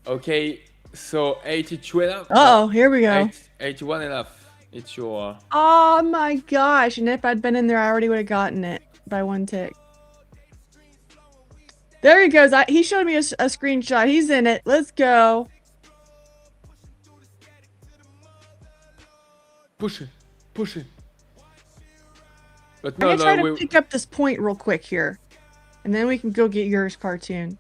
Okay, so 82 enough? Uh-oh, here we go. 81 enough. It's your... Oh my gosh. And if I'd been in there, I already would have gotten it by 1 tick. There he goes. He showed me a screenshot. He's in it. Let's go. Push it. But I'm no, gonna try no, to pick up this point real quick here. And then we can go get yours, cartoon.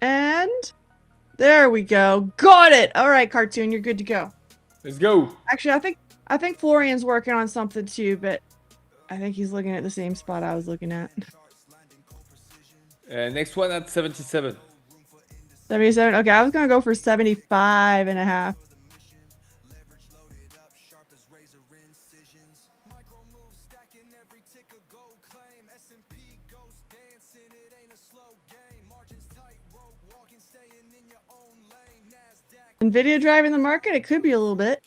And there we go. Got it. All right, cartoon, you're good to go. Let's go. Actually, I think Florian's working on something too, but I think he's looking at the same spot I was looking at. Next one at 77. 77. Okay, I was gonna go for 75 and a half. Nvidia driving the market? It could be a little bit.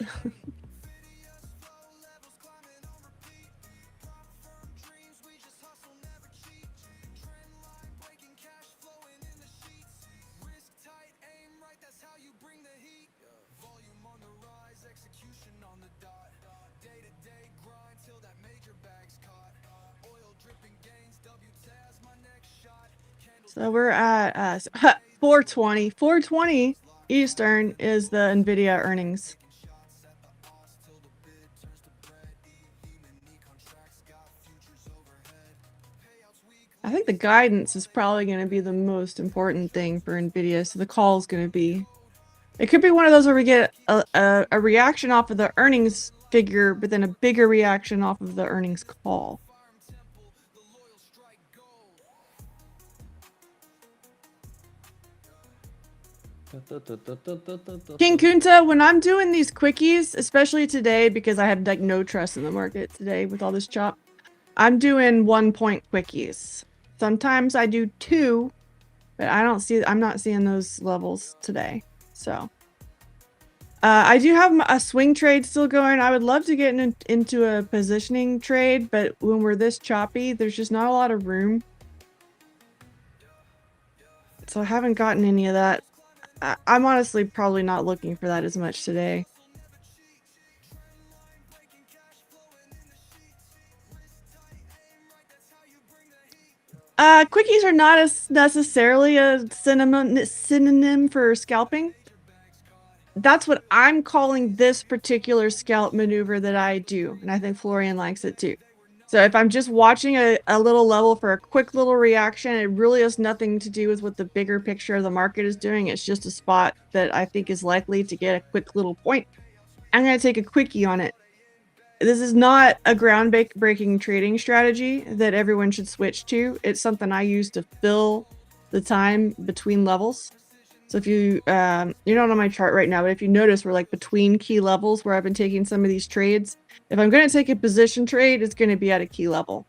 So we're at 420. 420 Eastern is the Nvidia earnings. I think the guidance is probably going to be the most important thing for Nvidia. So the call is going to be... It could be one of those where we get a reaction off of the earnings figure, but then a bigger reaction off of the earnings call. King Kunta, when I'm doing these quickies, especially today, because I have like no trust in the market today with all this chop, I'm doing 1 point quickies. Sometimes I do 2, but I'm not seeing those levels today. So I do have a swing trade still going. I would love to get into a positioning trade, but when we're this choppy, there's just not a lot of room. So I haven't gotten any of that. I'm honestly probably not looking for that as much today. Quickies are not as necessarily a synonym for scalping. That's what I'm calling this particular scalp maneuver that I do, and I think Florian likes it too. So if I'm just watching a little level for a quick little reaction, it really has nothing to do with what the bigger picture of the market is doing. It's just a spot that I think is likely to get a quick little point. I'm going to take a quickie on it. This is not a ground-breaking trading strategy that everyone should switch to. It's something I use to fill the time between levels. So if you're not on my chart right now, but if you notice, we're like between key levels where I've been taking some of these trades. If I'm going to take a position trade, it's going to be at a key level.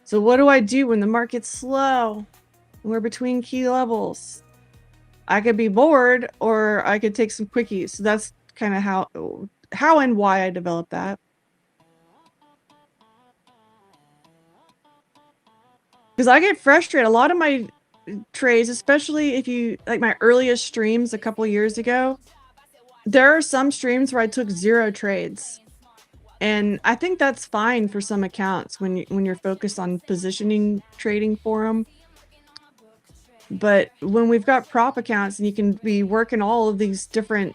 So what do I do when the market's slow? We're between key levels. I could be bored, or I could take some quickies. So that's kind of how and why I developed that. Because I get frustrated. A lot of my trades, especially if you like my earliest streams a couple years ago, there are some streams where I took 0 trades. And I think that's fine for some accounts when you're focused on positioning trading for them. But when we've got prop accounts and you can be working all of these different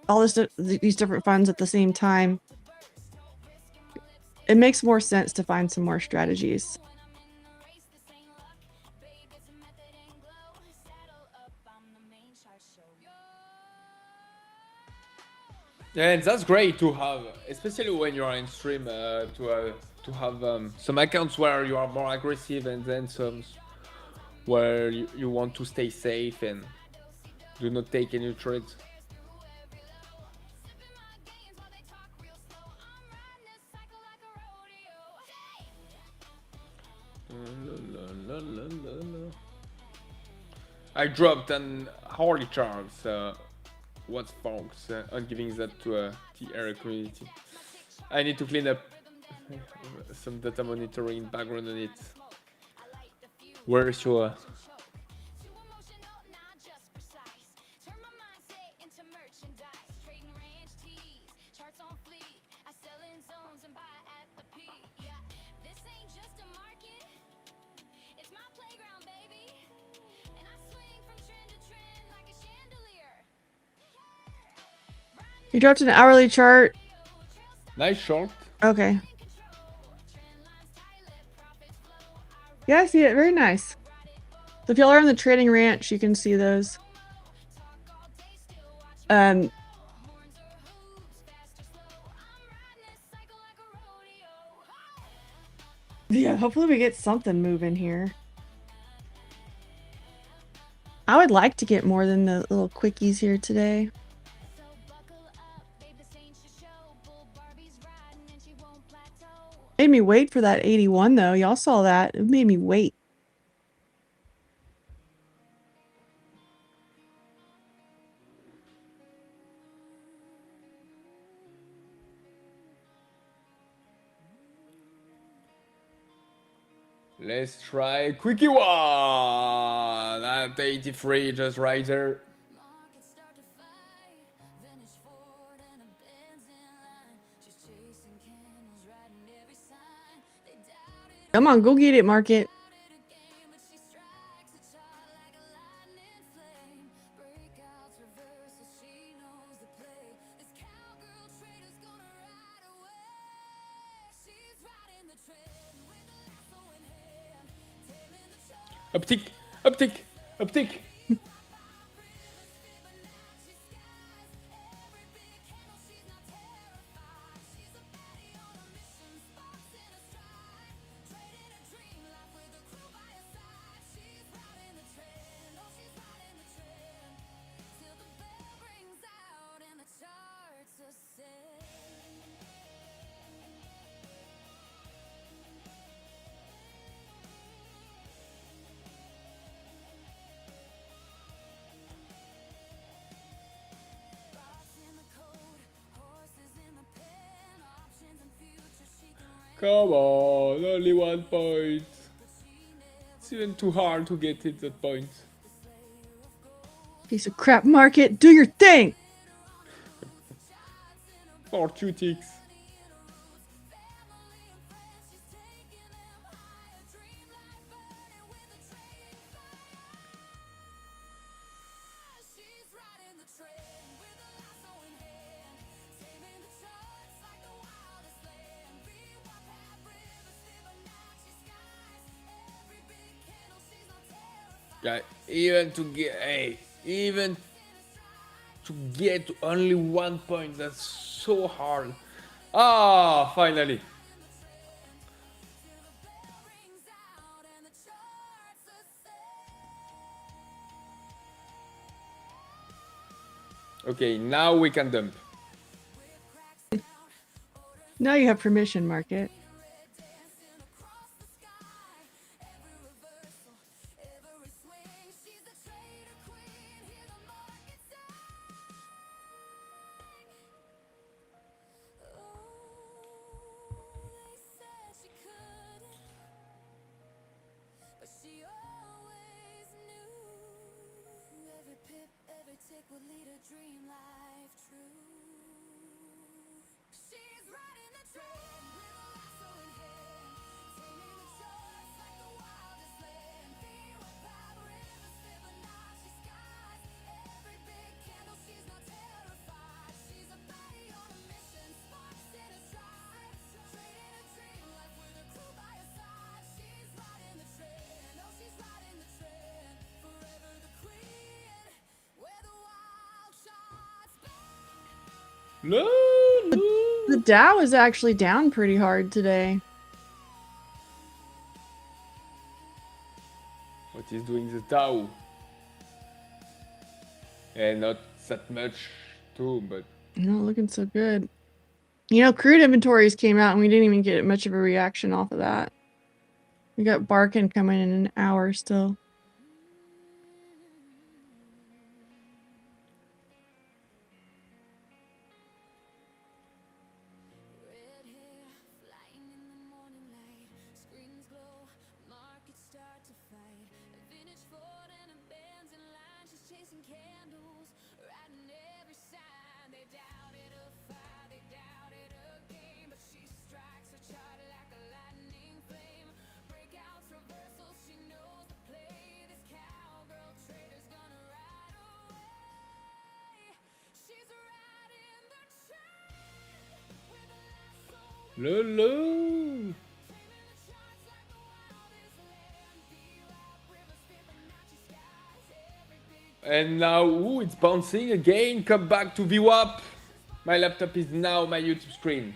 funds at the same time, it makes more sense to find some more strategies. Yeah, and that's great to have, especially when you're in stream, to have some accounts where you are more aggressive, and then some where you want to stay safe and do not take any trades. I dropped an hourly charge. What's folks on giving that to TR community. I need to clean up some data monitoring background on it. Where's your You dropped an hourly chart. nice short? Okay. Yeah, I see it. Very nice. So if y'all are on the trading ranch, you can see those. Yeah, hopefully we get something moving here. I would like to get more than the little quickies here today. Made me wait for that 81 though. Y'all saw that. It made me wait. Let's try quickie one at 83, just right there. Come on, go get it, market. Uptick, uptick, uptick. Come on, only 1 point. It's even too hard to get it that point. Piece of crap, market. Do your thing. For 2 ticks. Yeah, even to get only 1 point, that's so hard. Ah, finally. Okay, now we can dump. Now you have permission, market. No. The Dow is actually down pretty hard today. What is doing the Dow? And not that much too, but Not looking so good. You know, crude inventories came out and we didn't even get much of a reaction off of that. We got Barkin coming in an hour still. Lolo. And now, ooh, it's bouncing again. Come back to VWAP. My laptop is now my YouTube screen.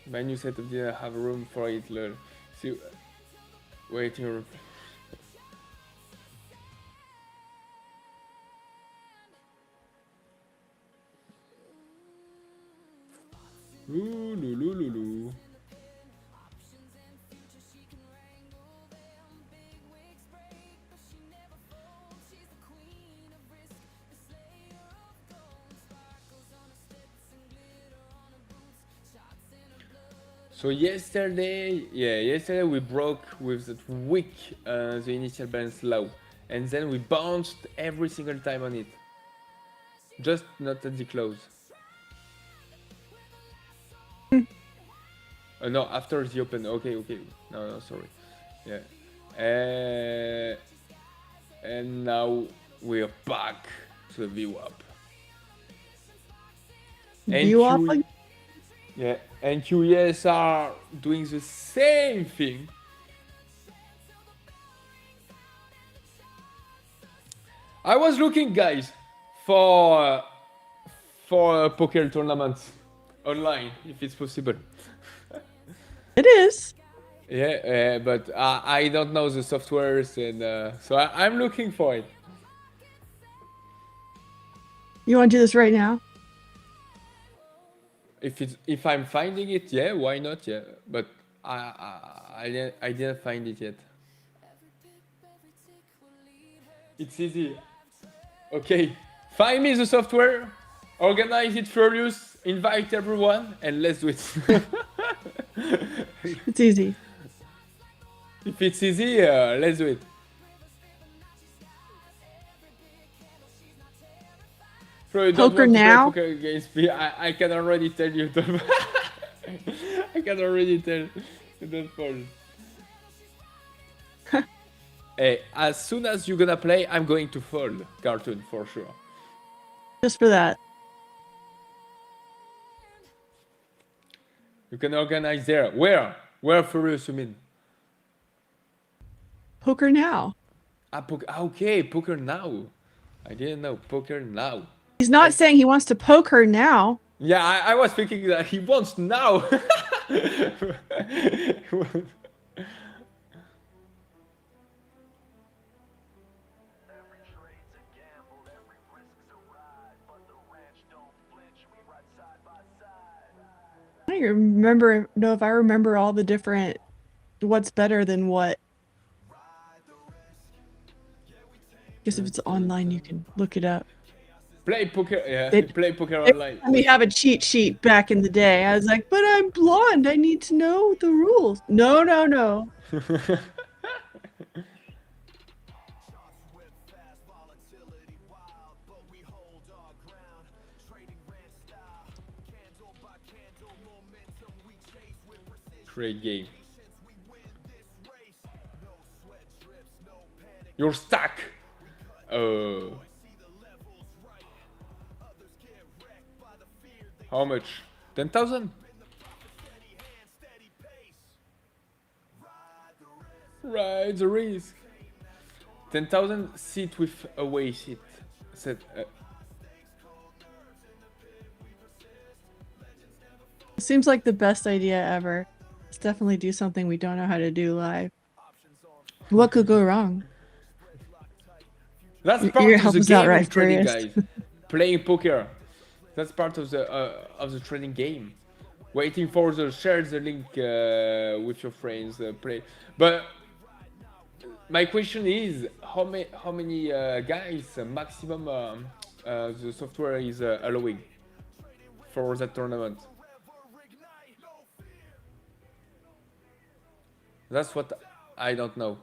My new setup didn't have room for it. Lol. See, waiting. Ooh, lulu. So yesterday we broke with that week the initial balance low, and then we bounced every single time on it. Just not at the close. No, after the open. Okay. No, sorry. Yeah. And now we're back to the VWAP. VWAP? Yeah, and QES are doing the same thing. I was looking, guys, for poker tournaments online, if it's possible. It is. Yeah, but I don't know the softwares, and so I'm looking for it. You want to do this right now? If I'm finding it, yeah, why not? Yeah, but I didn't find it yet. It's easy. Okay, find me the software, organize it for use, invite everyone, and let's do it. It's easy. If it's easy, let's do it. Bro, you don't Poker want to play now? poker against me. I can already tell you. I can already tell. You don't fall. Hey, as soon as you're gonna play, I'm going to fall. Cartoon, for sure. Just for that. You can organize there. Where? Where Furious, you mean? Poker now. Okay, poker now. I didn't know. Poker now. He's not saying he wants to poke her now. Yeah, I was thinking that he wants now. I don't remember. No, if I remember all the different, what's better than what. Guess if it's online, you can look it up. Play poker, yeah. They- Play poker They online. let me have a cheat sheet back in the day. I was like, but I'm blonde. I need to know the rules. No. Great game. You're stuck. How much? 10,000? Ride the risk. 10,000 sit with away sit. Set. Seems like the best idea ever. Let's definitely do something we don't know how to do live. What could go wrong? That's You're part gonna of help the us out, game right, of trading, Phidias? guys. Playing poker. That's part of the trading game. Waiting for the share the link with your friends. Play, but my question is how many guys maximum the software is allowing for that tournament. That's what I don't know.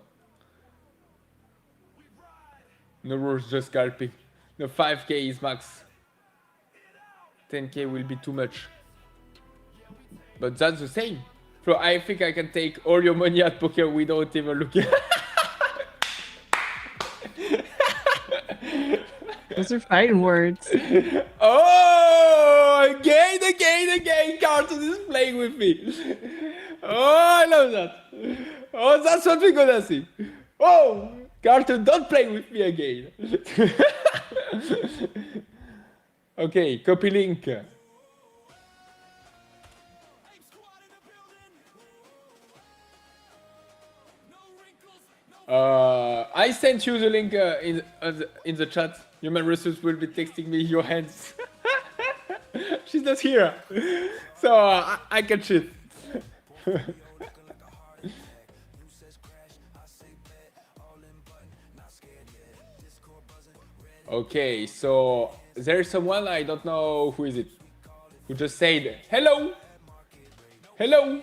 No rules, just scalping. No, 5k is max. 10k will be too much. But that's the same. So I think I can take all your money at poker without even looking. Those are fighting words. Oh, again, Carlton is playing with me. Oh, I love that. Oh, that's what we're gonna see. Oh, Carlton, don't play with me again. Okay, copy link. I sent you the link in the chat. Human resource will be texting me your hands. She's not here, so I can cheat. Okay, so there's someone, I don't know who is it, who just said hello, hello.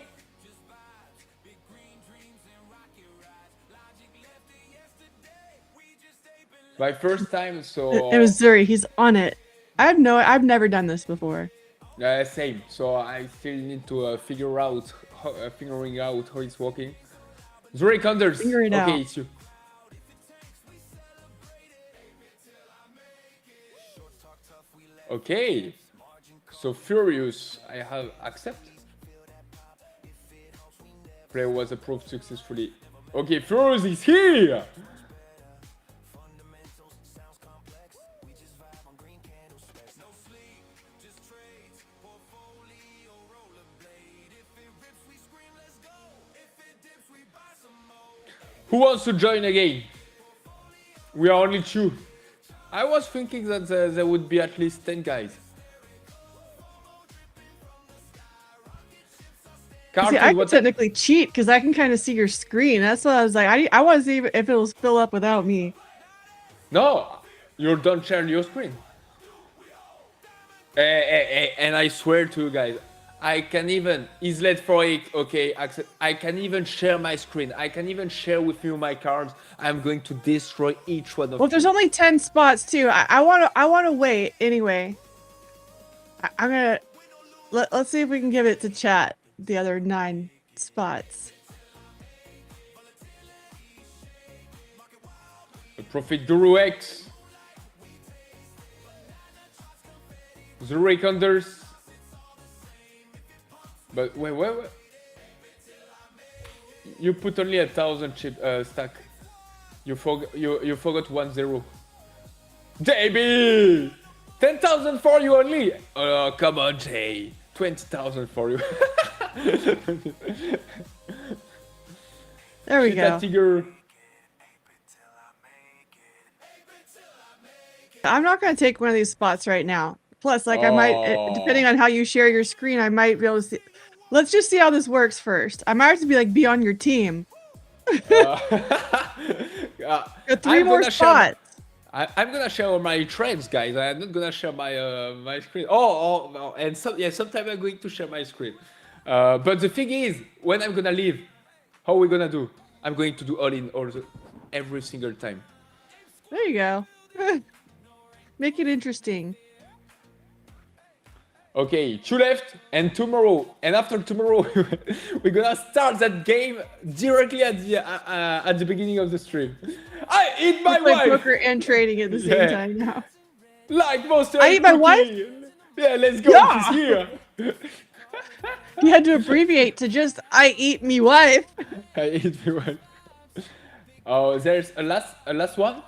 My first time, so It was Zuri. He's on it. I've never done this before. same. So I still need to figuring out how it's working. Zuri Condors. Figure it out. Okay, it's you. Okay. So Furious, I have accept. Play was approved successfully. Okay, Furious is here. Who wants to join again? We are only 2. I was thinking that there would be at least 10 guys. See, I can technically cheat because I can kind of see your screen. That's what I was like. I want to see if it'll fill up without me. No, you don't share your screen. And I swear to you guys, I can even, is let for it, okay, accept, I can even share my screen. I can even share with you my cards. I'm going to destroy each one of Well, there's only 10 spots too. I want to wait anyway. I'm gonna let's see if we can give it to chat. The other 9 spots. The Profit Guru X. The Recounders. But wait. You put only 1,000 chip stack. You forgot 1-0. JB! 10,000 for you only. Oh, come on, Jay. 20,000 for you. There we go. Tiger. I'm not gonna take one of these spots right now. Plus, like I might, depending on how you share your screen, I might be able to see. Let's just see how this works first. I might have to be on your team. Got 3 more spots. I'm gonna share all my trends, guys. I'm not gonna share my my screen. And sometimes I'm going to share my screen. But the thing is, when I'm gonna leave, how are we gonna do? I'm going to do every single time. There you go. Make it interesting. Okay, 2 left, and tomorrow, and after tomorrow, we're gonna start that game directly at the beginning of the stream. I eat my wife. Poker and trading at the same time now. Like most. I eat my wife. Yeah, let's go. Yeah. She's here. You had to abbreviate to just "I eat me wife." I eat my wife. Oh, there's a last one.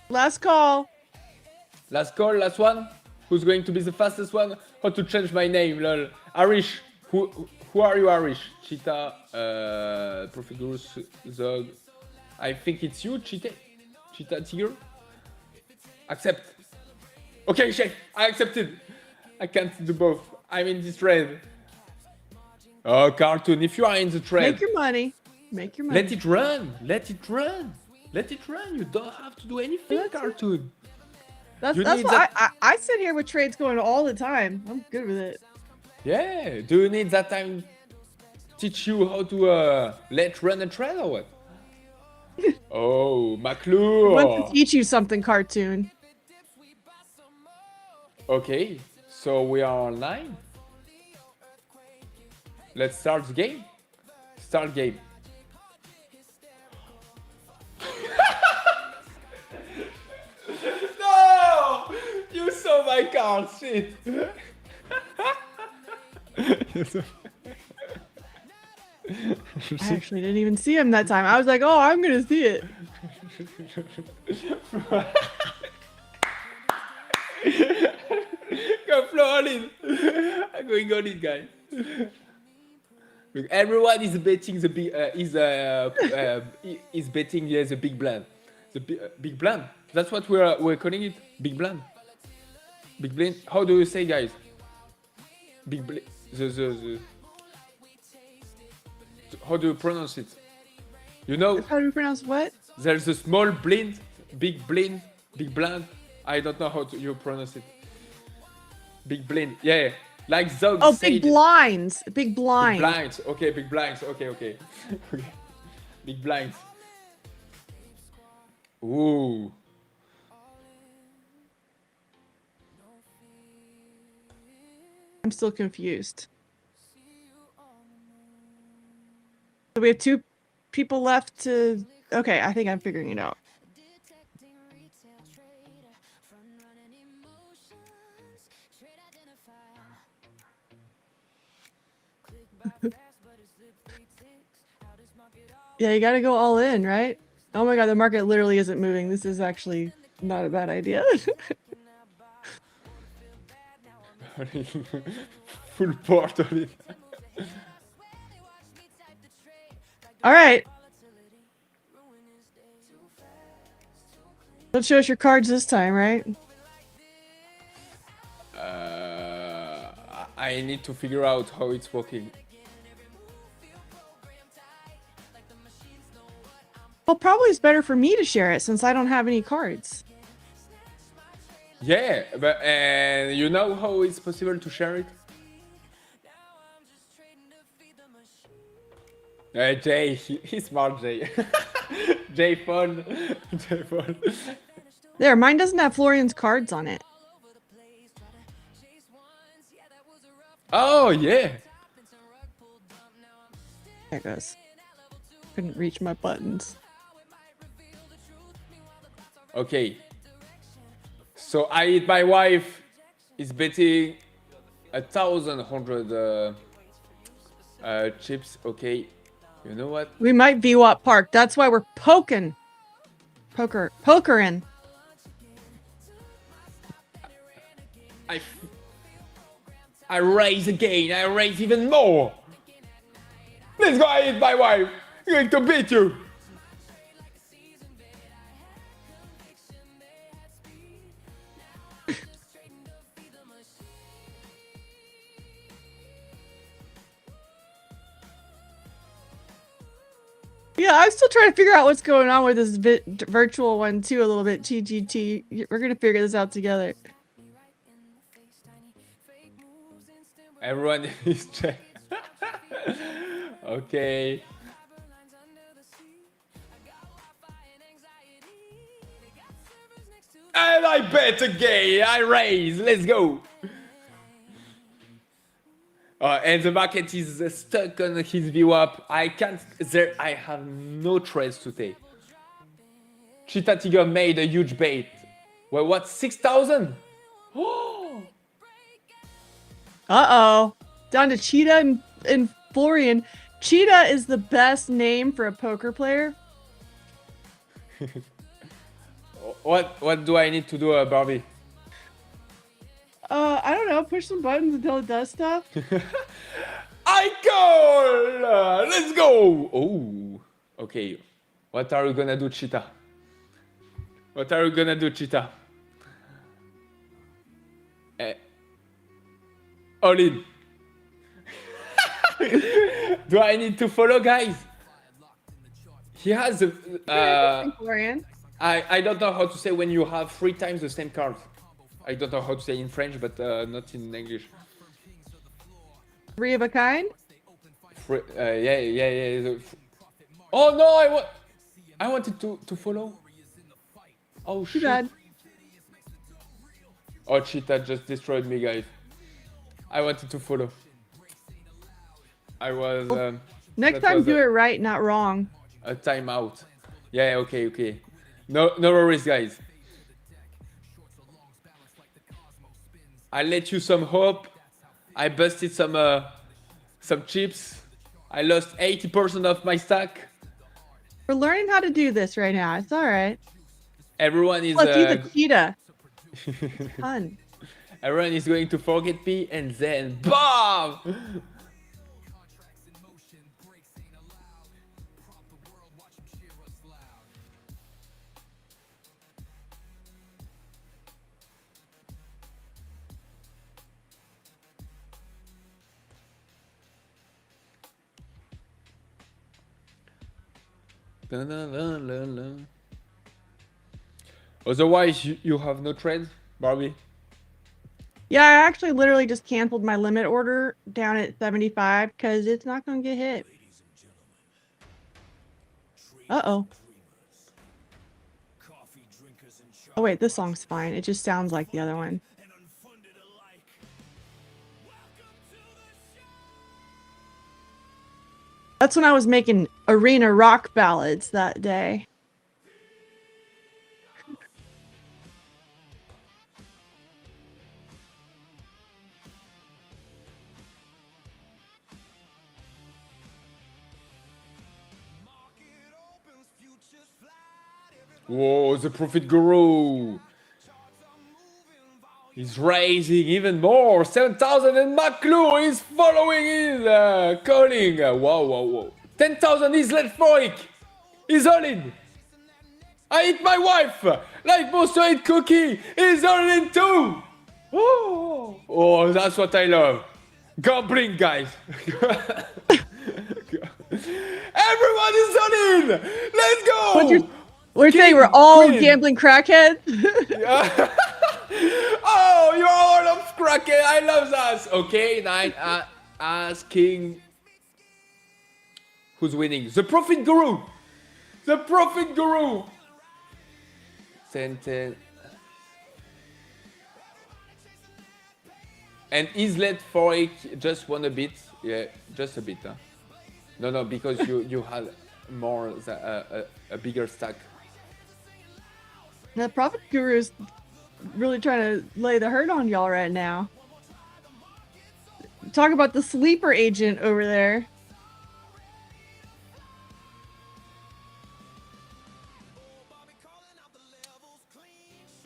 Last call. Last call, last one. Who's going to be the fastest one? How to change my name, lol. Arish. Who are you, Arish? Cheetah, Profigurus, Zog. I think it's you, Cheetah. Cheetah Tiger. Accept. Okay, chef, I accepted. I can't do both. I'm in this trade. Oh, cartoon, if you are in the trade, Make your money. Make your money. let it run. Let it run. Let it run. You don't have to do anything, That's it. cartoon. That's You that's need why that- I sit here with trades going all the time. I'm good with it. Yeah. Do you need that time teach you how to let run a trade or what? Oh, I want McClure. to teach you something, cartoon. Okay, so we are online. Let's start the game. Start game. No! You saw my card, shit. I actually didn't even see him that time. I was like, oh, I'm gonna see it. Go Flo all in. I'm going all in, guys. Look, everyone is betting the big is betting the big blind. The big blind. That's what we're calling it. Big blind. Big blind. How do you say, guys? Big blind. How do you pronounce it? You know, How do we pronounce what? there's a small blind, big blind, big blind. I don't know how you pronounce it. Big blind. Yeah, like Zog Oh, said. big blinds. Big Big blind. blinds. Okay, big blinds. Okay, okay. Okay. Big blinds. Ooh. I'm still confused. So we have 2 people left to. Okay, I think I'm figuring it out. Yeah, you gotta go all in, right? Oh my god, the market literally isn't moving. This is actually not a bad idea. Full port on it. All right. Don't show us your cards this time, right? I need to figure out how it's working. Well, probably it's better for me to share it since I don't have any cards. Yeah, but and you know how it's possible to share it? Jay, he's smart, Jay. Jay fun. Jay fun. There, mine doesn't have Florian's cards on it. Oh yeah. There it goes. Couldn't reach my buttons. Okay. So my wife is betting 1,100 chips. Okay. You know what? We might VWAP Park. That's why we're pokering. I raise again. I raise even more. Let's go ahead, my wife. I'm going to beat you. Yeah, I'm still trying to figure out what's going on with this virtual one too a little bit. TGT. We're gonna figure this out together. Everyone is check. Okay. And I bet again. I raise. Let's go. And the market is stuck on his VWAP. I can't. I have no trades to take. Cheetah Tiger made a huge bait. Well, what? 6,000? Uh-oh. Down to Cheetah and Florian. Cheetah is the best name for a poker player. What do I need to do, Barbie? I don't know. Push some buttons until it does stuff. I call! Let's go! Oh, okay. What are you gonna do, Cheetah? What are you gonna do, Cheetah? All in. Do I need to follow, guys? He has a. Florian. I don't know how to say when you have 3 times the same card. I don't know how to say in French, but not in English. 3 of a kind. Yeah. Oh no! I wanted to follow. Oh Too shit! bad. Oh, Cheetah just destroyed me, guys. I wanted to follow. I was. Next that time, was do it right, not wrong. a timeout. Yeah. Okay. No worries, guys. I let you some hope. I busted some chips. I lost 80% of my stack. We're learning how to do this right now. It's all right. Everyone is. Let's use a cheetah. Fun. Everyone is going to forget me, and then BAM! Otherwise, you have no trade, Barbie. Yeah, I actually literally just canceled my limit order down at 75 because it's not going to get hit. Uh-oh. Oh, wait, this song's fine. It just sounds like the other one. That's when I was making arena rock ballads that day. Whoa, the Profit Guru! He's raising even more! 7,000 and McClure is following his calling! Whoa. 10,000 is left for it! He's all in! I hit my wife! Like Monster hit Cookie! He's all in too! Oh, that's what I love! Gambling, guys! Everyone is all in! Let's go! We're saying we're all gambling crackheads? Oh, you're all of crackhead! I love that! Okay, 9 asking... Who's winning? The Profit Guru! The Profit Guru! 10. And he's led for it, just won a bit. Yeah, just a bit. Huh? No, because you had more, a bigger stack. The Prophet Guru is really trying to lay the hurt on y'all right now. Talk about the sleeper agent over there.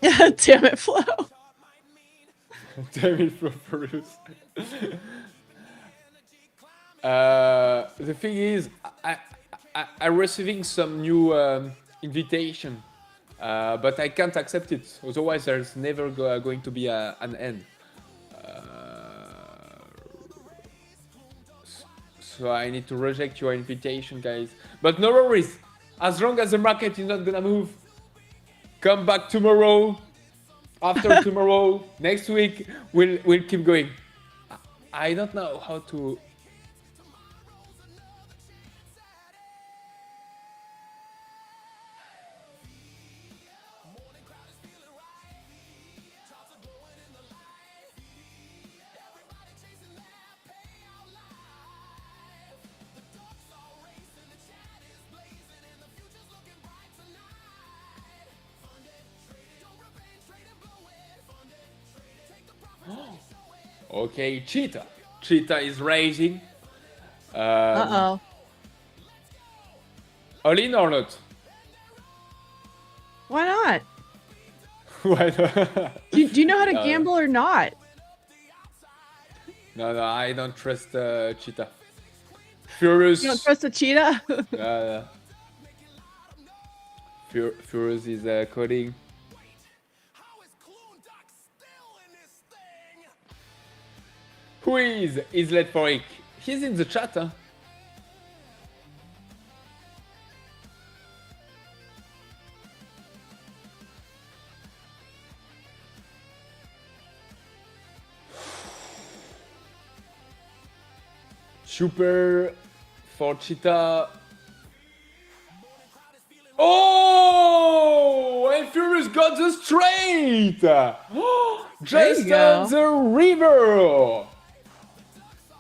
Damn it, Flo. Damn it, Bruce. The thing is, I'm receiving some new invitation, but I can't accept it. Otherwise, there's never going to be an end. So I need to reject your invitation, guys. But no worries. As long as the market is not gonna move, come back tomorrow. After tomorrow, next week, we'll keep going. I don't know how to. Okay, Cheetah. Cheetah is raising. Uh-oh. All in or not? Why not? Why not? Do you know how to gamble or not? No, I don't trust Cheetah. Furious. You don't trust a cheetah? Furious is coding. Who is late for it? He's in the chat, huh? Super for Cheetah. Oh! And Furious got the straight! Just go. on the river!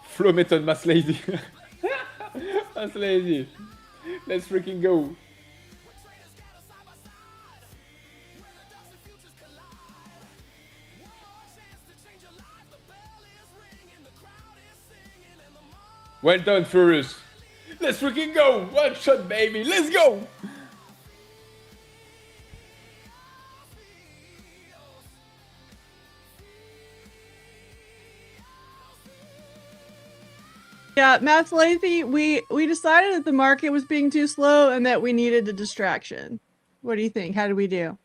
Flow method, Mass Lazy. Mass Lazy. Let's freaking go. Well done, Furious. Let's freaking go. One shot, baby. Let's go. Yeah, Matt's lazy. We decided that the market was being too slow and that we needed a distraction. What do you think? How did we do?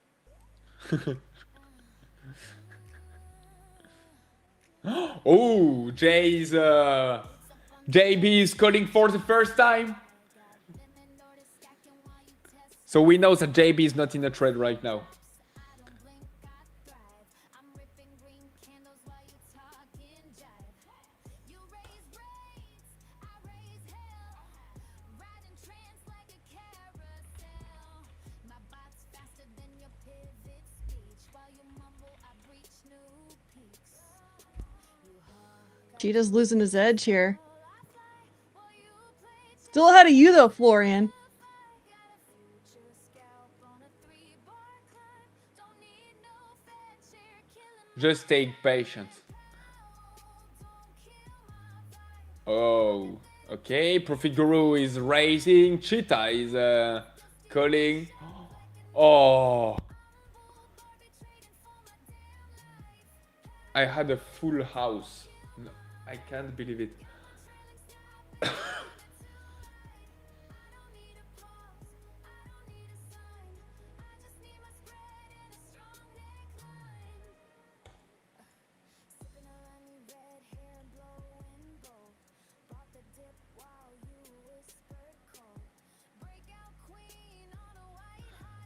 Oh, JB is calling for the first time. So we know that JB is not in a trade right now. Cheetah's losing his edge here. Still ahead of you though, Florian. Just take patience. Oh, okay. Profit Guru is raising. Cheetah is calling. Oh. I had a full house. No, I can't believe it.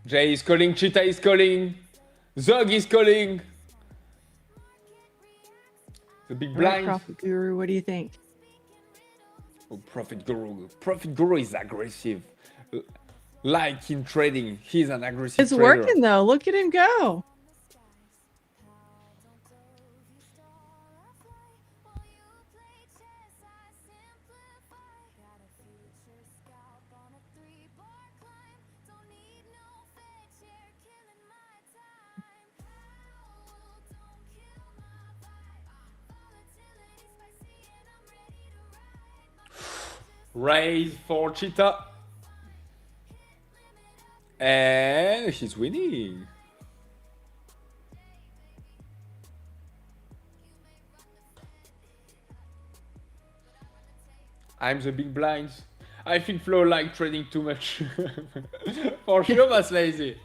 Jay is calling, Cheetah is calling, Zog is calling. The big blind. Profit Guru, what do you think? Oh, Profit Guru. Profit Guru is aggressive. Like in trading, he's an aggressive It's trader. working though. Look at him go. Raise for Cheetah. And he's winning. I'm the big blinds. I think Flo like trading too much. For sure, that's lazy.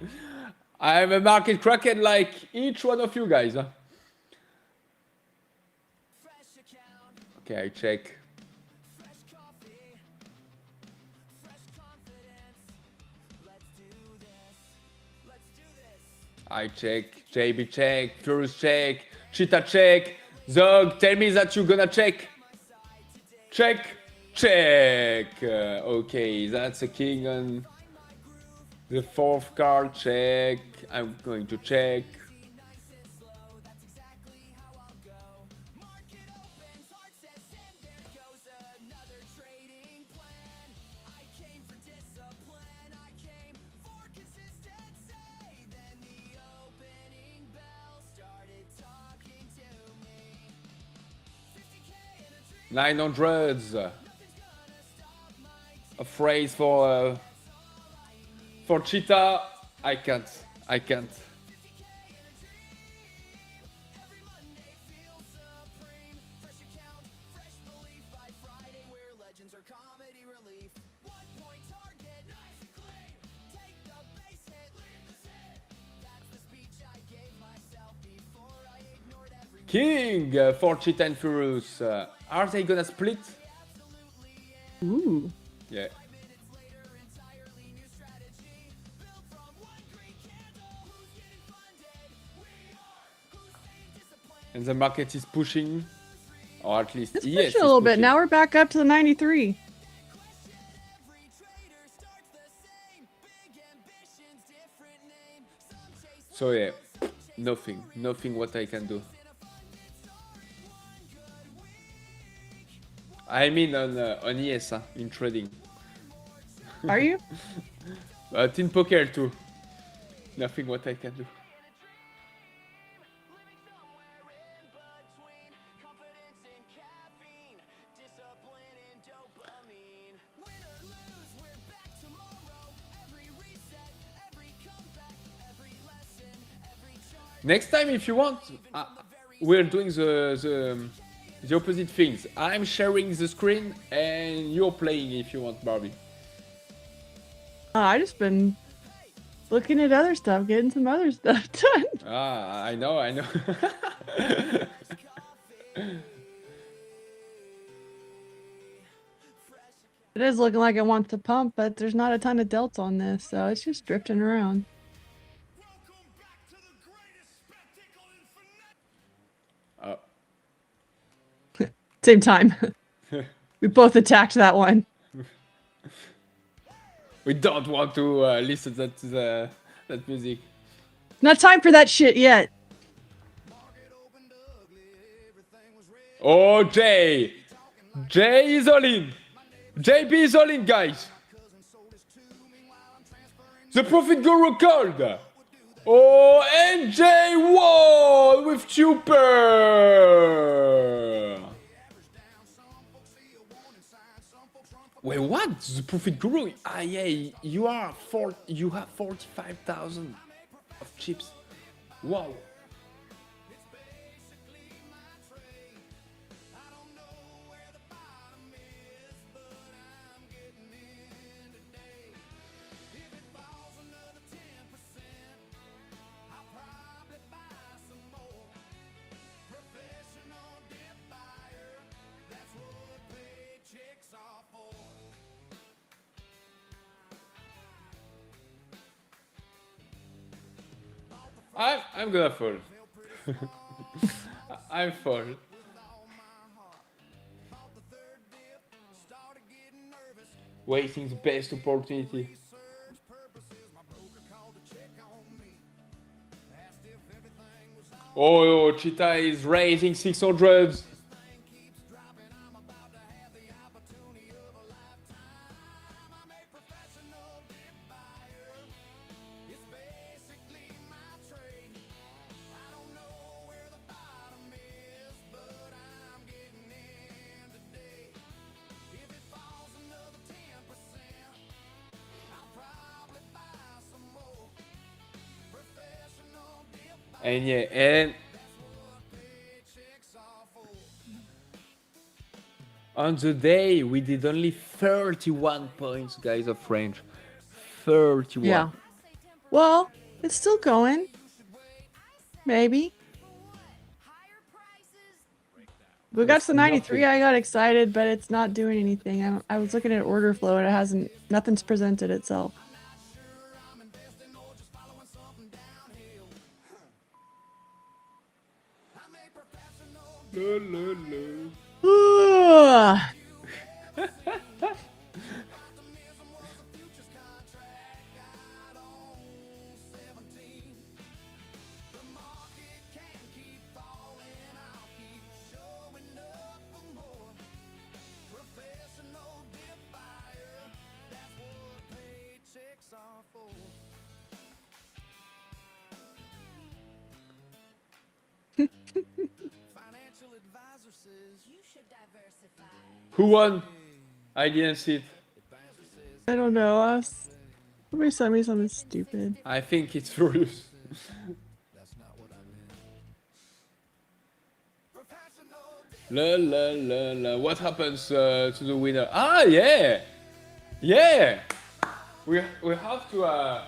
I'm a market kraken like each one of you guys. Huh? Okay, I check. I check, JB check, Furious check, Cheetah check, Zog, tell me that you're gonna check. Check, check. Okay, that's a king on the fourth card, check. I'm going to check. $900. A phrase for Cheetah. I can't. king for Cheetah and Furious. Are they gonna split? Ooh. Yeah. And the market is pushing, or at least It's yes, pushing a little bit. Now we're back up to the 93. So yeah, nothing what I can do. I mean on ES, in trading. Are you? But in poker too. Nothing what I can do. Next time, if you want, we're doing the opposite things. I'm sharing the screen and you're playing if you want, Barbie. I just been looking at other stuff, getting some other stuff done. Ah, I know. It is looking like it wants to pump, but there's not a ton of delts on this, so it's just drifting around. Same time. We both attacked that one. We don't want to listen to that music. Not time for that shit yet. Oh, Jay is all in. JB is all in, guys. The Profit Guru called. Oh, and Jay won with Super. Wait, what? The Profit Guru? Ah, yeah, you have 45,000 of chips. Wow. I'm gonna fall. I'm fall. Waiting the best opportunity. Oh, Cheetah is raising 600. And yeah, and on the day we did only 31 points, guys, of range. 31. Yeah. Well, it's still going. Maybe. We got to the 93. I got excited, but it's not doing anything. I was looking at order flow and it hasn't. Nothing's presented itself. Who won? I didn't see it. I don't know. Somebody sent me something stupid. I think it's Furious. La la la la. What happens to the winner? Ah, yeah! Yeah! We have to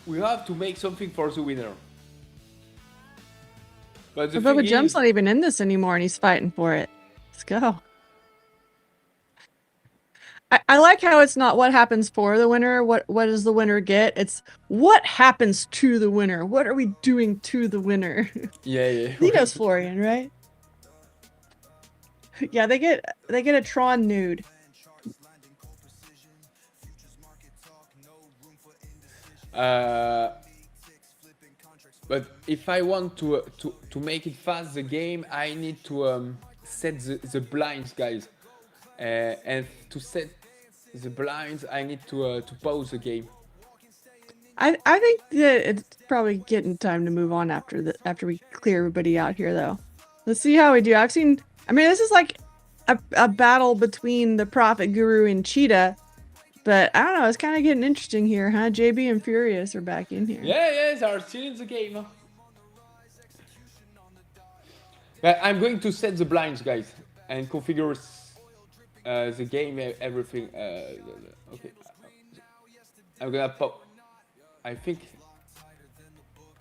we have to make something for the winner. But the Bubba thing Jump's is, not even in this anymore, and he's fighting for it. Let's go. I like how it's not what happens for the winner, what does the winner get? It's what happens to the winner. What are we doing to the winner? yeah. He knows Florian, right? Yeah, they get a Tron nude. But if I want to make it fast the game, I need to set the blinds, guys. And to set the blinds, I need to pause the game. I think that it's probably getting time to move on after we clear everybody out here, though. Let's see how we do. I mean, this is like a battle between the Prophet Guru and Cheetah, but I don't know. It's kind of getting interesting here, huh? JB and Furious are back in here. Yeah, they are still in the game. But I'm going to set the blinds, guys, and configure the game, everything. Okay, I'm gonna pop. I think.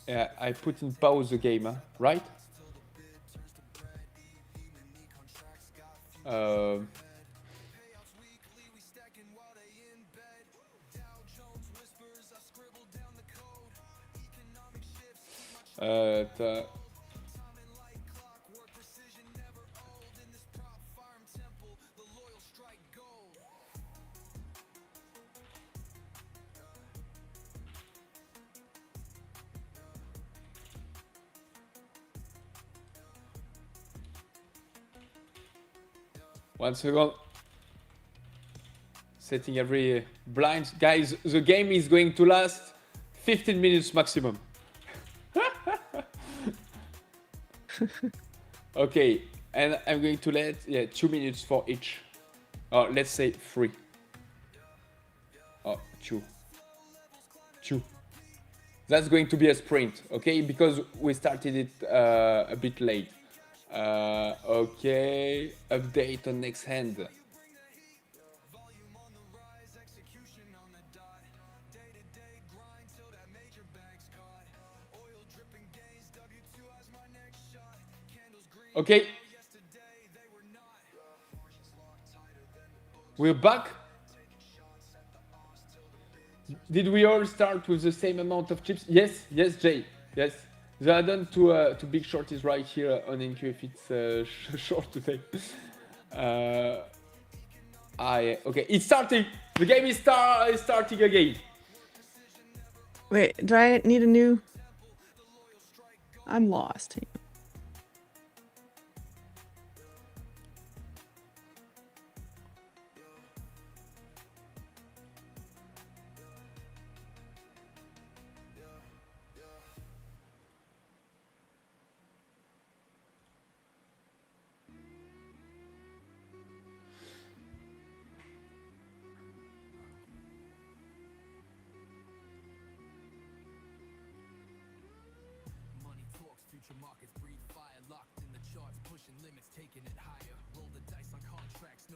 Yeah, I put in pause the game, right? One second. Setting every blind. Guys, the game is going to last 15 minutes maximum. Okay, and I'm going to let 2 minutes for each. Or let's say 3. Oh, 2. That's going to be a sprint, okay? Because we started it a bit late. Okay, update on next hand. Okay, we're back. Did we all start with the same amount of chips? Yes, Jay. Yes, the add-on to Big Short is right here on NQ if it's short today. Okay, it's starting. The game is starting again. Wait, do I need a new? I'm lost.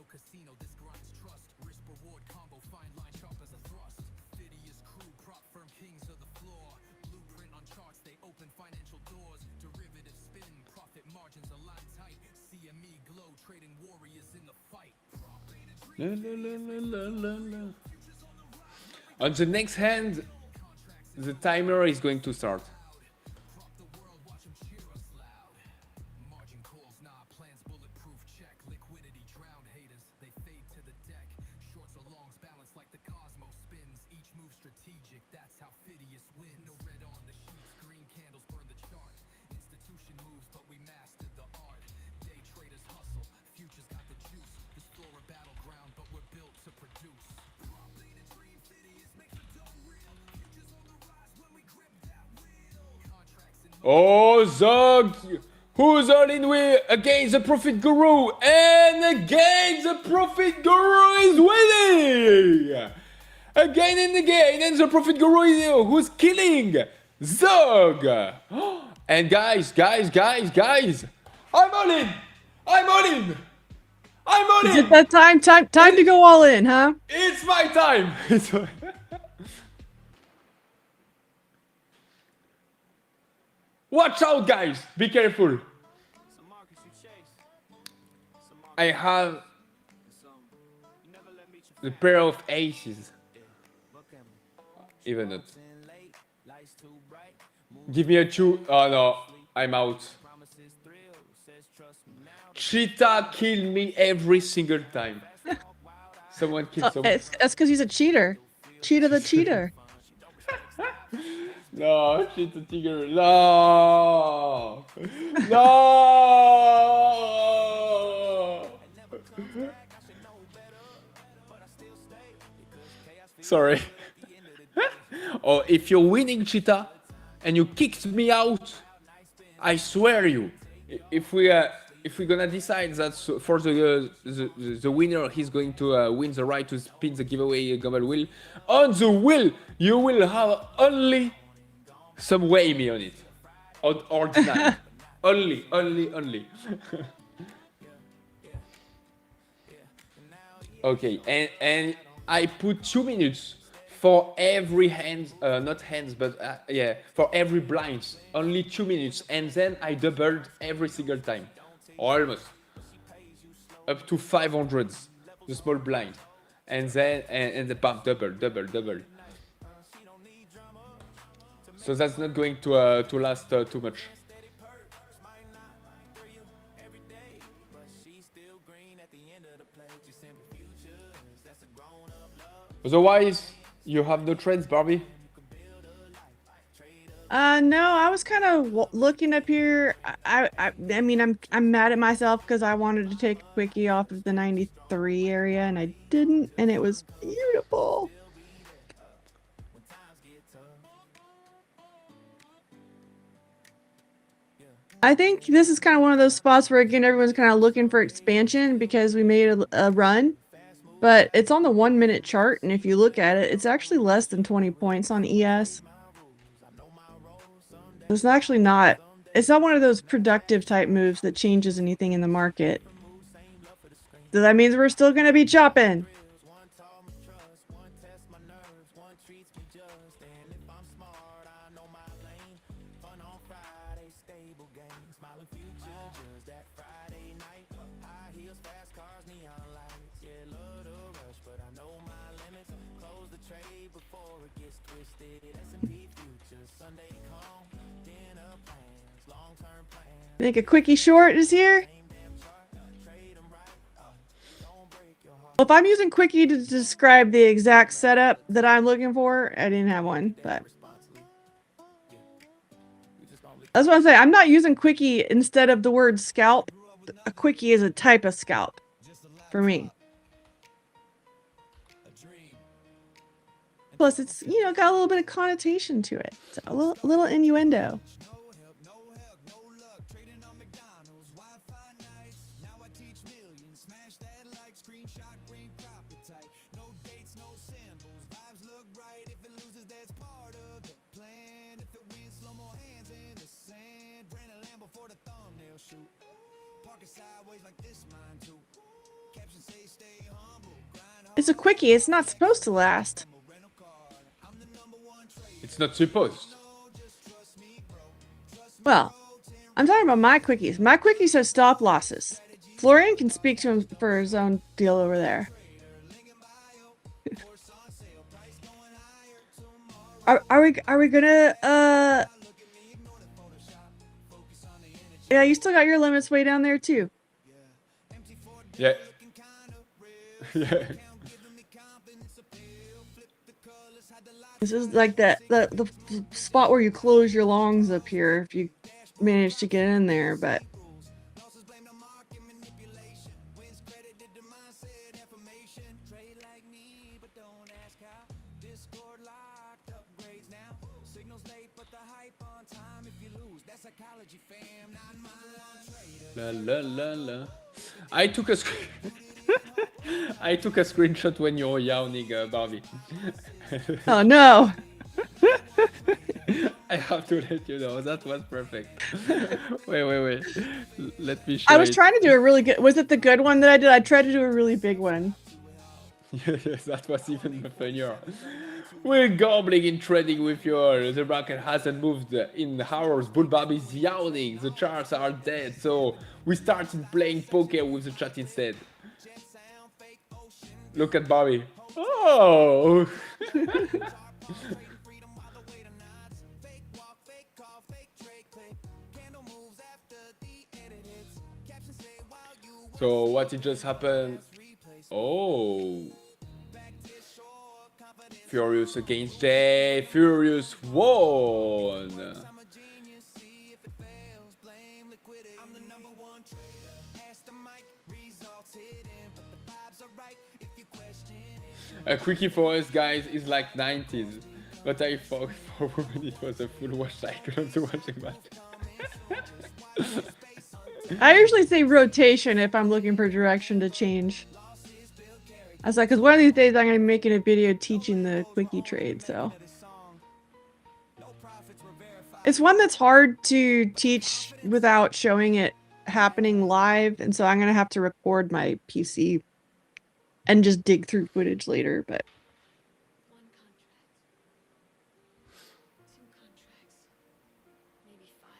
Casino, this grinds trust. Risk reward combo, fine line sharp as a thrust. Phidias crew, Propfirm kings of the floor. Blueprint on charts, they open financial doors. Derivative spin, profit margins align tight. CME glow, trading warriors in the fight. On the next hand, the timer is going to start. That's how Phidias wins. No red on the sheets, green candles burn the chart. Institution moves, but we mastered the art. Day traders hustle, futures got the juice. The store a battleground, but we're built to produce. Probably the dream, Phidias makes the dough real. Futures on the rise when we grip that wheel. Contracts in Oh, Zog! Who's all in with against the Prophet Guru? And again, the Prophet Guru is winning! Again and again, and the Prophet Guru is who's killing Zog. And guys, I'm all in. Is it that time to go all in, huh? It's my time. Watch out, guys! Be careful. I have the pair of aces. Even not. Give me a two. Oh no, I'm out. Cheetah kill me every single time. Someone kill someone. That's because he's a cheater. Cheetah the cheater. No, Cheetah Tiger. No. No. Sorry. Or if you're winning, Cheetah, and you kicked me out, I swear you. If we're gonna decide that for the winner, he's going to win the right to spin the giveaway global wheel. On the wheel, you will have only some way me on it, or deny. only. Okay, and I put 2 minutes for every hand, not hands, but yeah, for every blinds, only 2 minutes, and then I doubled every single time, almost up to 500s, the small blind, and then and the bump double. So that's not going to last too much. Otherwise, you have no trends, Barbie? No, I was kind of looking up here. I mean, I'm mad at myself because I wanted to take a quickie off of the 93 area and I didn't, and it was beautiful. I think this is kind of one of those spots where, again, everyone's kind of looking for expansion because we made a run, but it's on the 1 minute chart, and if you look at it, it's actually less than 20 points on ES. It's actually not. It's not one of those productive type moves that changes anything in the market. So that means we're still going to be chopping. I think a quickie short is here. Well, if I'm using quickie to describe the exact setup that I'm looking for, I didn't have one, but that's what I'm saying. I'm not using quickie instead of the word scalp. A quickie is a type of scalp for me. Plus, it's, you know, got a little bit of connotation to it. It's a little innuendo. It's a quickie. It's not supposed to last. It's not supposed. Well, I'm talking about my quickies. My quickies have stop losses. Florian can speak to him for his own deal over there. Are we gonna yeah, you still got your limits way down there too. Yeah. Yeah. This is like the spot where you close your longs up here if you manage to get in there, but La la la la. I took a screenshot when you were yawning, Barbie. oh no. I have to let you know that was perfect. Wait. Let me show I was it. trying to do a really good. Was it the good one that I did? I tried to do a really big one. Yes, that was even funnier. We're gambling and trading with you. The market hasn't moved in hours. Bull Barbie is yawning. The charts are dead. So we started playing poker with the chat instead. Look at Barbie. Oh! So what it just happened? Oh. Furious against Jay. Furious won. A quickie for us guys is like 90s. But I thought for women it was a full wash cycle on the washing machine. I usually say rotation if I'm looking for direction to change. I was like, because one of these days I'm going to be making a video teaching the quickie trade, so. It's one that's hard to teach without showing it happening live, and so I'm going to have to record my PC and just dig through footage later, but. One contract. Two contracts. Maybe 5.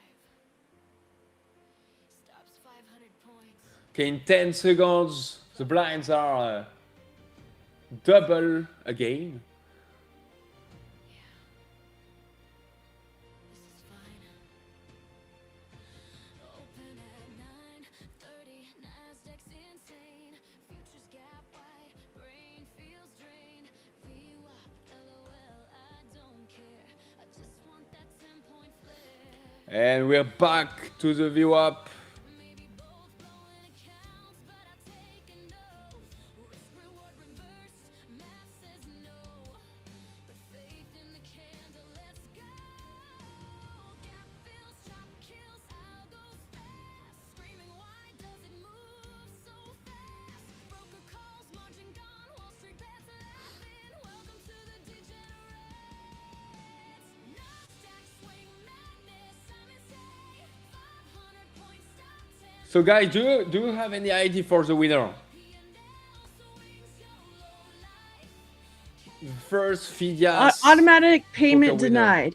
Stops 500 points. Okay, in 10 seconds, the blinds are double again. This is fine. Open at 9:30. Nasdaq's insane. Futures gap wide. Brain feels drained. VWAP, LOL. I don't care. I just want that 10-point flare. And we're back to the VWAP. Maybe both blowing accounts, but I take a no. Risk reward reversed. Math says no. But faith in the candle. Let's go. Gap fills, chop kills. How goes fast? Screaming, why does it move so fast? Broker calls, margin gone. Wall Street bets laughing. Welcome to the degenerates. Nasdaq swing madness. I'm insane. 500 points, stop 10. So guys, do you have any idea for the winner? First, Phidias. Automatic payment winner. denied.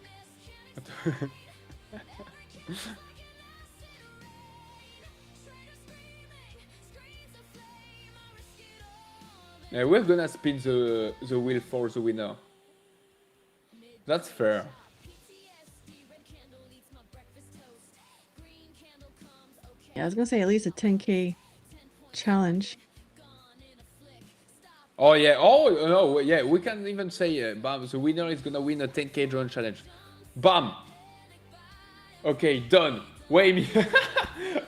Yeah, we're gonna spin the wheel for the winner. That's fair. Yeah, I was gonna say at least a 10K challenge. Oh yeah. Oh no. Yeah, we can even say, bam. The winner is gonna win a 10K drone challenge. Bam. Okay, done. Weigh me.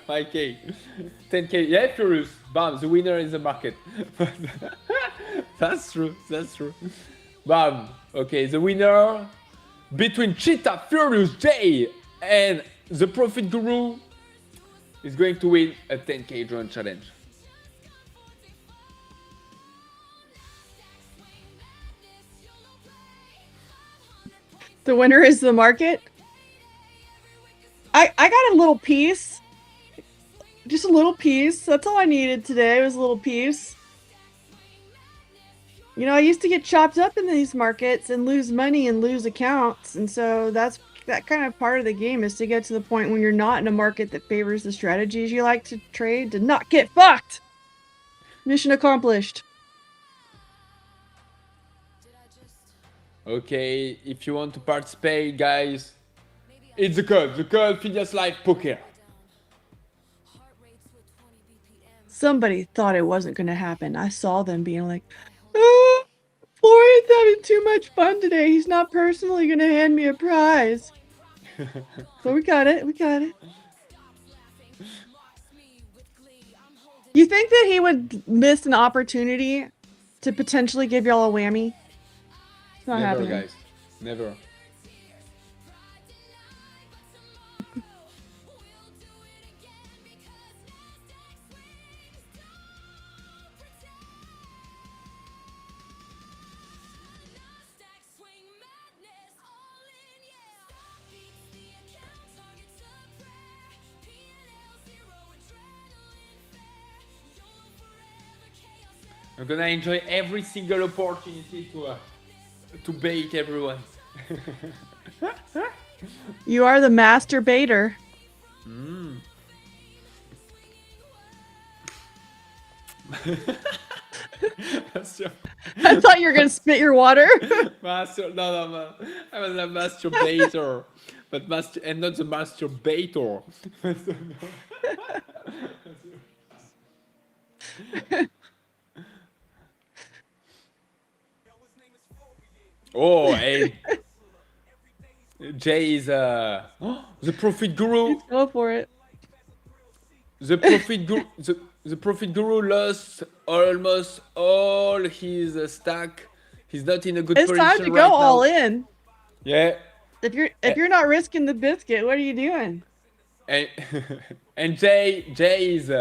5K. 10K. Yeah, Furious. Bam. The winner is the market. That's true. That's true. Bam. Okay, the winner between Cheetah, Furious, Jay, and the Profit Guru is going to win a 10K drone challenge. The winner is the market. I got a little piece. Just a little piece. That's all I needed today was a little piece. You know, I used to get chopped up in these markets and lose money and lose accounts. And so that kind of part of the game is to get to the point when you're not in a market that favors the strategies you like to trade to not get fucked. Mission accomplished. Okay, if you want to participate, guys, it's the code Phidias Live Poker. Somebody thought it wasn't going to happen. I saw them being like, oh, Florian's having too much fun today. He's not personally going to hand me a prize. So we got it. We got it. You think that he would miss an opportunity to potentially give y'all a whammy? It's not Never, happening. guys. Never. I'm gonna enjoy every single opportunity to bait everyone. You are the master baiter. Master, I thought you were gonna spit your water. master, no, I was a masturbator, but master, and not the masturbator. Oh, hey, Jay is the profit guru. Go for it. The profit guru, the profit guru lost almost all his stack. He's not in a good It's position time to right go all now. in. Yeah, If you're not risking the biscuit, what are you doing? and and Jay is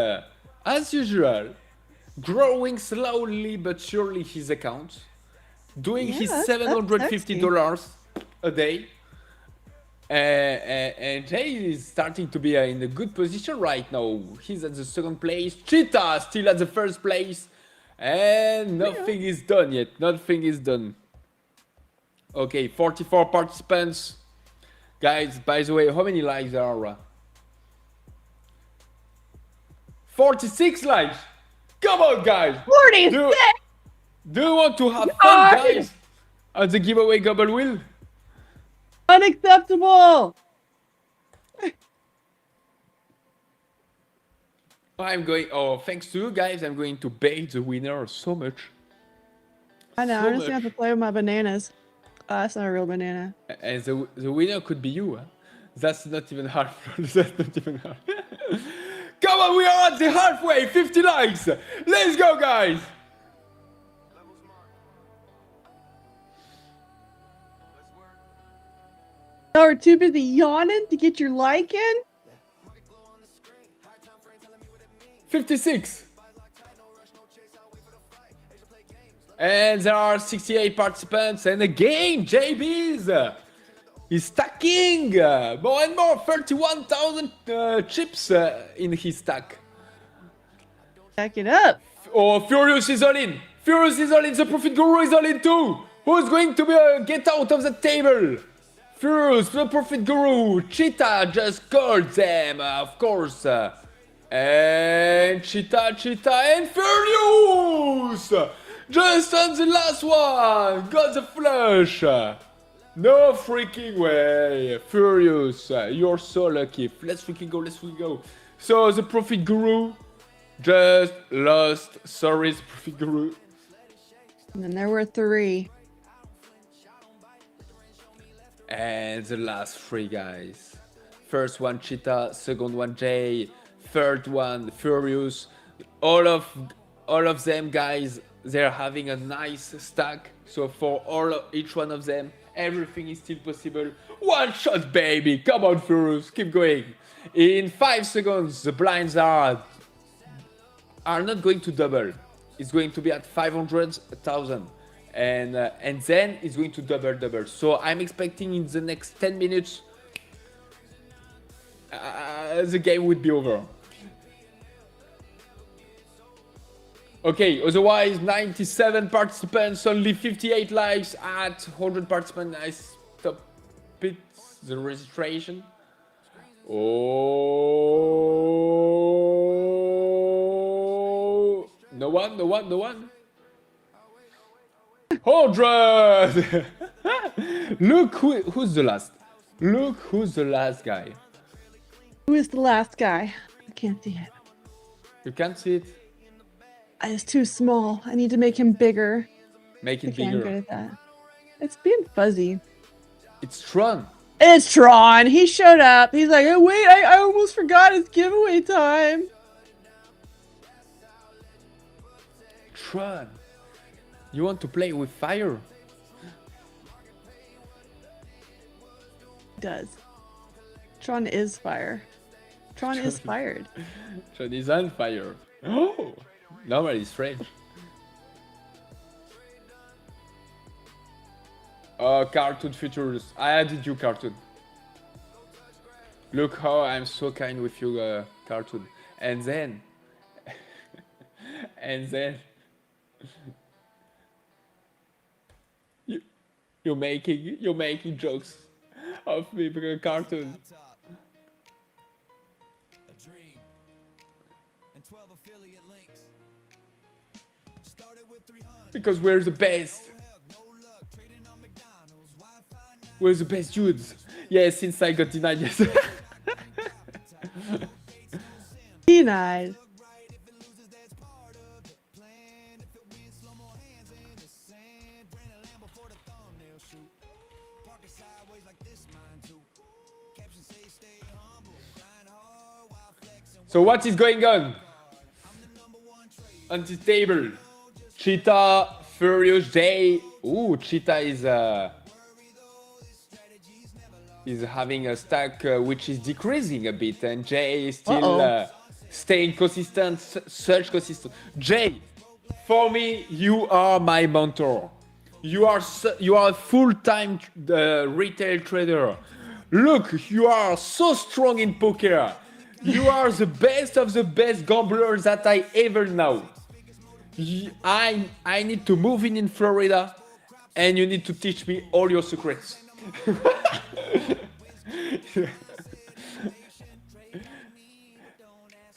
as usual growing slowly but surely his account, doing his Yeah, that's $750 a day. And Jay is starting to be in a good position right now. He's at the second place. Cheetah still at the first place. And nothing is done yet. Nothing is done. Okay, 44 participants. Guys, by the way, how many likes there are? 46 likes. Come on, guys. 46. Do you want to have fun, God. guys? At the giveaway Gobble Wheel? Unacceptable. I'm going. Oh, thanks to you guys, I'm going to bait the winner so much. I know. So I'm just gonna have much. to play with my bananas. Oh, that's not a real banana. And the winner could be you. Huh? That's not even half. That's not even half. Come on, we are at the halfway. 50 likes. Let's go, guys. Oh, we're too busy yawning to get your like in. 56. And there are 68 participants. And again, JB's is stacking more and more. 31,000 chips in his stack. Back it up. Oh, Furious is all in. Furious is all in. The Profit Guru is all in too. Who's going to be get out of the table? Furious, the Profit Guru. Cheetah just called them, of course. And Cheetah, and Furious! Just on the last one. Got the flush. No freaking way. Furious, you're so lucky. Let's freaking go. So the Profit Guru just lost. Sorry, the Profit Guru. And then there were 3. And the last 3 guys. First one Cheetah, second one Jay, third one Furious. All of them guys, they're having a nice stack. So for each one of them, everything is still possible. One shot, baby. Come on, Furious, keep going. In 5 seconds, the blinds are not going to double. It's going to be at 500,000. And then it's going to double. So I'm expecting in the next 10 minutes the game would be over. Okay, otherwise 97 participants, only 58 likes at 100 participants. I stop it, the registration. Oh, no one. 100! Look who's the last. Look who's the last guy. Who is the last guy? I can't see it. You can't see it? It's too small. I need to make him bigger. Make it Okay, I'm good bigger. at that. It's being fuzzy. It's Tron. It's Tron. He showed up. He's like, oh, wait, I almost forgot it's giveaway time. Tron. You want to play with fire? He does. Tron is fire. Tron is fired. Tron is on fire. Oh! Normally it's French. Cartoon Futures. I added you, Cartoon. Look how I'm so kind with you, Cartoon. And then... and then... You're making jokes of me because cartoon. A dream and 12 affiliate links. Started with 300. Because we're the best. No luck trading on McDonald's. Wi-Fi now. We're the best dudes. Yeah, since I got denied, yes. Denied. Right, if it loses, that's part of the plan. If it wins, slow more hands in the sand. Bring a lamb before the thumbnail shoot. Park it sideways like this, mine too. Captions say stay humble, grind hard while flexing. So what is going on? On this table, Cheetah, Furious, Jay. Ooh, Cheetah is having a stack which is decreasing a bit, and Jay is still staying consistent, such consistent. Jay, for me, you are my mentor. You are a full-time retail trader. Look, you are so strong in poker. You are the best of the best gamblers that I ever know. I need to move in Florida, and you need to teach me all your secrets.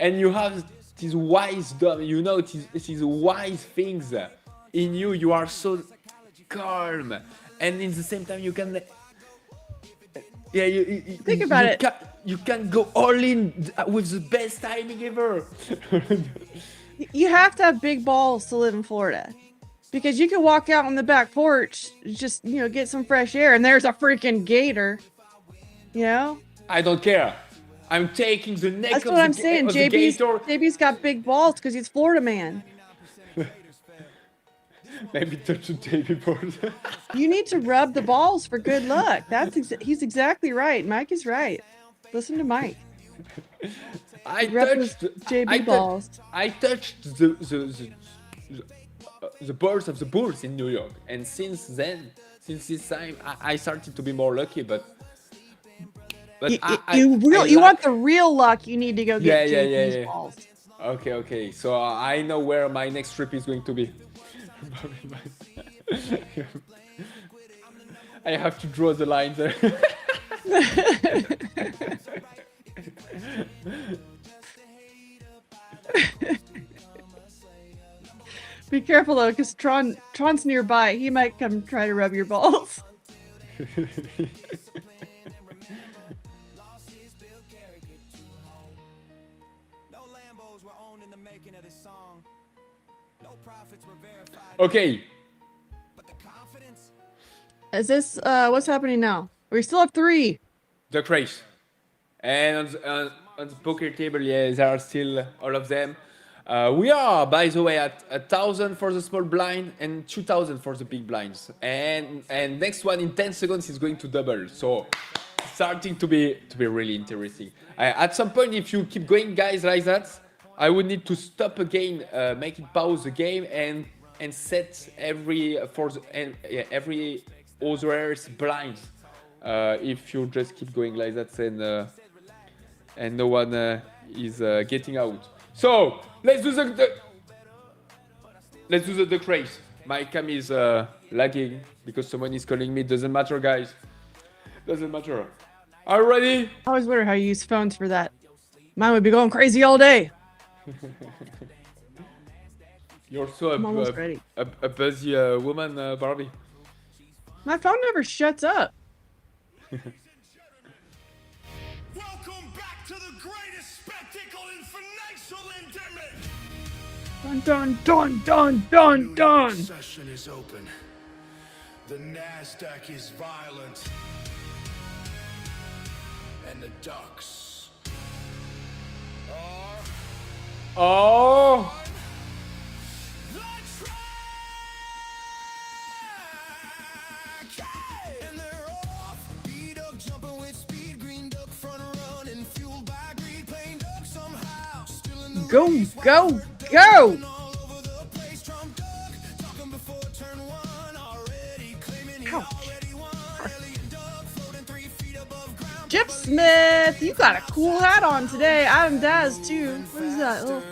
And you have these wisdom, you know, these wise things in you. You are so calm, and in the same time, you can. Yeah, you Think about it. You can go all in with the best timing ever. You have to have big balls to live in Florida. Because you can walk out on the back porch, just, get some fresh air, and there's a freaking gator. You know? I don't care. I'm taking the neck That's of what I'm the, saying. of the gator. JB's got big balls because he's Florida man. Maybe touch the JB balls. You need to rub the balls for good luck. He's exactly right. Mike is right. Listen to Mike. I Rub touched those JB balls. I touched the balls of the bulls in New York, and since this time, I started to be more lucky. But you want the real luck? You need to go get JB's yeah. balls. Okay. So I know where my next trip is going to be. I have to draw the line there. Be careful though, because Tron's nearby. He might come try to rub your balls. Okay. Is this what's happening now? We still have 3. The craze. And on the poker table, yeah, there are still all of them. We are, by the way, at 1,000 for the small blind and 2,000 for the big blinds. And next one in 10 seconds is going to double. So starting to be really interesting. At some point, if you keep going, guys, like that, I would need to stop again, make it pause the game, and set every other's blinds. If you just keep going like that, and no one is getting out. So let's do the craze. My cam is lagging because someone is calling me. Doesn't matter, guys. Doesn't matter. Are you ready? I always wonder how you use phones for that. Mine would be going crazy all day. You're so I'm almost ready. a busy woman, Barbie. My phone never shuts up. Welcome back to the greatest spectacle in financial endearment. Dun. Session is open. The Nasdaq is violent. And the ducks are Oh! the track. And they're off. B-duck jumping with speed. Green duck front running. Fueled by greed. Plain duck somehow. Still in the Go. all over the place. Trump duck. Talking before turn 1. Already claiming he already won. Alien duck floating 3 feet above ground. Jeff Smith, you got a cool hat on today. Adam Daz too. What is that?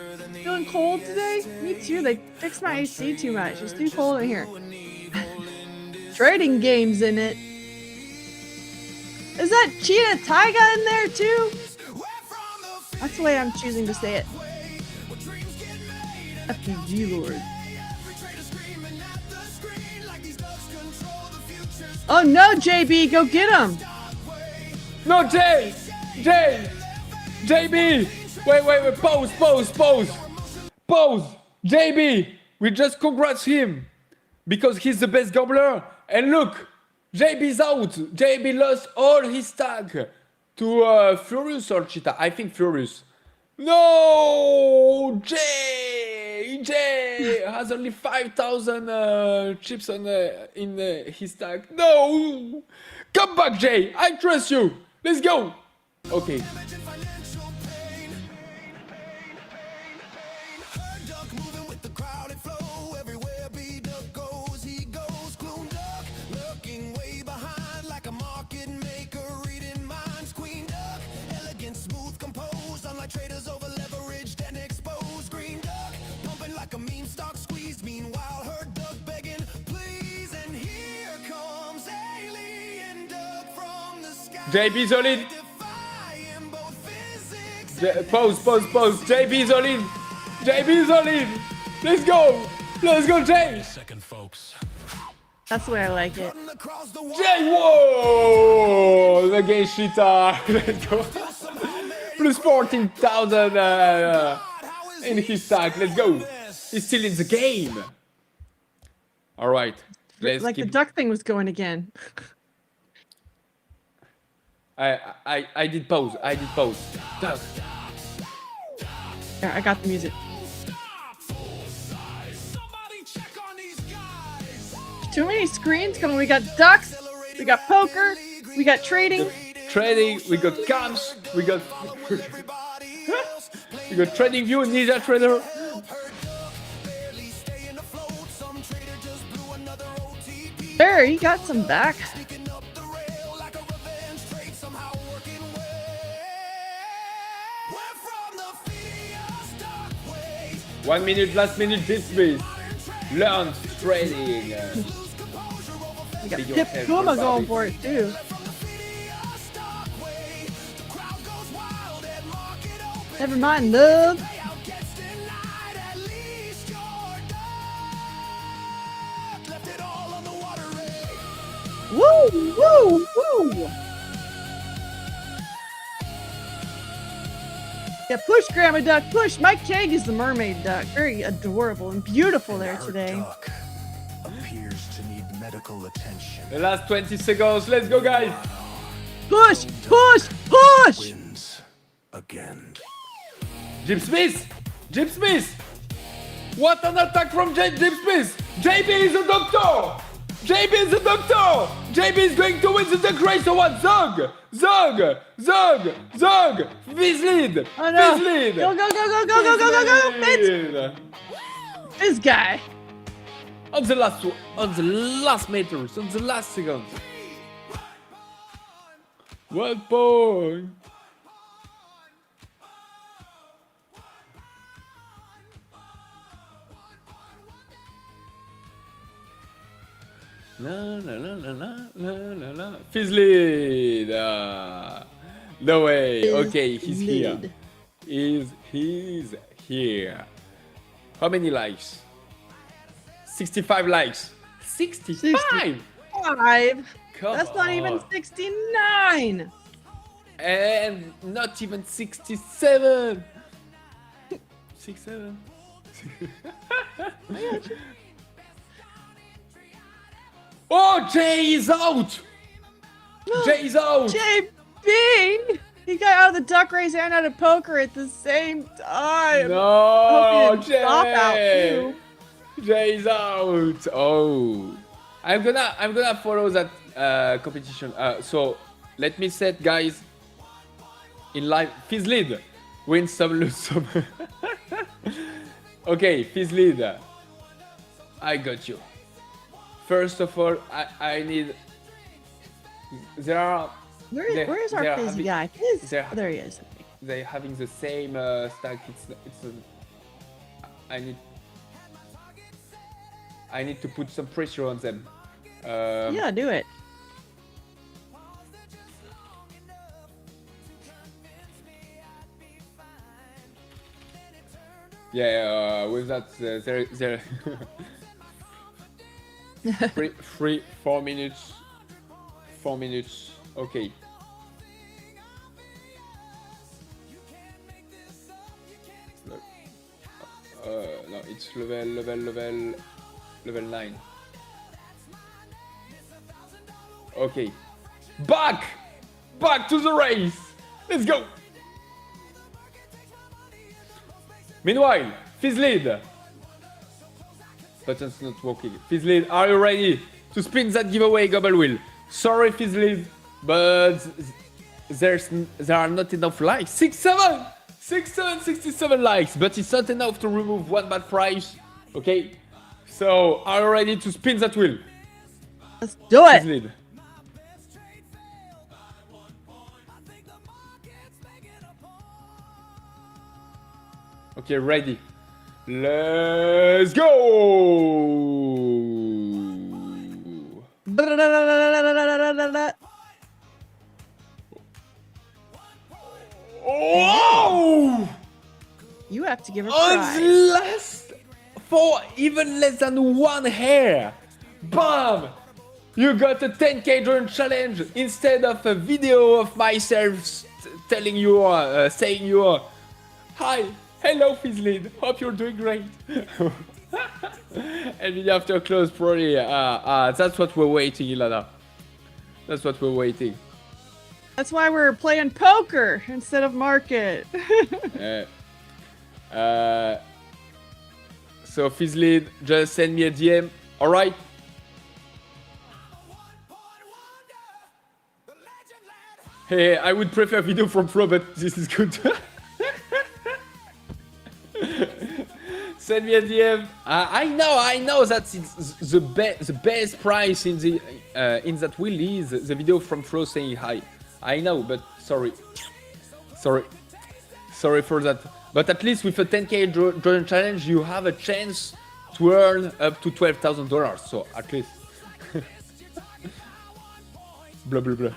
feeling cold today? Me too. They fixed my AC too much. It's too cold in here. Trading games in it. Is that Cheetah Taiga in there too? That's the way I'm choosing to say it. FPG Lord. Oh no, JB, go get him! No, JB! Wait, pause! JB, we just congrats him because he's the best gambler. And look, JB's out. JB lost all his stack to Furious or Cheetah. I think Furious. No, Jay has only 5,000 chips on in his stack. No, come back, Jay. I trust you. Let's go. Okay. Traders over leveraged and exposed. Green duck pumping like a meme stock squeeze. Meanwhile, her duck begging, please. And here comes alien duck from the sky. JB's all in. Defying both physics. Pause. JB's all in. Let's go, Jay. Second, folks. That's the way I like it. Across the wall. Jay, whoa! Against Cheetah. Let's go. Plus 14,000 in his stack. Let's go. He's still in the game. All right. Let's Like keep... the duck thing was going again. I did pause. Duck. There, I got the music. Too many screens coming. We got ducks. We got poker. We got trading. Trading, we got camps, we got trading view, Ninja Trader. There, you got some back. One minute, last minute, this week. Learn trading. We got Pip Puma going for it too. Never mind, love. Woo! Yeah, push, Grandma Duck, push. Mike Keg is the mermaid duck. Very adorable and beautiful there today. Duck appears to need medical attention. The last 20 seconds, let's go, guys. Push! Wins again. Jim Smith! What an attack from Jim Smith! JB is a doctor! JB is going to win the duck race or what? Zog! Fizz lead! Oh no! Fizz lead! Go! Fizz! This guy. On the last meters, on the last seconds. 1 point! La. Fizz lead! No way. Okay, he's here. He's here. How many likes? 65 likes. 65! 5. Come That's not even on. 69. And not even 67. 67. Oh, Jay is out! JB! He got out of the duck race and out of poker at the same time. No, Jay! Stop out too. Jay's out. Oh, I'm gonna follow that competition. So let me set, guys. In live, Fizz lead. Win some, lose some. Okay, Fizz lead. I got you. First of all, I need. Where is our Fizzy guy? There he is. They're having the same stack. I need to put some pressure on them. Yeah, do it. Yeah, with that, there 4 minutes. 4 minutes. Okay. Look. No, it's level 9. Okay. Back to the race. Let's go. Meanwhile, Fizzlead. Button's not working. Fizzlead, are you ready to spin that giveaway gobble wheel? Sorry, Fizzlead, but there are not enough likes. 67 likes, but it's not enough to remove one bad prize. Okay, so are you ready to spin that wheel? Let's do it. Fizzlead. Okay, ready. Let's go! Oh! You have to give a On prize. the last, for even less than 1 hair. Bam! You got a 10k drone challenge instead of a video of myself telling you, saying you, hi, hello Fizzlead, hope you're doing great. Nvidia after close probably, that's what we're waiting, Ilana. That's what we're waiting. That's why we're playing poker instead of market. So Fizzlead, just send me a DM, alright? Hey, I would prefer video from Pro, but this is good. Send me a DM. I know that it's the best price in the in that wheel is the video from Flo saying hi. I know, but sorry for that. But at least with a 10k drone challenge, you have a chance to earn up to $12,000. So at least. Blah blah blah.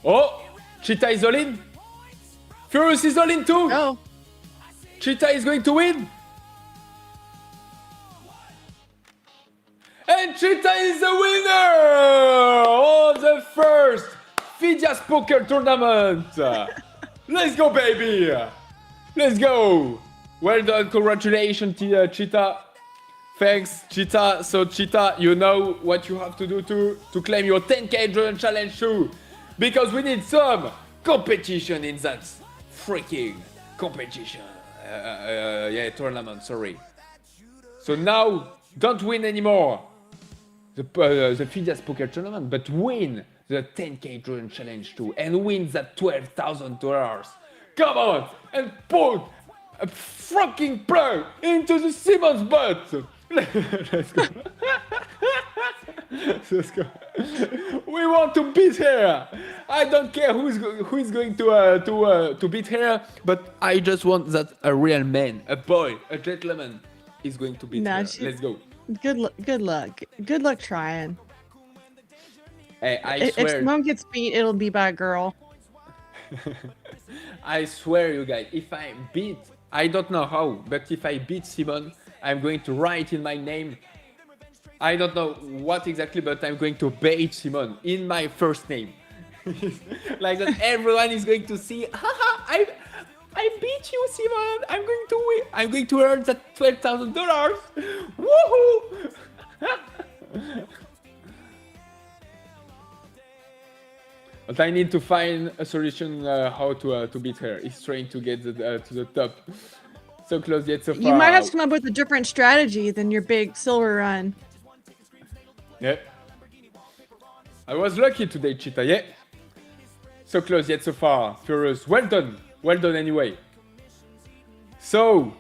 Oh, Cheetah is all in. Furious is all in too. Oh, Cheetah is going to win. And Cheetah is the winner of the first Phidias poker tournament. Let's go, baby. Let's go. Well done. Congratulations, Cheetah. Thanks, Cheetah. So, Cheetah, you know what you have to do to claim your 10k drone challenge too. Because we need some competition in that freaking competition. Yeah, tournament, sorry. So now, don't win anymore the Phidias poker tournament, but win the 10k drone challenge too. And win that $12,000. Come on, and put a fucking plug into the Simon's butt. Let's go. Let's go. We want to beat her. I don't care who is going to beat her, but I just want that a real man, a boy, a gentleman is going to beat her. Let's go. good luck. Good luck trying. Hey, I If swear. Simone gets beat, it'll be by a girl. I swear, you guys, if I beat, I don't know how, but if I beat Simon, I'm going to write in my name. I don't know what exactly, but I'm going to bait Simon in my first name. Like that, everyone is going to see, haha, I beat you, Simon. I'm going to win. I'm going to earn that $12,000. Woohoo! But I need to find a solution how to beat her. He's trying to get to the top. So close yet so far. You might have to come up with a different strategy than your big silver run. Yeah. I was lucky today, Cheetah. Yeah. So close yet so far. Furious. Well done. Well done anyway. So,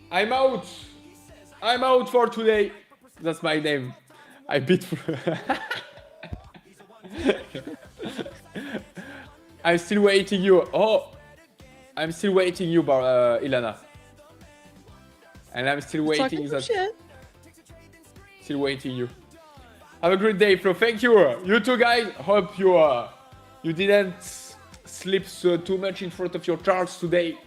I'm out. I'm out for today. That's my name. I beat. I'm still waiting you. Oh, I'm still waiting you, Ilana. And I'm still waiting Talking shit. Still waiting you. Have a great day, Flo. Thank you. You too, guys. Hope you didn't sleep too much in front of your charts today.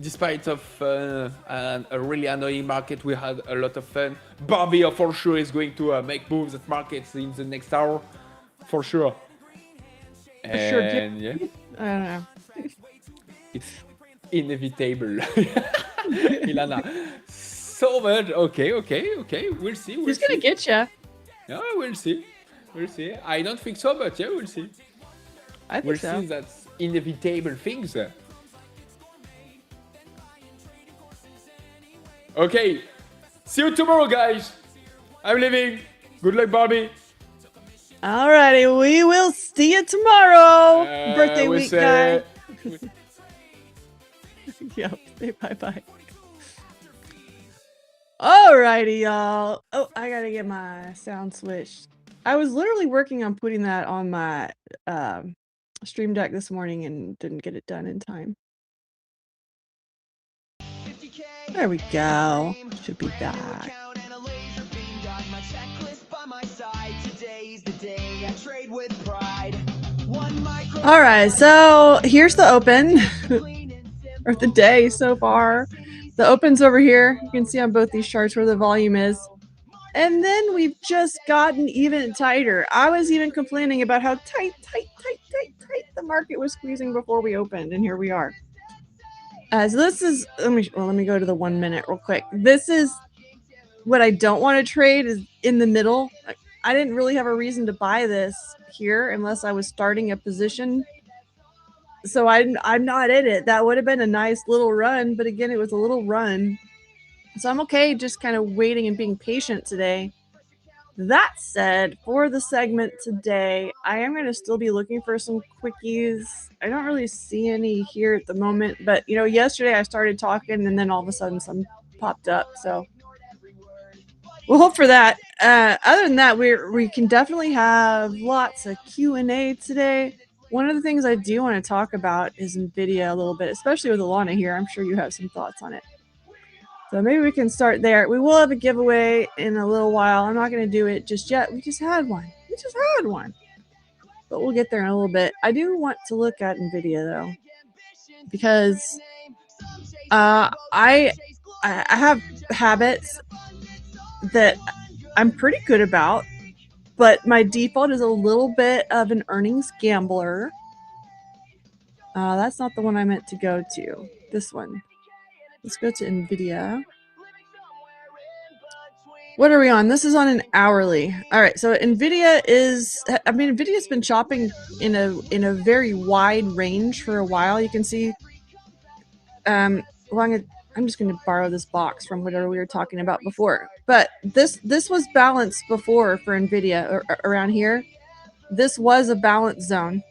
Despite of a really annoying market, we had a lot of fun. Barbie for sure is going to make moves at markets in the next hour, for sure. And yeah, I don't know. it's inevitable. Ilana, so much. Okay. We'll see. He's gonna get you. Yeah, we'll see. I don't think so, but yeah, we'll see. I think We'll so. see that's inevitable things. Okay. See you tomorrow, guys. I'm leaving. Good luck, Barbie. Alrighty, we will see you tomorrow. Birthday we'll week, say- guy. Yep. Say bye-bye. Alrighty, y'all. Oh, I gotta get my sound switched. I was literally working on putting that on my Stream Deck this morning and didn't get it done in time. There we go. Should be back. Alright, so here's the open. Or the day so far. The open's over here. You can see on both these charts where the volume is. And then we've just gotten even tighter. I was even complaining about how tight the market was squeezing before we opened, and here we are. So this is, let me go to the 1 minute real quick. This is what I don't want to trade, is in the middle. I didn't really have a reason to buy this here unless I was starting a position. So I'm not in it. That would have been a nice little run, but again, it was a little run. So I'm okay just kind of waiting and being patient today. That said, for the segment today, I am going to still be looking for some quickies. I don't really see any here at the moment, but you know, yesterday I started talking and then all of a sudden some popped up. So we'll hope for that. Other than that, we can definitely have lots of Q&A today. One of the things I do want to talk about is Nvidia a little bit, especially with Alana here. I'm sure you have some thoughts on it. So maybe we can start there. We will have a giveaway in a little while. I'm not going to do it just yet. We just had one. But we'll get there in a little bit. I do want to look at Nvidia though, because I have habits that I'm pretty good about, but my default is a little bit of an earnings gambler. That's not the one I meant to go to. This one. Let's go to Nvidia. What are we on? This is on an hourly. All right, so Nvidia's been chopping in a very wide range for a while. You can see, I'm just going to borrow this box from whatever we were talking about before. But this was balanced before for Nvidia, or around here. This was a balance zone,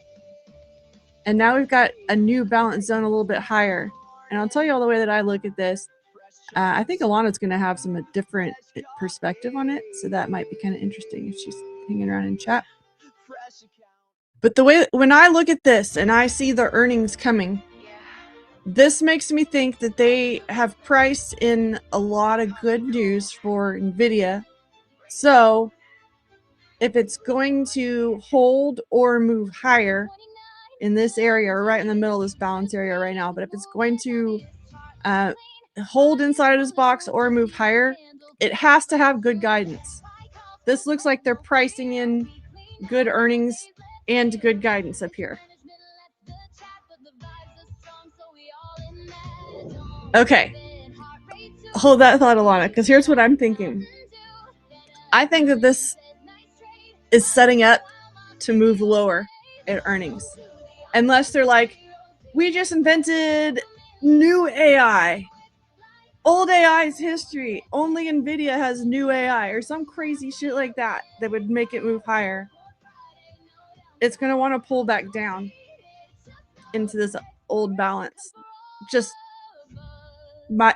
and now we've got a new balance zone a little bit higher. And I'll tell you all the way that I look at this. I think Alana's going to have some different perspective on it, so that might be kind of interesting if she's hanging around in chat. But the way when I look at this and I see the earnings coming, this makes me think that they have priced in a lot of good news for Nvidia. So if it's going to hold or move higher in this area, or right in the middle of this balance area right now, but if it's going to hold inside of this box or move higher, it has to have good guidance. This looks like they're pricing in good earnings and good guidance up here. Okay, hold that thought, Alana, because here's what I'm thinking. I think that this is setting up to move lower in earnings, unless they're like, we just invented new AI. Old AI is history. Only Nvidia has new AI, or some crazy shit like that that would make it move higher. It's going to want to pull back down into this old balance. Just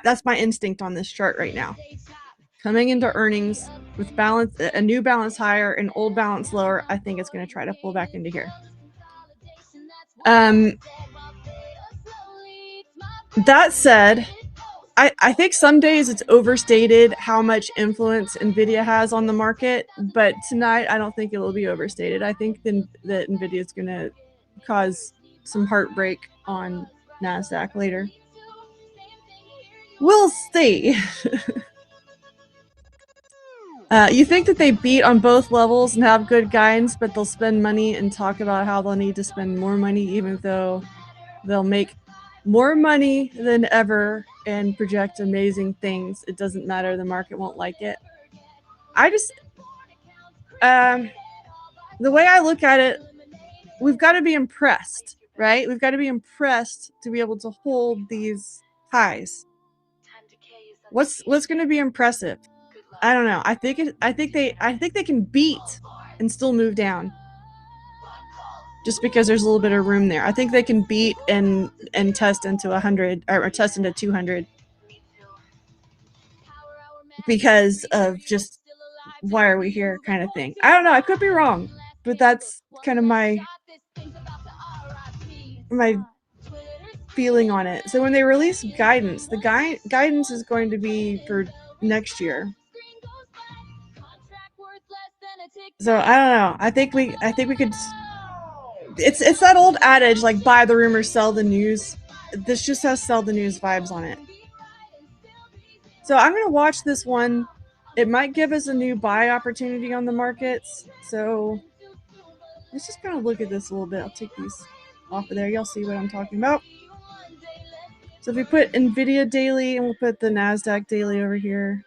that's my instinct on this chart right now. coming into earnings with balance, a new balance higher and old balance lower, I think it's going to try to pull back into here. That said, I think some days it's overstated how much influence Nvidia has on the market, but tonight I don't think it will be overstated. I think that Nvidia is going to cause some heartbreak on NASDAQ later. We'll see. You think that they beat on both levels and have good guidance, but they'll spend money and talk about how they'll need to spend more money, even though they'll make more money than ever and project amazing things. It doesn't matter. The market won't like it. I just, the way I look at it, we've got to be impressed, right? We've got to be impressed to be able to hold these highs. What's going to be impressive? I don't know. I think they can beat and still move down. Just because there's a little bit of room there. I think they can beat and test into 100 or test into 200 because of just why are we here kind of thing. I don't know. I could be wrong, but that's kind of my feeling on it. So when they release guidance, the guidance is going to be for next year. So I don't know. I think we could. It's that old adage, like, buy the rumor, sell the news. This just has sell the news vibes on it. So I'm going to watch this one. It might give us a new buy opportunity on the markets. So let's just kind of look at this a little bit. I'll take these off of there. Y'all see what I'm talking about. So if we put Nvidia daily and we'll put the NASDAQ daily over here.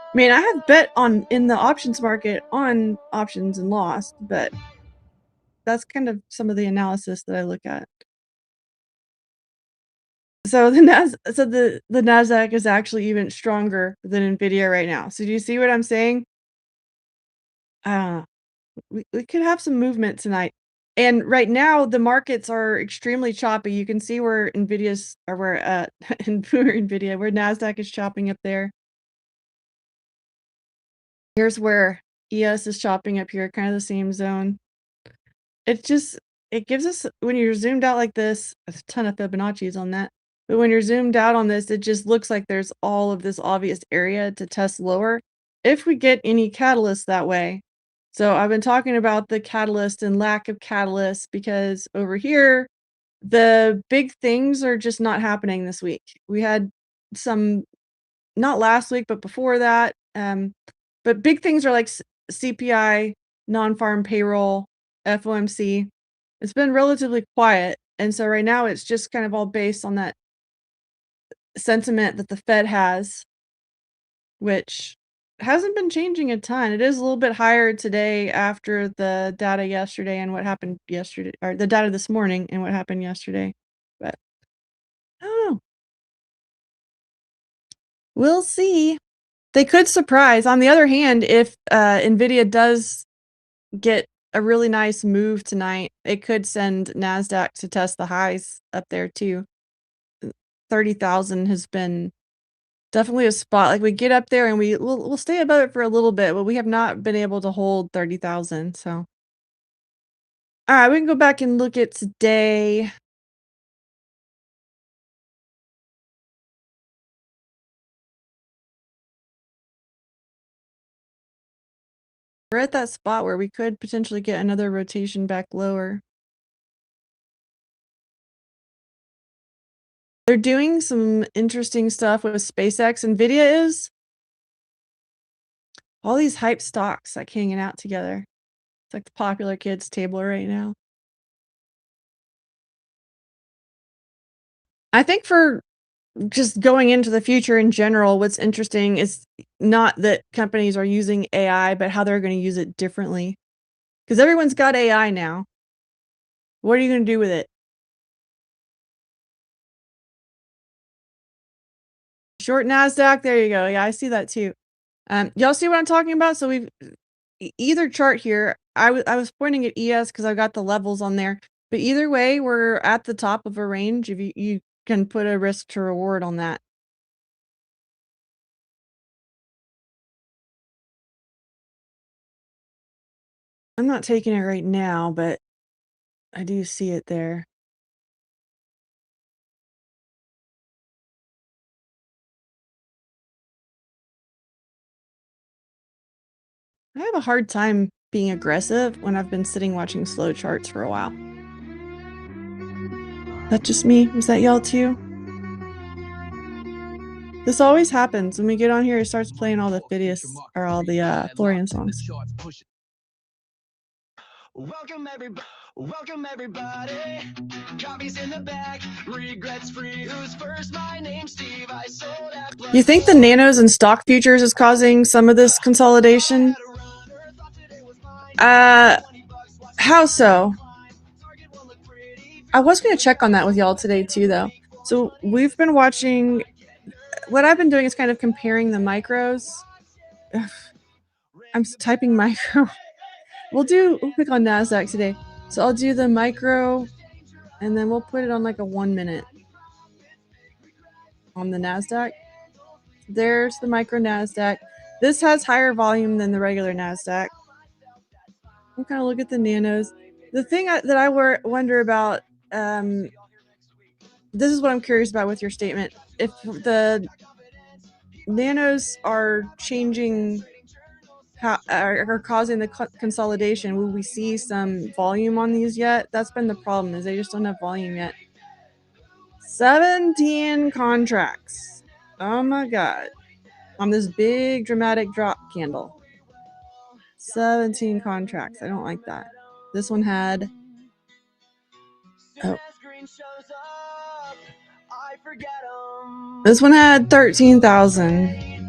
I mean, I have bet in the options market on options and lost, but that's kind of some of the analysis that I look at. So the NASDAQ is actually even stronger than Nvidia right now. So do you see what I'm saying? We could have some movement tonight. And right now the markets are extremely choppy. You can see where Nvidia's or where where NASDAQ is chopping up there. Here's where ES is chopping up here, kind of the same zone. It gives us, when you're zoomed out like this, a ton of Fibonacci's on that. But when you're zoomed out on this, it just looks like there's all of this obvious area to test lower if we get any catalyst that way. So I've been talking about the catalyst and lack of catalyst because over here, the big things are just not happening this week. We had some, not last week, but before that. But big things are like CPI, non-farm payroll, FOMC. It's been relatively quiet. And so right now it's just kind of all based on that sentiment that the Fed has, which hasn't been changing a ton. It is a little bit higher today after the data yesterday and what happened yesterday, or the data this morning and what happened yesterday. But I don't know. We'll see. They could surprise. On the other hand, if Nvidia does get a really nice move tonight, it could send NASDAQ to test the highs up there too. 30,000 has been definitely a spot. Like, we get up there and we'll stay above it for a little bit, but we have not been able to hold 30,000. So, all right, we can go back and look at today. We're at that spot where we could potentially get another rotation back lower. They're doing some interesting stuff with SpaceX. Nvidia is. All these hype stocks like hanging out together. It's like the popular kids table right now. I think for just going into the future in general, what's interesting is not that companies are using AI, but how they're going to use it differently. Because everyone's got AI now. What are you going to do with it? Short NASDAQ, there you go. Yeah, I see that too. Y'all see what I'm talking about? So we've either chart here. I was pointing at ES because I got the levels on there. But either way, we're at the top of a range. If you can put a risk to reward on that. I'm not taking it right now, but I do see it there. I have a hard time being aggressive when I've been sitting watching slow charts for a while. That just me? Was that y'all too? This always happens when we get on here. It starts playing all the Phidias or all the Florian songs. Welcome everybody. Coffee's in the back. Regrets free. Who's first? My name's Steve. I sold that. You think the nanos and stock futures is causing some of this consolidation? How so? I was going to check on that with y'all today too, though. So we've been watching. What I've been doing is kind of comparing the micros. Ugh, I'm typing micro. We'll click on NASDAQ today. So I'll do the micro, and then we'll put it on like a 1 minute on the NASDAQ. There's the micro NASDAQ. This has higher volume than the regular NASDAQ. We'll kind of look at the nanos. The thing that I wonder about, this is what I'm curious about with your statement. If the nanos are changing, are causing the consolidation, will we see some volume on these yet? That's been the problem, is they just don't have volume yet. 17 contracts. Oh my god. On this big dramatic drop candle. 17 contracts. I don't like that. This one had... Oh. This one had 13,000.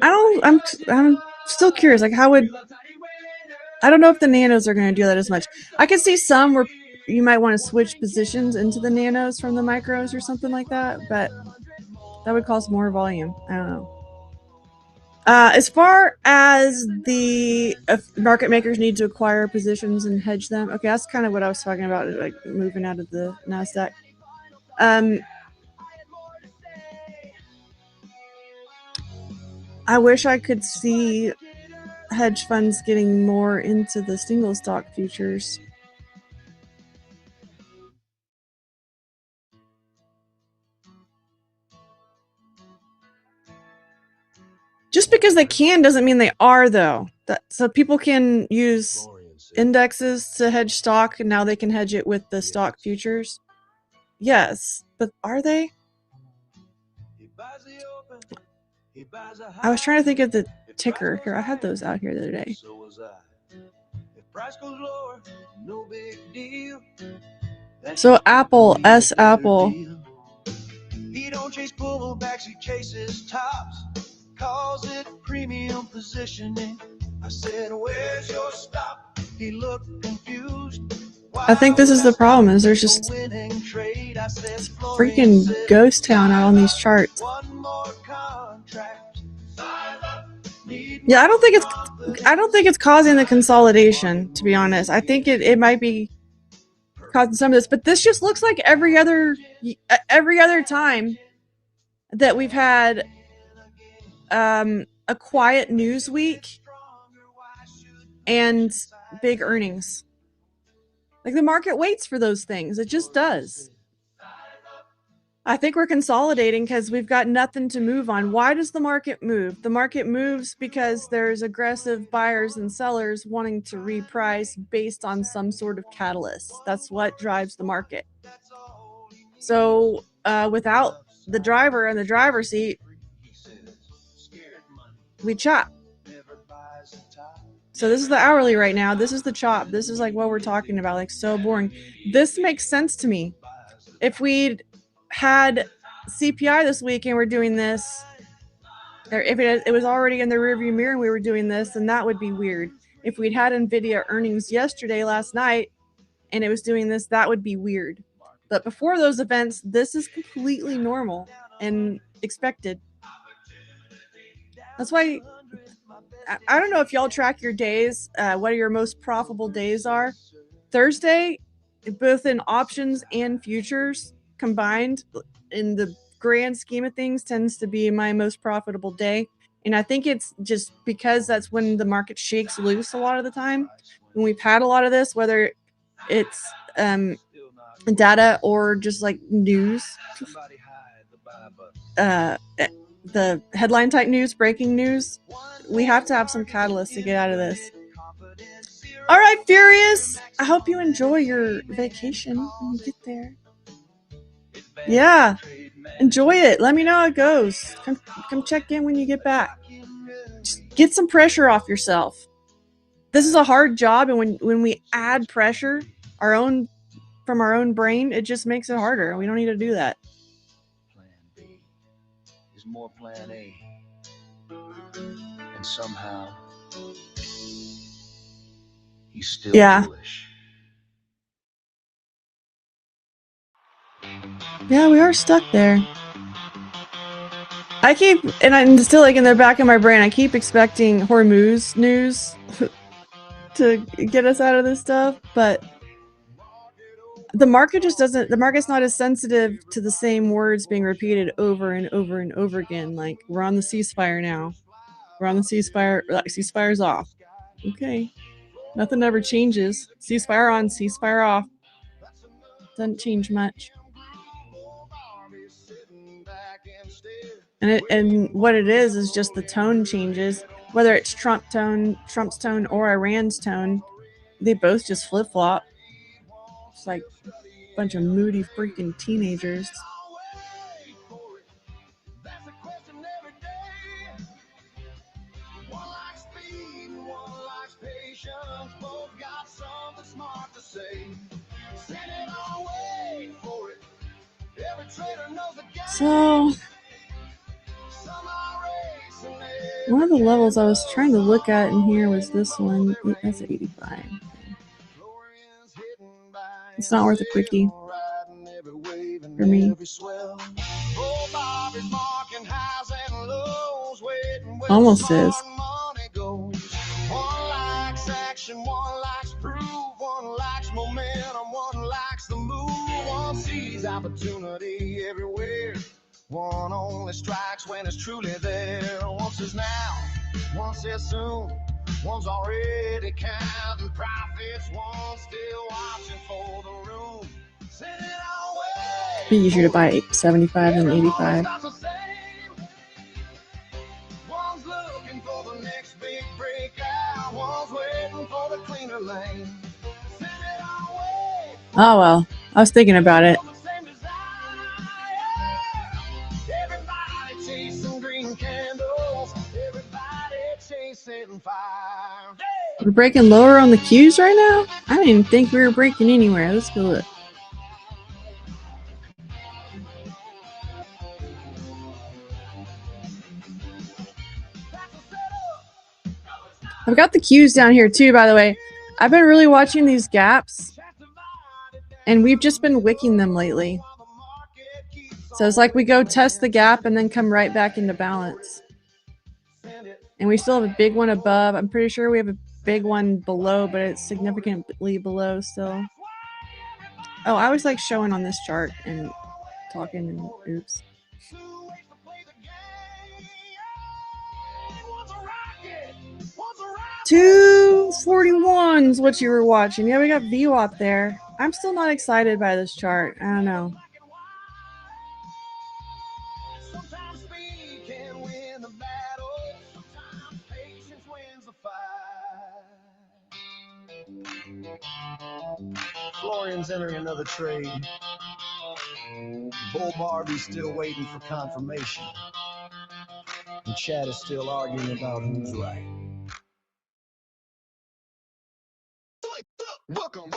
I'm still curious. Like, how would... I don't know if the nanos are going to do that as much. I can see some where you might want to switch positions into the nanos from the micros or something like that, but that would cause more volume. I don't know. As far as the market makers need to acquire positions and hedge them, okay, that's kind of what I was talking about, like moving out of the NASDAQ. I wish I could see hedge funds getting more into the single stock futures. Just because they can doesn't mean they are, though. So people can use indexes to hedge stock, and now they can hedge it with the stock futures. Yes, but are they? I was trying to think of the ticker here. I had those out here the other day. So Apple, S Apple. He don't chase pullbacks, he chases tops. Calls it premium positioning. I said, where's your stop? He looked confused. I think this is the problem, is there's just freaking ghost town out on these charts. Yeah, I don't think it's causing the consolidation, to be honest. I think it might be causing some of this, but this just looks like every other time that we've had a quiet news week and big earnings. Like, the market waits for those things. It just does. I think we're consolidating because we've got nothing to move on. Why does the market move? The market moves because there's aggressive buyers and sellers wanting to reprice based on some sort of catalyst. That's what drives the market. So without the driver in the driver's seat, we chop. So this is the hourly right now. This is the chop. This is like what we're talking about. Like, so boring. This makes sense to me. If we'd had CPI this week and we're doing this, or if it was already in the rearview mirror and we were doing this, then that would be weird. If we'd had Nvidia earnings last night, and it was doing this, that would be weird. But before those events, this is completely normal. And expected. That's why I don't know if y'all track your days, what your most profitable days are. Thursday, both in options and futures combined, in the grand scheme of things, tends to be my most profitable day. And I think it's just because that's when the market shakes loose a lot of the time. When we've had a lot of this, whether it's data or just like news, the headline type news, breaking news, we have to have some catalyst to get out of this. All right, Furious, I hope you enjoy your vacation when you get there. Yeah, enjoy it. Let me know how it goes. Come check in when you get back. Just get some pressure off yourself. This is a hard job, and when we add pressure, from our own brain, it just makes it harder. We don't need to do that. Plan B is more plan A. And somehow he's still foolish. Yeah, we are stuck there. I keep, and I'm still like in the back of my brain, I keep expecting Hormuz news to get us out of this stuff, but the market just doesn't, the market's not as sensitive to the same words being repeated over and over and over again. Like, we're on the ceasefire now. We're on the ceasefire, ceasefire's off. Okay. Nothing ever changes. Ceasefire on, ceasefire off. Doesn't change much. And what it is just the tone changes. Whether it's Trump's tone or Iran's tone, they both just flip-flop. It's like a bunch of moody freaking teenagers. So one of the levels I was trying to look at in here was this one. That's 85. It's not worth a quickie for me. Almost is. One likes action, one likes proof, one likes momentum, one likes the move, one sees opportunity everywhere, one only strikes when it's truly there. One says now, one says soon, one's already counting profits, one's still watching for the room. It'd be easier to buy 75 than 85. Oh well, I was thinking about it. We're breaking lower on the Qs right now? I didn't even think we were breaking anywhere. Let's go look. I've got the Qs down here too, by the way. I've been really watching these gaps, and we've just been wicking them lately. So it's like we go test the gap and then come right back into balance. And we still have a big one above. I'm pretty sure we have a big one below, but it's significantly below still. Oh, I always like showing on this chart and talking and oops. 241 is what you were watching. Yeah, we got VWAP there. I'm still not excited by this chart. I don't know. Florian's entering another trade. Bull Barbie's still waiting for confirmation. And Chad is still arguing about who's right. Welcome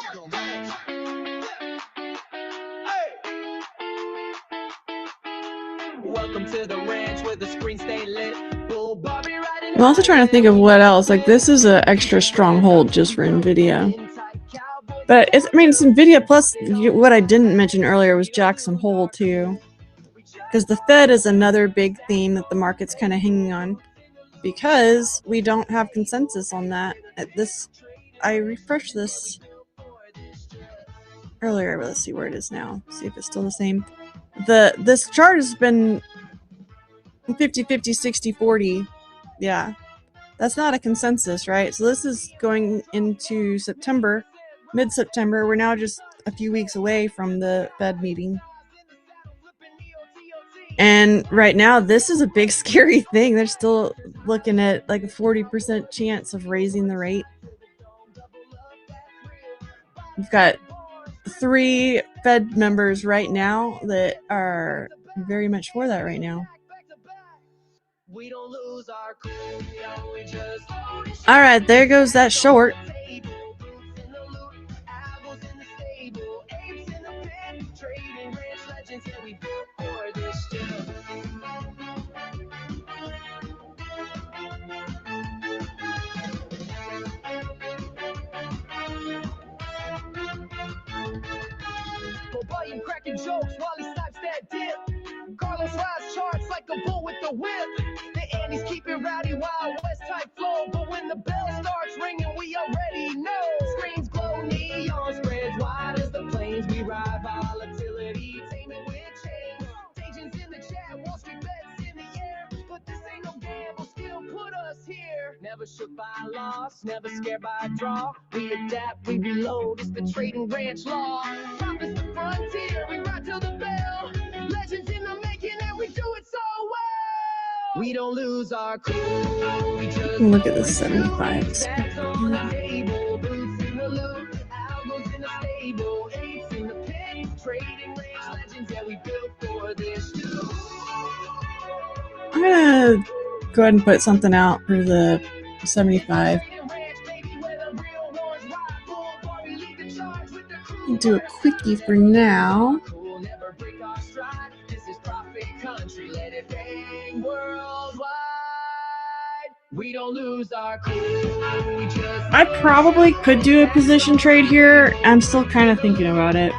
to the ranch where the screen stay lit. Bull Barbie riding. I'm also trying to think of what else. Like, this is an extra strong hold just for Nvidia. But it's, I mean, it's Nvidia plus what I didn't mention earlier was Jackson Hole too. because the Fed is another big theme that the market's kind of hanging on, because we don't have consensus on that at this. I refreshed this earlier, but let's see where it is now. See if it's still the same. This chart has been 50-50, 60-40. Yeah, that's not a consensus, right? So this is going into September, mid-September. We're now just a few weeks away from the Fed meeting. And right now, this is a big scary thing. They're still looking at like a 40% chance of raising the rate. We've got 3 Fed members right now that are very much for that right now. All right, there goes that short. Volume cracking jokes while he snipes that dip. Carlos rides charts like a bull with the whip. The Andy's keeping rowdy, Wild West type flow. But when the bell starts ringing, we already know. Screens glow, neon spreads wide as the planes. We ride volatility, tame it with change. Agents in the chat, Wall Street bets in the air. But this ain't no gamble, still put us here. Never shook by loss, never scared by a draw. We adapt, we reload, it's the trading ranch law. Profits the frontier, we ride till the bell. Legends in the making and we do it so well. We don't lose our cool. We just Look at the 75s. stats on the table, boots in the loop, albums in the stable, eights in the pit, trading range legends, yeah, we built for this too. I'm gonna go ahead and put something out for the 75. Do a quickie for now. I probably could do a position trade here. I'm still kind of thinking about it.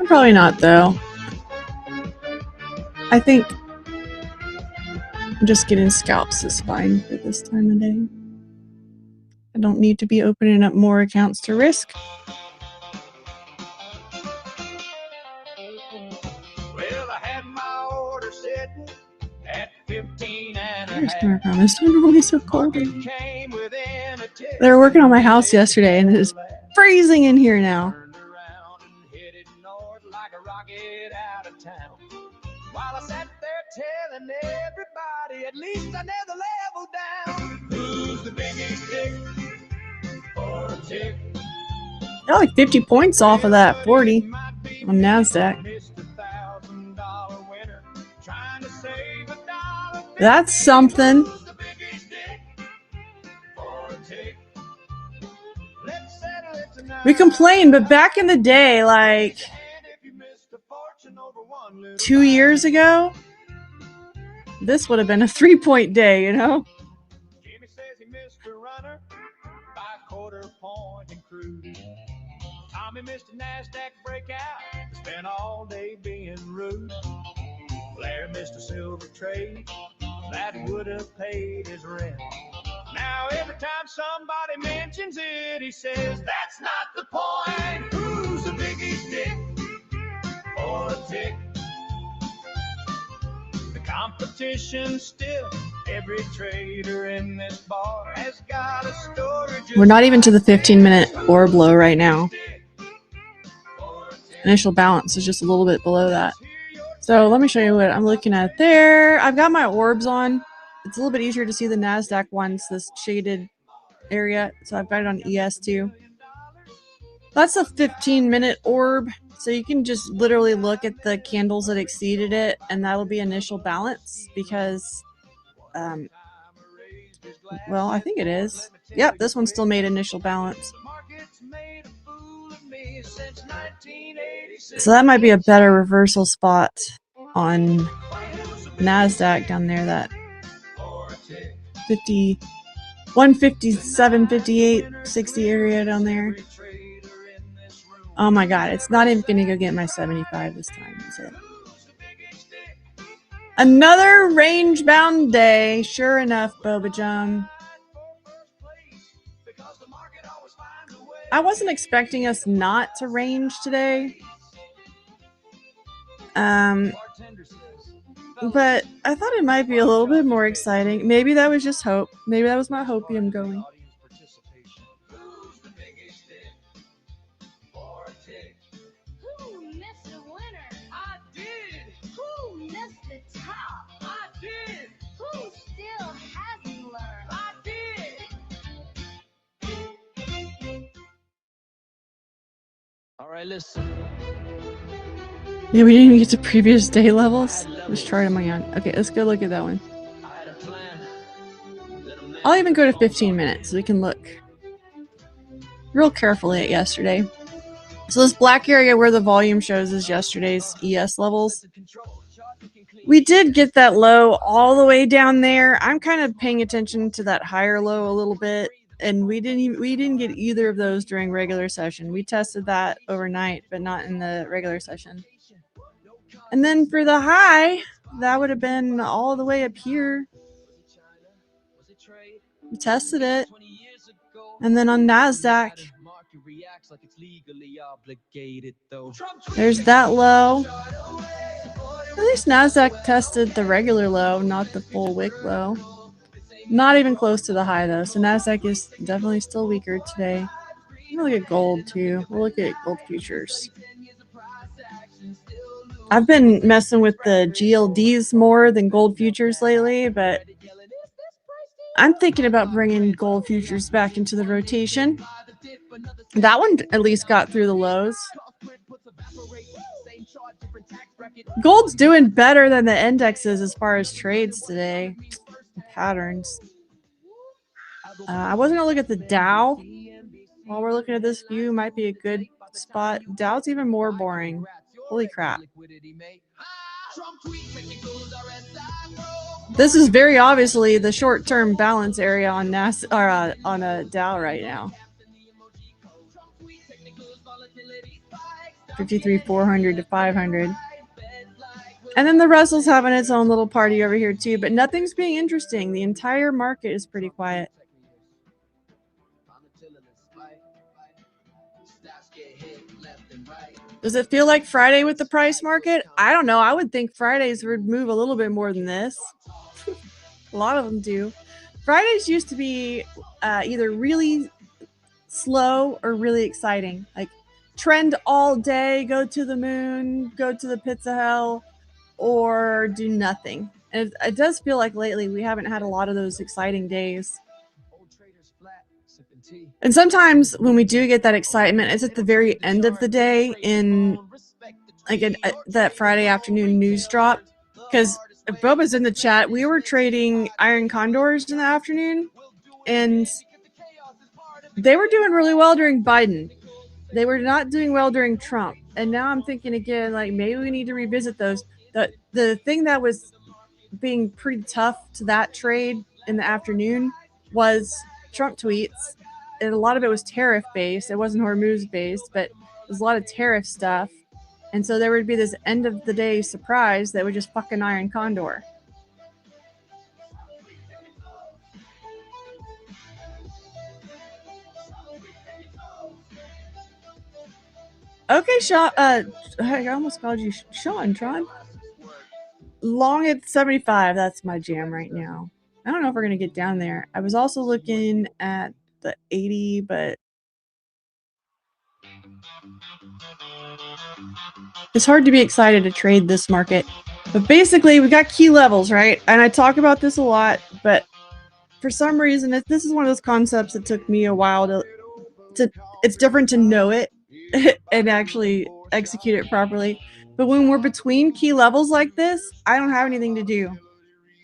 Probably not, though. I think just getting scalps is fine for this time of day. I don't need to be opening up more accounts to risk. Well, I had my order sitting at 15 and There's a half. Dark Realm. It's normally so cold. Came within a tick. They were working on my house yesterday, and it is freezing in here now. Turned around and headed north like a rocket out of town. While I sat there telling everybody, at least I never leveled down. Who's the biggest dick for a tick? Got like 50 points off of that 40 on NASDAQ. That's something. We complain, but back in the day, like 2 years ago, this would have been a 3-point day, you know? Jimmy says he missed a runner by a quarter point and crude. Tommy missed a NASDAQ breakout, spent all day being rude. Blair missed a silver trade that would have paid his rent. Now every time somebody mentions it, he says, that's not the point. Who's the biggest dick or a tick? The competition's still. Every trader in this bar has got a storage. We're not even to the 15-minute orb low right now. Initial balance is just a little bit below that. So let me show you what I'm looking at there. I've got my orbs on. It's a little bit easier to see the NASDAQ ones, this shaded area. So I've got it on ES too. That's a 15-minute orb. So you can just literally look at the candles that exceeded it, and that'll be initial balance because, well, I think it is. Yep, this one still made initial balance. So that might be a better reversal spot on NASDAQ down there, that 50 157, 58, 60 area down there. Oh my god, it's not even gonna go get my 75 this time, is it? Another range-bound day. Sure enough, Bobajum. I wasn't expecting us not to range today. But I thought it might be a little bit more exciting. Maybe that was just hope. Maybe that was my hopium going. Who missed the winner? I did. Who missed the top? I did. Who still hasn't learned? I did. All right, listen. Yeah, we didn't even get to previous day levels. Which chart am I on? Okay, let's go look at that one. I'll even go to 15 minutes so we can look real carefully at yesterday. So this black area where the volume shows is yesterday's ES levels. We did get that low all the way down there. I'm kind of paying attention to that higher low a little bit, and we didn't get either of those during regular session. We tested that overnight, but not in the regular session. And then for the high, that would have been all the way up here. We tested it. And then on NASDAQ, there's that low. At least NASDAQ tested the regular low, not the full wick low. Not even close to the high though, so NASDAQ is definitely still weaker today. We'll look at gold too. We'll look at gold futures. I've been messing with the GLDs more than gold futures lately, but I'm thinking about bringing gold futures back into the rotation. That one at least got through the lows. Gold's doing better than the indexes as far as trades today. Patterns. I wasn't going to look at the Dow. While we're looking at this view, might be a good spot. Dow's even more boring. Holy crap. This is very obviously the short-term balance area on on a Dow right now. 53,400 to 500. And then the Russell's having its own little party over here too, but nothing's being interesting. The entire market is pretty quiet. Does it feel like Friday with the price market? I don't know. I would think Fridays would move a little bit more than this. A lot of them do. Fridays used to be either really slow or really exciting. Like trend all day, go to the moon, go to the pits of hell, or do nothing. And it does feel like lately we haven't had a lot of those exciting days. And sometimes when we do get that excitement, it's at the very end of the day in like that Friday afternoon news drop. Because if Boba's in the chat, we were trading iron condors in the afternoon, and they were doing really well during Biden. They were not doing well during Trump. And now I'm thinking again, like maybe we need to revisit those. The thing that was being pretty tough to that trade in the afternoon was Trump tweets. And a lot of it was tariff based. It wasn't Hormuz based, but there's a lot of tariff stuff. And so there would be this end of the day surprise that would just fucking iron condor. Okay, Sean. I almost called you Sean, Tron. Long at 75. That's my jam right now. I don't know if we're gonna get down there. I was also looking at the 80, but it's hard to be excited to trade this market. But basically, we got key levels, right? And I talk about this a lot, but for some reason, this is one of those concepts that took me a while to it's different to know it and actually execute it properly. But when we're between key levels like this, I don't have anything to do.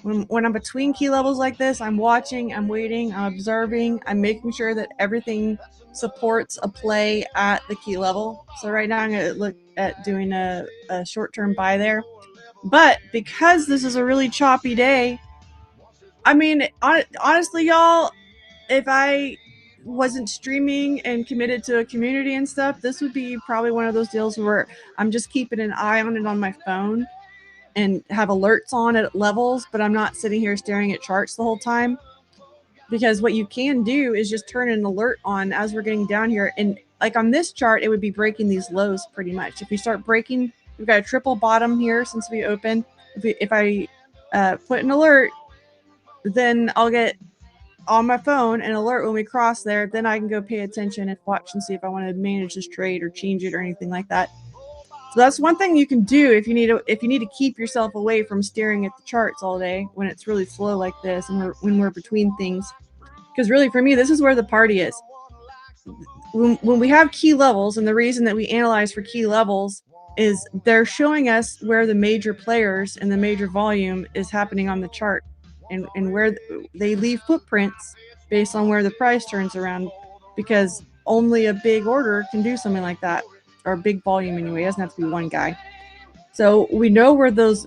When I'm between key levels like this, I'm watching, I'm waiting, I'm observing, I'm making sure that everything supports a play at the key level. So right now I'm going to look at doing a short-term buy there. But because this is a really choppy day, I mean, honestly, y'all, if I wasn't streaming and committed to a community and stuff, this would be probably one of those deals where I'm just keeping an eye on it on my phone and have alerts on at levels, but I'm not sitting here staring at charts the whole time. Because what you can do is just turn an alert on as we're getting down here. And like on this chart, it would be breaking these lows pretty much. If we start breaking, we've got a triple bottom here since we opened. If I put an alert, then I'll get on my phone an alert when we cross there. Then I can go pay attention and watch and see if I want to manage this trade or change it or anything like that. So that's one thing you can do if you need to keep yourself away from staring at the charts all day when it's really slow like this and when we're between things. Because really, for me, this is where the party is. When we have key levels, and the reason that we analyze for key levels is they're showing us where the major players and the major volume is happening on the chart, and where they leave footprints based on where the price turns around, because only a big order can do something like that, or a big volume anyway. It doesn't have to be one guy. So we know where those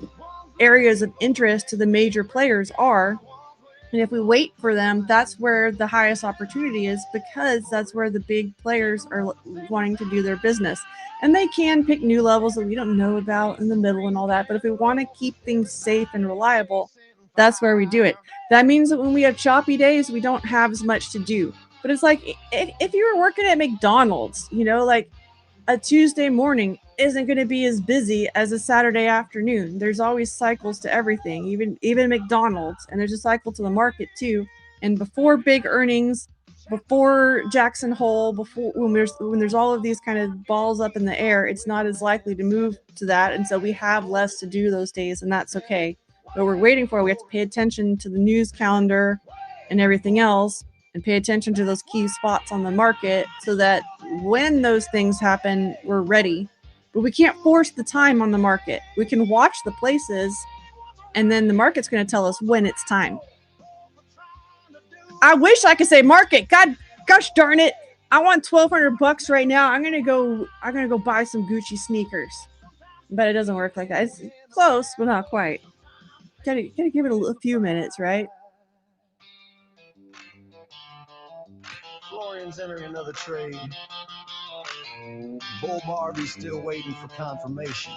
areas of interest to the major players are. And if we wait for them, that's where the highest opportunity is, because that's where the big players are wanting to do their business. And they can pick new levels that we don't know about in the middle and all that. But if we want to keep things safe and reliable, that's where we do it. That means that when we have choppy days, we don't have as much to do. But it's like if you were working at McDonald's, you know, like a Tuesday morning isn't going to be as busy as a Saturday afternoon. There's always cycles to everything, even McDonald's, and there's a cycle to the market too. And before big earnings, before Jackson Hole, before when there's all of these kind of balls up in the air, it's not as likely to move to that, and so we have less to do those days, and that's okay. But we're waiting for, we have to pay attention to the news calendar and everything else, and pay attention to those key spots on the market so that when those things happen, we're ready. But we can't force the time on the market. We can watch the places, and then the market's going to tell us when it's time. I wish I could say market. Gosh darn it. I want $1,200 right now. I'm gonna go buy some Gucci sneakers. But it doesn't work like that. It's close, but not quite. Gotta give it a few minutes, right? Florian's entering another trade. Bull Barbie's still waiting for confirmation.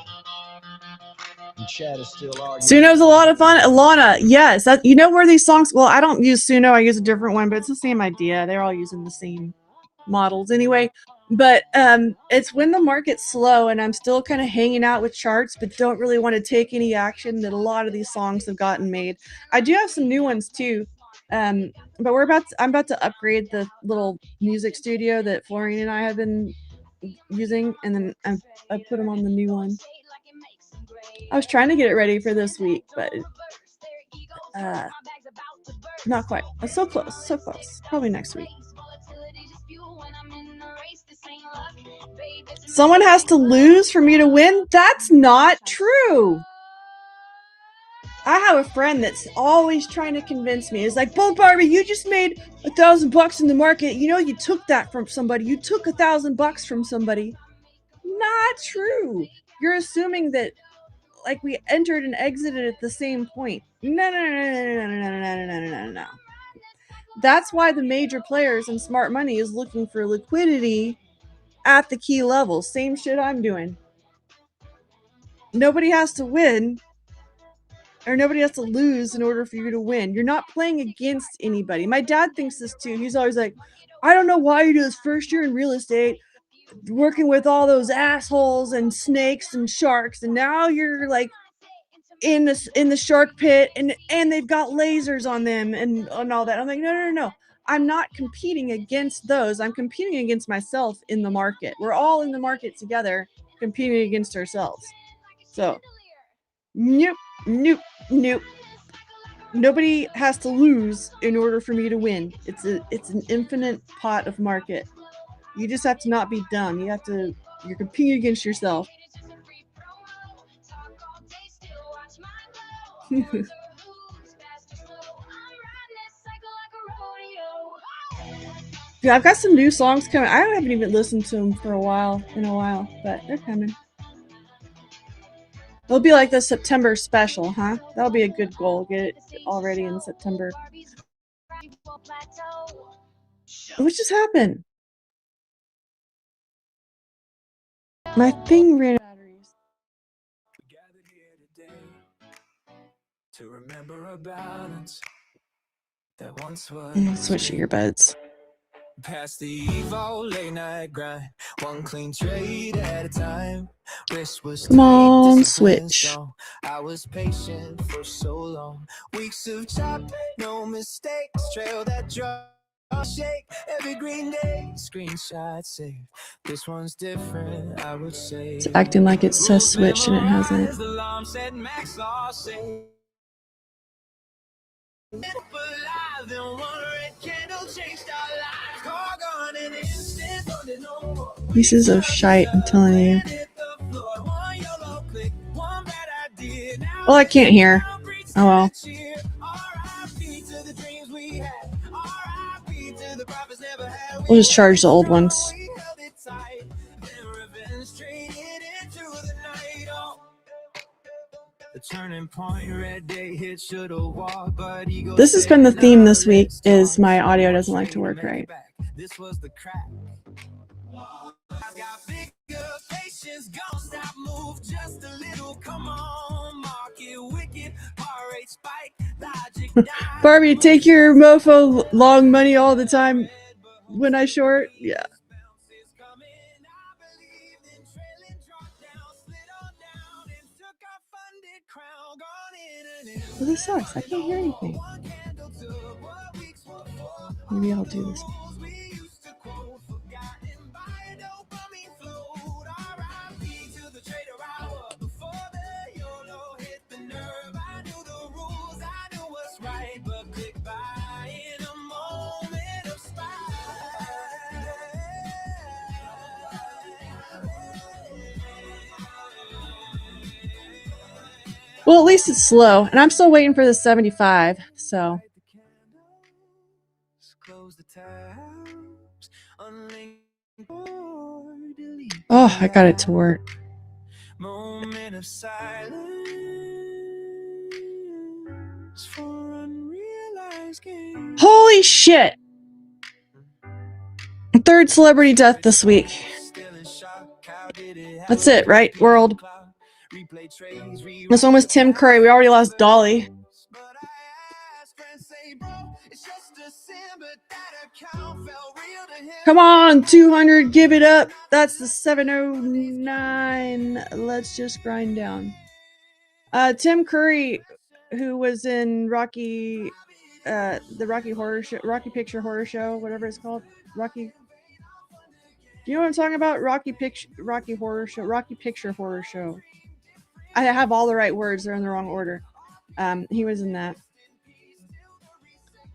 And Chad is still arguing. Suno's a lot of fun. Alana, yes. You know where these songs... Well, I don't use Suno. I use a different one, but it's the same idea. They're all using the same models anyway. But it's when the market's slow and I'm still kind of hanging out with charts, but don't really want to take any action, that a lot of these songs have gotten made. I do have some new ones too. But I'm about to upgrade the little music studio that Florian and I have been using, and then I put them on the new one. I was trying to get it ready for this week, but not quite. It's so close, so close. Probably next week. Someone has to lose for me to win? That's not true. I have a friend that's always trying to convince me. It's like, Bull Barbie, you just made $1,000 in the market. You know, you took that from somebody. You took $1,000 from somebody. Not true. You're assuming that, like, we entered and exited at the same point. No. That's why the major players in smart money is looking for liquidity at the key levels. Same shit I'm doing. Nobody has to win, or nobody has to lose in order for you to win. You're not playing against anybody. My dad thinks this too. He's always like, I don't know why you do this first year in real estate, working with all those assholes and snakes and sharks, and now you're like in the shark pit, and they've got lasers on them and all that. I'm like, no. I'm not competing against those. I'm competing against myself in the market. We're all in the market together, competing against ourselves. So, nope. Nobody has to lose in order for me to win. It's an infinite pot of market. You just have to not be dumb. You're competing against yourself. Yeah, I've got some new songs coming. I haven't even listened to them in a while, but they're coming. It'll be like the September special, huh? That'll be a good goal. Get it already in September. What just happened? My thing ran out of batteries. Gathered here today to remember a balance that once was. Switch to earbuds. Past the Evo late night grind, one clean trade at a time. Wrist was Come on, discipline switch. strong. I was patient for so long. Weeks of chop, no mistakes. Trail that draw, shake every green day. Screenshot saved. This one's different, I would say. It's acting like it says switch and it hasn't. Alarm said max all safe. Alive, then one red candle changed our lives. Car gone in an instant, under no more. Pieces of shite, I'm telling you. One yellow click, one bad idea. Now Well, I can't hear. Oh well. R.I.P. to the dreams we had. R.I.P. to the prophets never had. We'll just charge the old ones. We held it tight. Then revenge traded into the night. Oh. The turning point, red day hit, shoulda walked, but ego. This has been the theme this week, is my audio doesn't like to work right. This was the crack. I got bigger patience, gon' stop, move just a little, come on, market wicked, heart rate spike, logic die. Barbie, take your mofo long money all the time when I short. Yeah. Well, this sucks. I can't hear anything. Maybe I'll do this. Well, at least it's slow, and I'm still waiting for the 75, so. Oh, I got it to work. Moment of silence for unrealized gain. Holy shit! Third celebrity death this week. That's it, right, world? This one was Tim Curry. We already lost Dolly. Come on, 200, give it up. That's the 709. Let's just grind down. Tim Curry, who was in Rocky, the Rocky Horror Show, Rocky Picture Horror Show, whatever it's called. Rocky. Do you know what I'm talking about? Rocky Horror Show, Rocky Picture Horror Show. I have all the right words. They're in the wrong order. He was in that.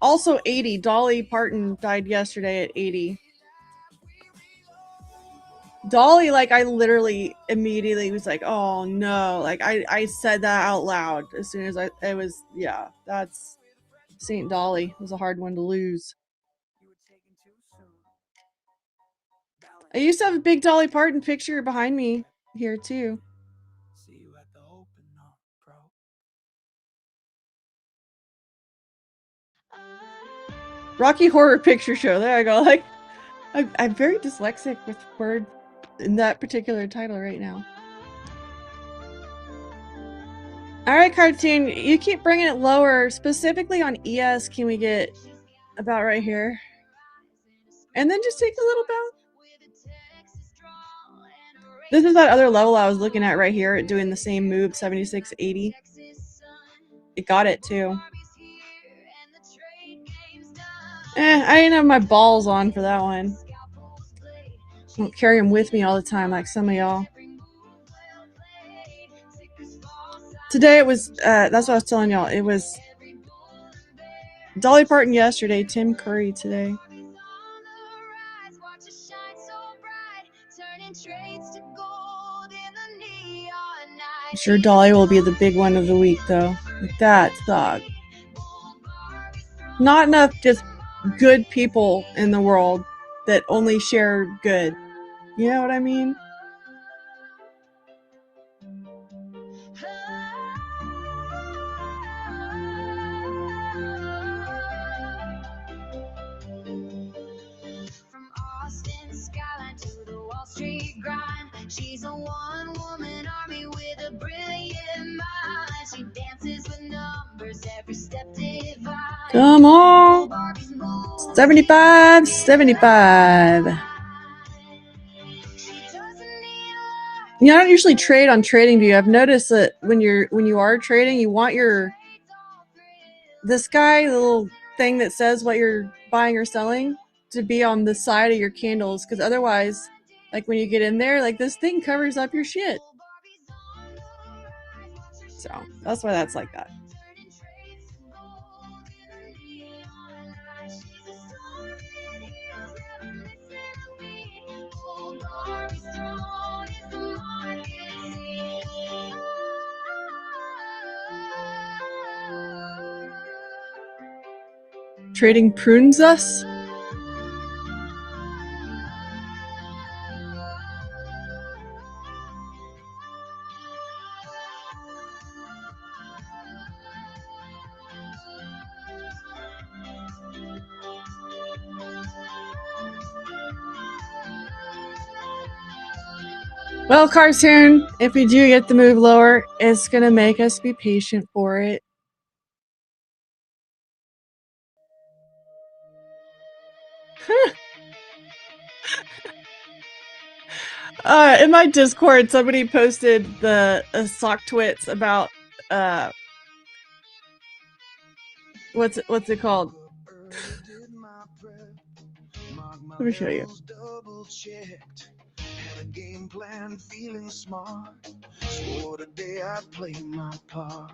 Also 80. Dolly Parton died yesterday at 80. Dolly, like, I literally immediately was like, oh no. Like, I said that out loud as soon as yeah, that's St. Dolly. It was a hard one to lose. I used to have a big Dolly Parton picture behind me here too. Rocky Horror Picture Show. There I go. Like, I'm very dyslexic with words in that particular title right now. All right, cartoon. You keep bringing it lower. Specifically on ES, can we get about right here? And then just take a little bow. This is that other level I was looking at right here, doing the same move, 7680. It got it too. I didn't have my balls on for that one. I don't carry them with me all the time like some of y'all. Today it was, that's what I was telling y'all. It was Dolly Parton yesterday, Tim Curry today. I'm sure Dolly will be the big one of the week though. Like that dog. Not enough just good people in the world that only share good. You know what I mean? She's a one-woman army with a brilliant mind. She dances with numbers, every step divine. Come on. 75, 75. You know, I don't usually trade on TradingView. I've noticed that when you are trading, you want this guy, the little thing that says what you're buying or selling, to be on the side of your candles, because otherwise, like when you get in there, like this thing covers up your shit. So that's why that's like that. Trading prunes us? Well, cartoon, if we do get the move lower, it's going to make us be patient for it. In my Discord, somebody posted the sock twits about what's it called? Let me show you. Had a game plan, feeling smart. Swore today I'd play my part.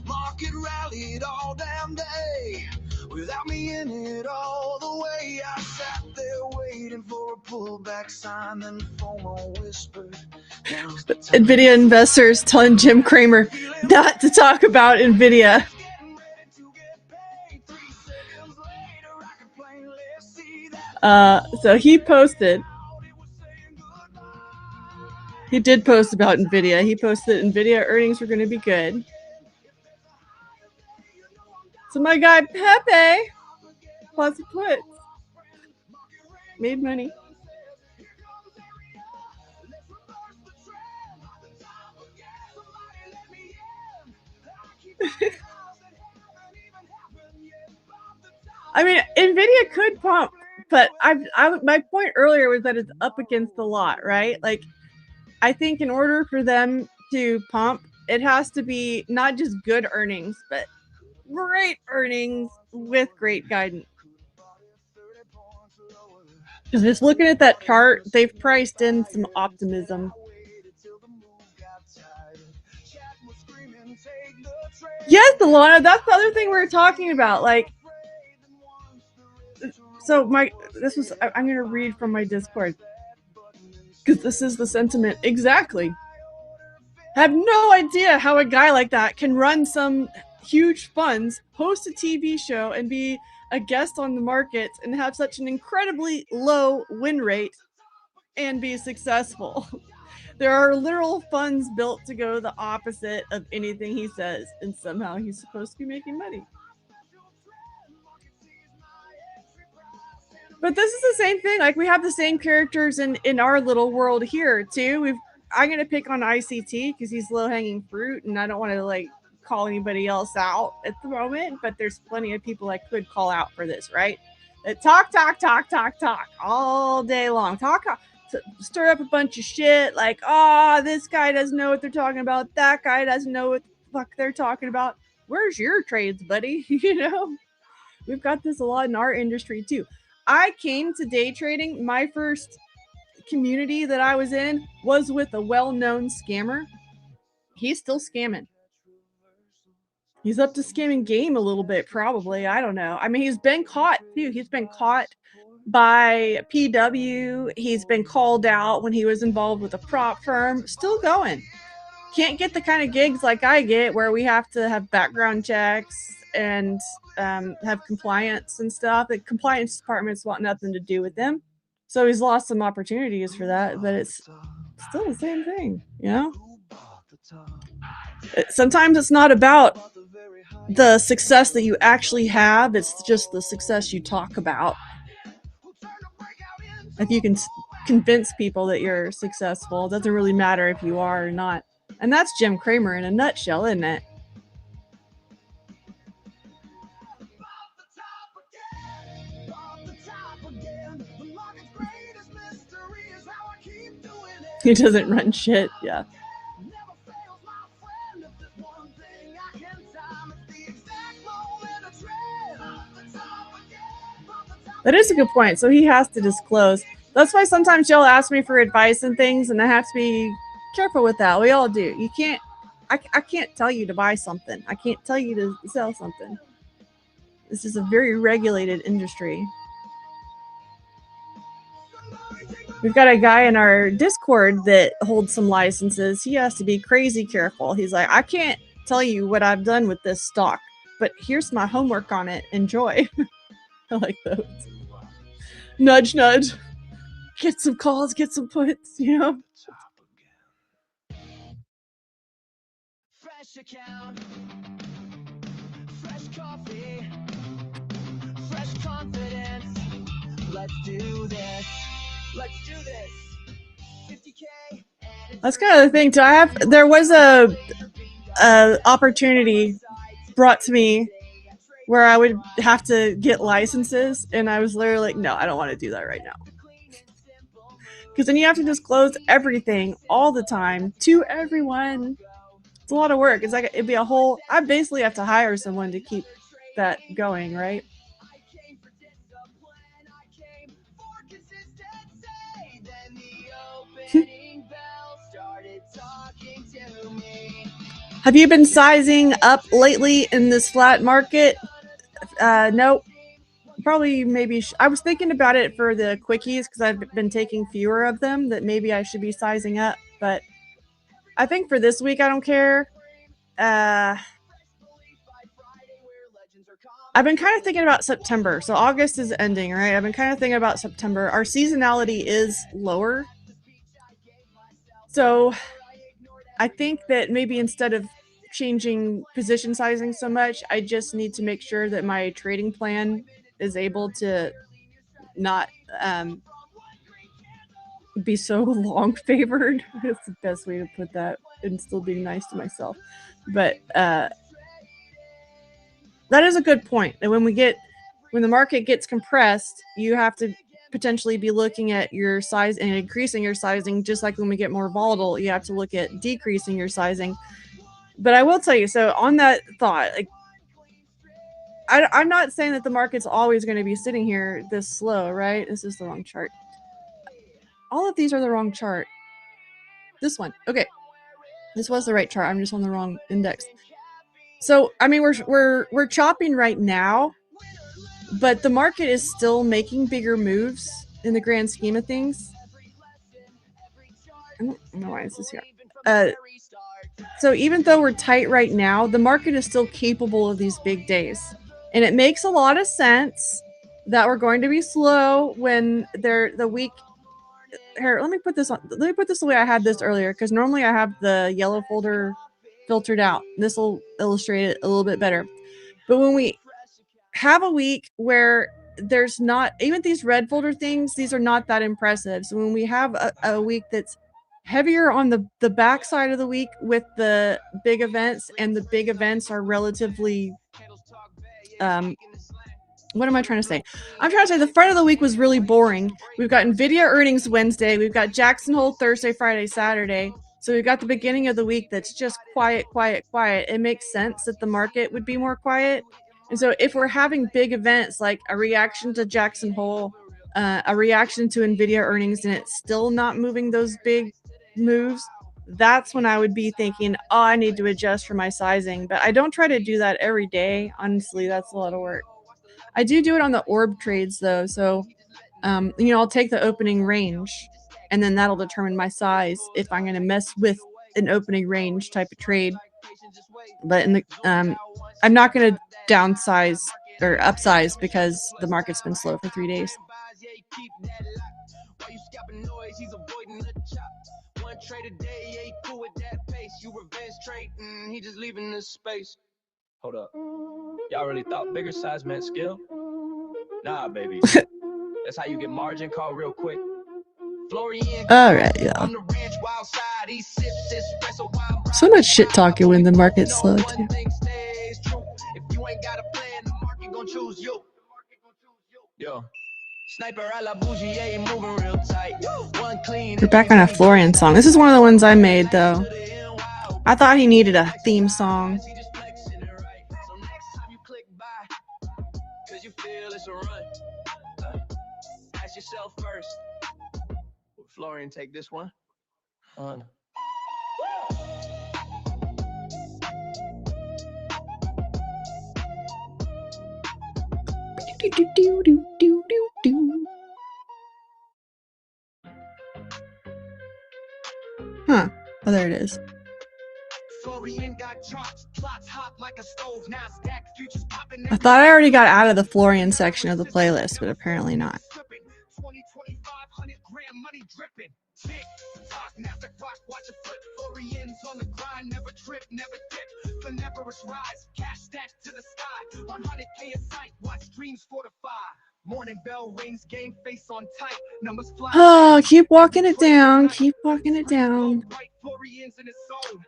Market rallied all damn day without me in it all the way. I sat there waiting for a pullback sign, then FOMO whispered. Nvidia investors telling Jim Cramer not to talk about Nvidia. So he did post about Nvidia. He posted that Nvidia earnings were going to be good. So my guy Pepe plus puts made money. I mean, Nvidia could pump, but my point earlier was that it's up against a lot, right? Like, I think in order for them to pump, it has to be not just good earnings, but great earnings with great guidance. Because just looking at that chart, they've priced in some optimism. Yes, Alana, that's the other thing we were talking about. Like, so I'm going to read from my Discord, because this is the sentiment. Exactly. Have no idea how a guy like that can run some huge funds, host a TV show, and be a guest on the market and have such an incredibly low win rate and be successful. There are literal funds built to go the opposite of anything he says, and somehow he's supposed to be making money. But this is the same thing. Like, we have the same characters in our little world here too. I'm gonna pick on ICT because he's low-hanging fruit, and I don't want to like call anybody else out at the moment. But there's plenty of people I could call out for this, right? That talk all day long. Talk, stir up a bunch of shit. Like, this guy doesn't know what they're talking about. That guy doesn't know what the fuck they're talking about. Where's your trades, buddy? You know, we've got this a lot in our industry too. I came to day trading. My first community that I was in was with a well-known scammer. He's still scamming. He's up to scamming game a little bit, probably. I don't know. I mean, he's been caught too. He's been caught by PW. He's been called out when he was involved with a prop firm. Still going. Can't get the kind of gigs like I get where we have to have background checks and have compliance and stuff. The compliance departments want nothing to do with them. So he's lost some opportunities for that, but it's still the same thing, you know? Sometimes it's not about the success that you actually have, it's just the success you talk about. If you can convince people that you're successful. It doesn't really matter if you are or not. And that's Jim Cramer in a nutshell, isn't it? He doesn't run shit. Yeah. That is a good point. So he has to disclose. That's why sometimes you'll ask me for advice and things, and I have to be careful with that. We all do. You can't. I can't tell you to buy something. I can't tell you to sell something. This is a very regulated industry. We've got a guy in our Discord that holds some licenses. He has to be crazy careful. He's like, I can't tell you what I've done with this stock, but here's my homework on it. Enjoy. I like those. Nudge, nudge. Get some calls, get some puts, you know? Fresh account, fresh coffee, fresh confidence. Let's do this. Let's do this. 50K. That's kind of the thing too. There was a opportunity brought to me where I would have to get licenses, and I was literally like, no, I don't want to do that right now. Because then you have to disclose everything all the time to everyone. It's a lot of work. It's like it'd be a whole. I basically have to hire someone to keep that going, right? Have you been sizing up lately in this flat market? Nope. Probably maybe I was thinking about it for the quickies because I've been taking fewer of them, that maybe I should be sizing up, but I think for this week I don't care. I've been kind of thinking about September. So August is ending, right? I've been kind of thinking about September. Our seasonality is lower. So I think that maybe instead of changing position sizing so much, I just need to make sure that my trading plan is able to not be so long favored. That's the best way to put that, and still being nice to myself. But that is a good point. That when the market gets compressed, you have to potentially be looking at your size and increasing your sizing. Just like when we get more volatile, you have to look at decreasing your sizing. But I will tell you, so on that thought, like, I'm not saying that the market's always going to be sitting here this slow, right? This is the wrong chart. All of these are the wrong chart. This one, okay. This was the right chart. I'm just on the wrong index. So I mean, we're chopping right now, but the market is still making bigger moves in the grand scheme of things. I don't know why this is here. So even though we're tight right now, the market is still capable of these big days. And it makes a lot of sense that we're going to be slow when the week. Here, let me put this on. Let me put this the way I had this earlier, because normally I have the yellow folder filtered out. This will illustrate it a little bit better. But when we have a week where there's not even these red folder things, these are not that impressive. So when we have a week that's heavier on the back side of the week with the big events, and the big events are relatively what am I trying to say? I'm trying to say the front of the week was really boring. We've got Nvidia earnings Wednesday. We've got Jackson Hole Thursday, Friday, Saturday. So we've got the beginning of the week that's just quiet, quiet, quiet. It makes sense that the market would be more quiet. And so if we're having big events like a reaction to Jackson Hole, a reaction to Nvidia earnings, and it's still not moving those big moves, that's when I would be thinking, oh, I need to adjust for my sizing. But I don't try to do that every day. Honestly, that's a lot of work. I do it on the orb trades though. So, I'll take the opening range, and then that'll determine my size if I'm going to mess with an opening range type of trade. But in the, I'm not going to downsize or upsize because the market's been slow for 3 days. Hold up. Y'all really thought bigger size meant skill? Nah, baby. That's how you get margin call real quick. Alright, yeah. So much shit talking when the market's slow too. We're back on a Florian song. This is one of the ones I made though. I thought he needed a theme song. Ask yourself first. Will Florian take this one? Huh. Oh, there it is. I thought I already got out of the Florian section of the playlist, but apparently not. Oh, keep walking it down. Keep walking it down.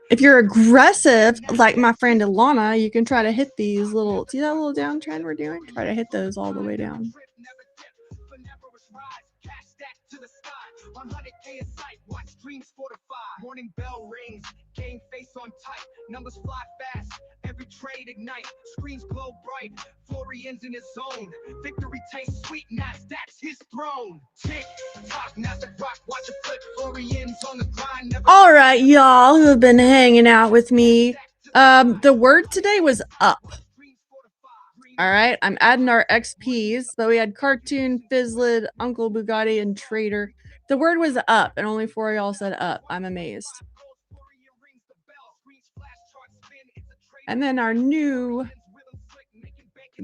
If you're aggressive, like my friend Ilana, you can try to hit these little, see that little downtrend we're doing? Try to hit those all the way down. Morning bell rings, game face on tight, numbers fly fast, every trade ignite, screens glow bright, Florian's in his zone, victory tastes sweet, Nasdaq's his throne. Tick tock, Nasdaq rock, watch it flip, Florian's on the grind. All right, y'all who have been hanging out with me. The word today was up. All right, I'm adding our XPs. So we had Cartoon, Fizzlid, Uncle Bugatti, and Trader. The word was up, and only 4 of y'all said up. I'm amazed. And then our new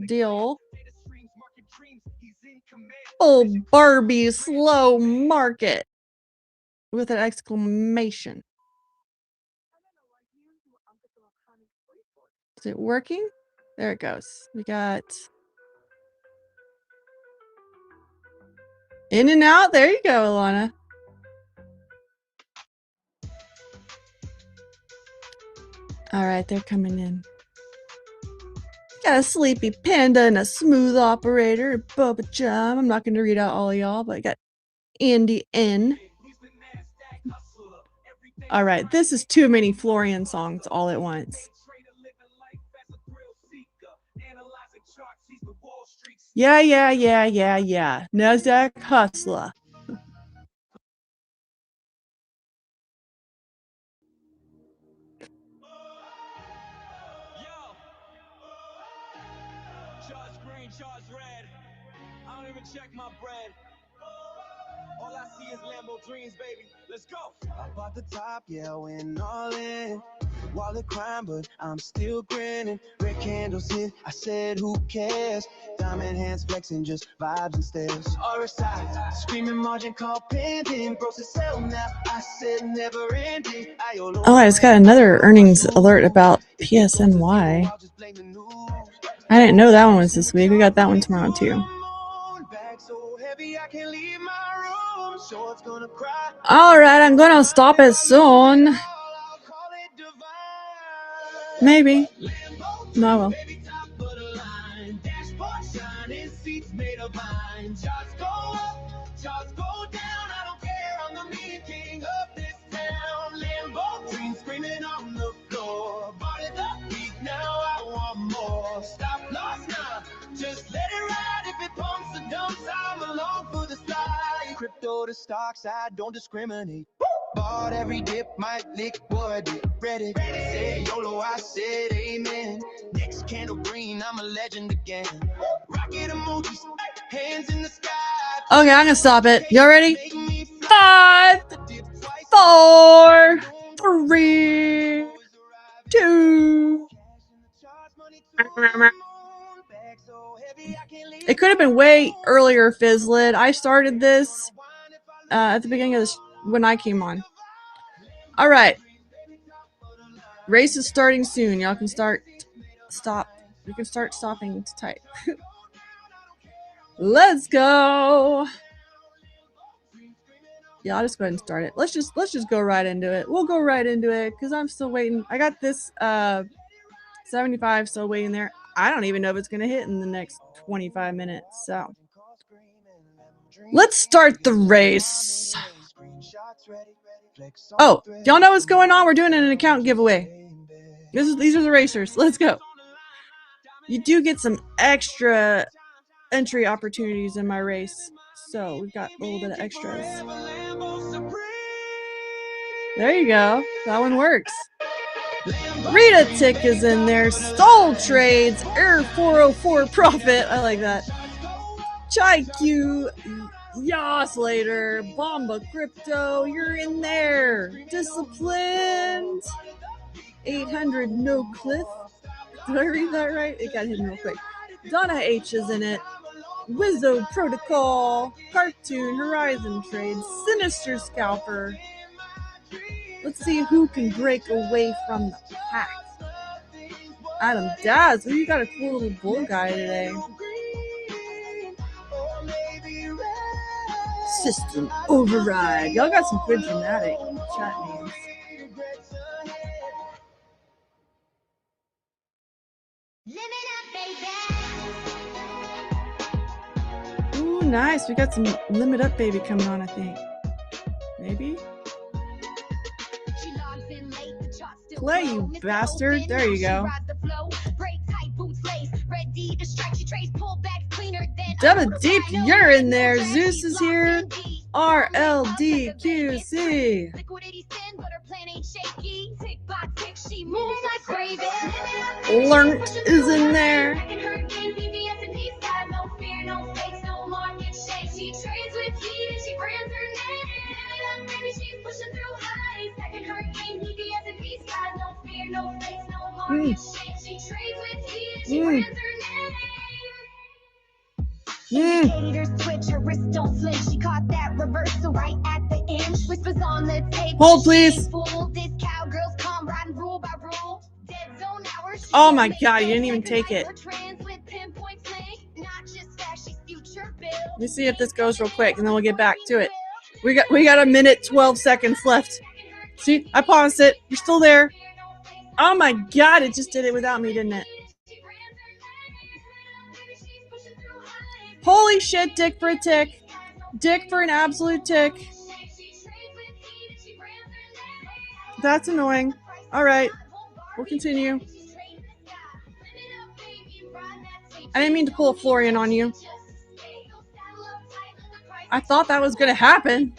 deal. Oh, Barbie slow market with an exclamation. Is it working? There it goes. We got in and out. There you go, Ilana. All right, they're coming in. Got a sleepy panda and a smooth operator, and Bubba Jam. I'm not going to read out all of y'all, but I got Andy N. All right, this is too many Florian songs all at once. Yeah. Nasdaq hustler. Check my bread. All I see is Lambo dreams, baby. Let's go. I bought the top, yeah, went all in. Wallet crime, but I'm still grinning. Red candles hit, I said, who cares? Diamond hands flexing, just vibes and stares. RSI, screaming margin call pending. Bros to sell now, I said never ending. Oh, I just got another earnings alert about PSNY. I didn't know that one was this week. We got that one tomorrow too. All right, I'm gonna stop it soon. Maybe. No, I will. Just let it ride if it pumps the dumps. I'm along for the slide. Crypto to stocks, I don't discriminate. Bought every dip, might lick what it ready. Say YOLO, I said amen. Next candle green, I'm a legend again. Rocket emojis, hands in the sky. Okay, I'm gonna stop it. You ready? 5, 4, 3, 2. It could have been way earlier, Fizzlid. I started this at the beginning of this when I came on. All right. Race is starting soon. Y'all can stop. You can start stopping to type. Let's go. Yeah, I'll just go ahead and start it. Let's just go right into it. We'll go right into it because I'm still waiting. I got this 75 still waiting there. I don't even know if it's gonna hit in the next 25 minutes. So let's start the race. Oh, y'all know what's going on? We're doing an account giveaway. These are the racers. Let's go. You do get some extra entry opportunities in my race. So we've got a little bit of extras. There you go. That one works. Rita Tick is in there. Soul Trades. Air 404 Profit. I like that. Chai Q. Yas later. Bomba Crypto. You're in there. Disciplined. 800 No Cliff. Did I read that right? It got hidden real quick. Donna H is in it. Wizzo Protocol. Cartoon. Horizon Trades. Sinister Scalper. Let's see who can break away from the pack. Adam Daz. Oh, you got a cool little bull guy today. System Override. Y'all got some good dramatic chat names. Ooh, nice. We got some Limit Up Baby coming on, I think. Maybe? Play, you bastard. There you go. Double Deep, you're in there. Zeus is here. RLDQC. Learnt is in there. Hold, please. Oh my god, you didn't even take it. Let me see if this goes real quick and then we'll get back to it. We got a minute 12 seconds left. See, I paused it. You're still there. Oh my god, it just did it without me, didn't it? Holy shit, dick for a tick. Dick for an absolute tick. That's annoying. Alright, we'll continue. I didn't mean to pull a Florian on you. I thought that was going to happen.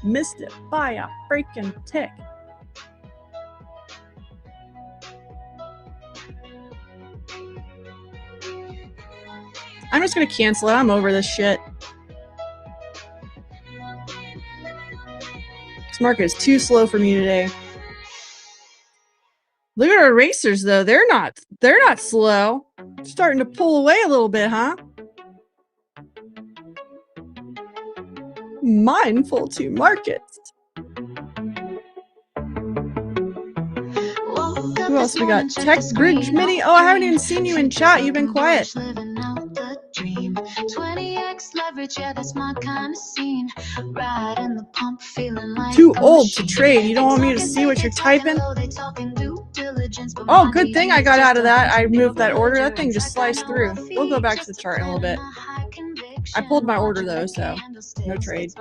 Missed it by a freaking tick. I'm just going to cancel it. I'm over this shit. This market is too slow for me today. Look at our racers though. They're not slow. Starting to pull away a little bit, huh? Mindful to markets. Who else we got? Tech Bridge Mini. Oh, I haven't even seen you in chat. You've been quiet. 20x leverage, yeah, that's my kind of scene. Riding the pump, feeling like too old to trade. You don't want me to see what you're typing? Oh, good thing I got out of that. I moved that order. That thing just sliced through. We'll go back to the chart in a little bit. I pulled my order though, so no trade.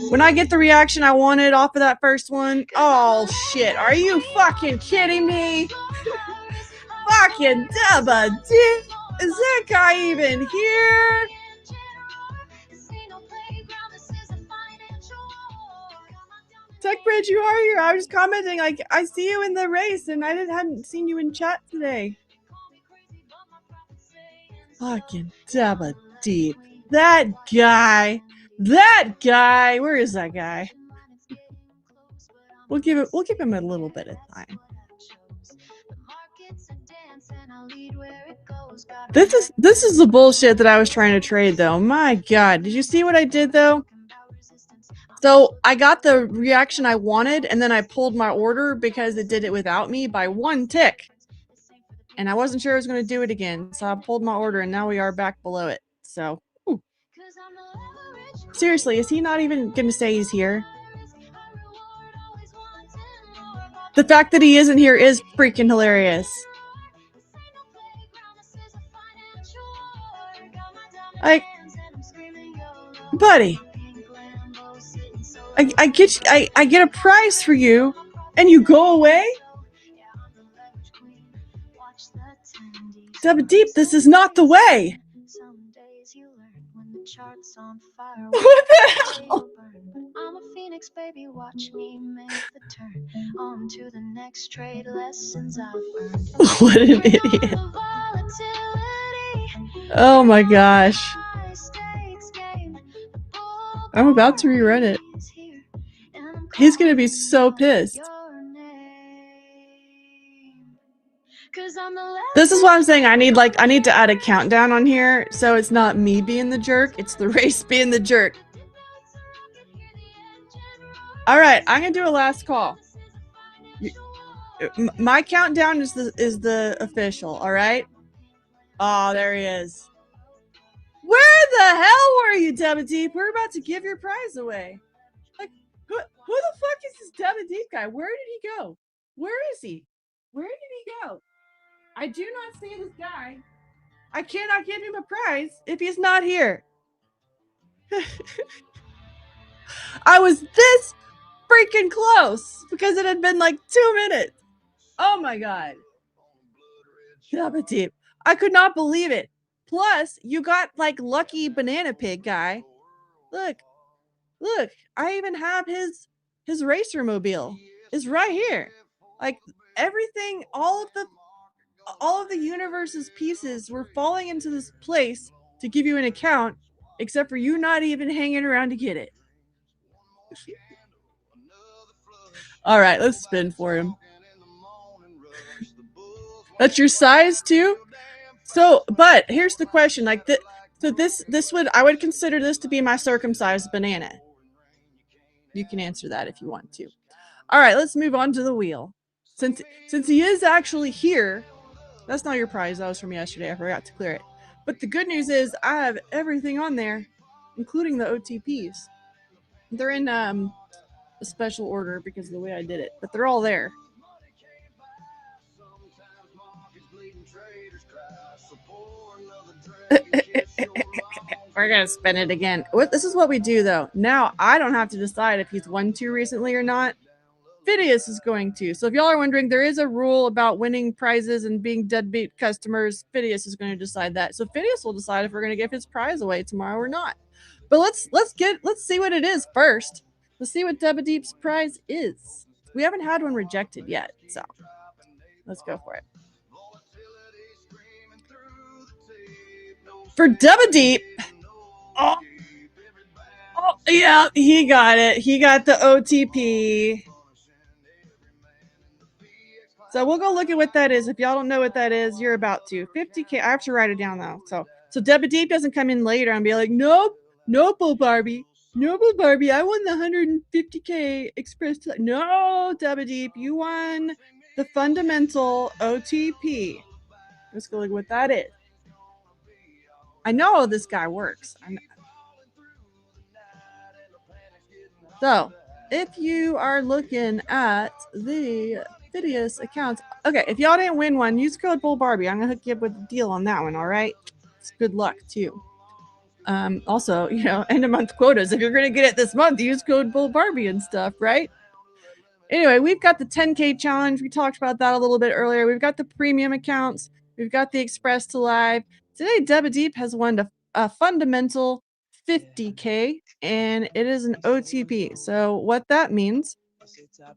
When I get the reaction I wanted off of that first one, oh shit, are you fucking kidding me? Fucking Dubba Dick. Is that guy even here? TechBridge, you are here. I was commenting like I see you in the race and I hadn't seen you in chat today. Fucking Dubba Deep. That guy. Where is that guy? We'll give him a little bit of time. This is the bullshit that I was trying to trade though. My god, did you see what I did though? So I got the reaction I wanted and then I pulled my order because it did it without me by one tick. and I wasn't sure I was going to do it again, so I pulled my order, and now we are back below it. So, ooh. Seriously, is he not even going to say he's here? The fact that he isn't here is freaking hilarious. Like, buddy, I get a prize for you, and you go away? Dub Deep, this is not the way. What the hell? I'm a phoenix, baby, watch me make the turn. On to the next trade lessons I've earned. What an idiot. Oh my gosh. I'm about to rerun it. He's gonna be so pissed. This is what I'm saying. I need to add a countdown on here, so it's not me being the jerk, it's the race being the jerk. All right, I'm gonna do a last call. My countdown is the official. All right. Oh, there he is. Where the hell were you, Dubba Deep? We're about to give your prize away. Like, who the fuck is this Dubba Deep guy? Where did he go? Where is he? Where did he go? I do not see this guy. I cannot give him a prize if he's not here. I was this freaking close because it had been like 2 minutes. Oh my god. Dubba Deep. I could not believe it. Plus, you got like lucky banana pig guy. Look. I even have his racer mobile is right here. Like everything, all of the universe's pieces were falling into this place to give you an account, except for you not even hanging around to get it. All right, let's spin for him. That's your size too? So, but here's the question, like I would consider this to be my circumcised banana. You can answer that if you want to. All right, let's move on to the wheel. Since he is actually here, that's not your prize. That was from yesterday. I forgot to clear it. But the good news is I have everything on there, including the OTPs. They're in a special order because of the way I did it, but they're all there. We're gonna spin it again. This is what we do though. Now I don't have to decide if he's won 2 recently or not. Phidias is going to. So if y'all are wondering, there is a rule about winning prizes and being deadbeat customers. Phidias is going to decide that. So Phidias will decide if we're going to give his prize away tomorrow or not. But let's see what it is first. Let's see what Dubba Deep's prize is. We haven't had one rejected yet, so let's go for it. For Dubba Deep, oh yeah, he got it. He got the OTP. So we'll go look at what that is. If y'all don't know what that is, you're about to. 50K. I have to write it down though. So Dubba Deep doesn't come in later and be like, nope, Bull Barbie. No, Bull Barbie. I won the 150K express. No, Dubba Deep, you won the fundamental OTP. Let's go look at what that is. I know how this guy works. So if you are looking at the Phidias accounts. Okay, if y'all didn't win one, use code Bull Barbie. I'm gonna hook you up with a deal on that one, all right? It's good luck too. Also, you know, end of month quotas. If you're gonna get it this month, use code Bull Barbie and stuff, right? Anyway, we've got the 10K challenge. We talked about that a little bit earlier. We've got the premium accounts. We've got the Express to Live. Today, Dubba Deep has won a fundamental 50K, and it is an OTP. So what that means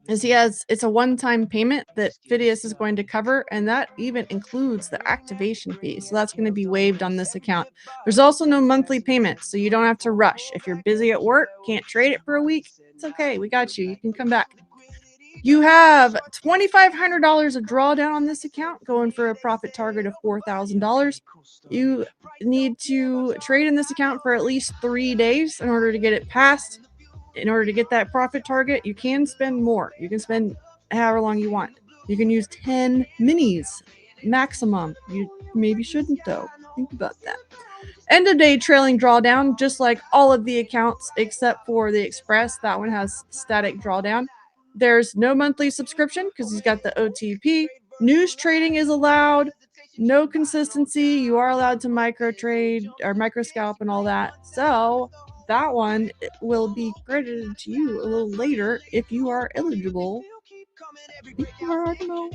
is it's a one-time payment that Phidias is going to cover, and that even includes the activation fee. So that's going to be waived on this account. There's also no monthly payment, so you don't have to rush. If you're busy at work, can't trade it for a week, it's okay. We got you. You can come back. You have $2,500 of drawdown on this account, going for a profit target of $4,000. You need to trade in this account for at least 3 days in order to get it passed. In order to get that profit target, you can spend more. You can spend however long you want. You can use 10 minis maximum. You maybe shouldn't though. Think about that. End of day trailing drawdown, just like all of the accounts except for the Express. That one has static drawdown. There's no monthly subscription because he's got the OTP. News trading is allowed. No consistency. You are allowed to micro trade or micro scalp and all that. So that one will be credited to you a little later if you are eligible. I don't know.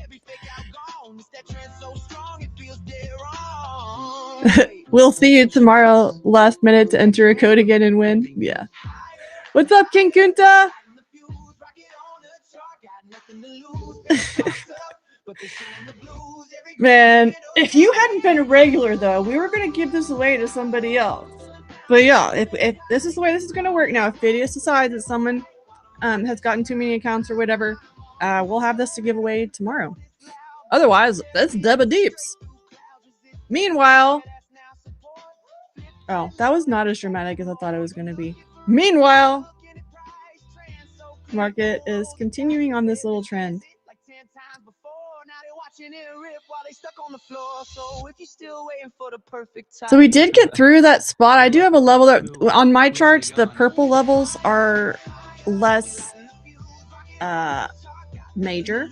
We'll see you tomorrow. Last minute to enter a code again and win. Yeah. What's up, King Kunta? Man, if you hadn't been a regular though, we were gonna give this away to somebody else. But yeah, if this is the way this is gonna work now, if Phidias decides that someone has gotten too many accounts or whatever, we'll have this to give away tomorrow. Otherwise, that's Deba Deeps. Meanwhile, oh, that was not as dramatic as I thought it was going to be. Meanwhile, market is continuing on this little trend. So we did get through that spot. I do have a level that on my charts, the purple levels are less major.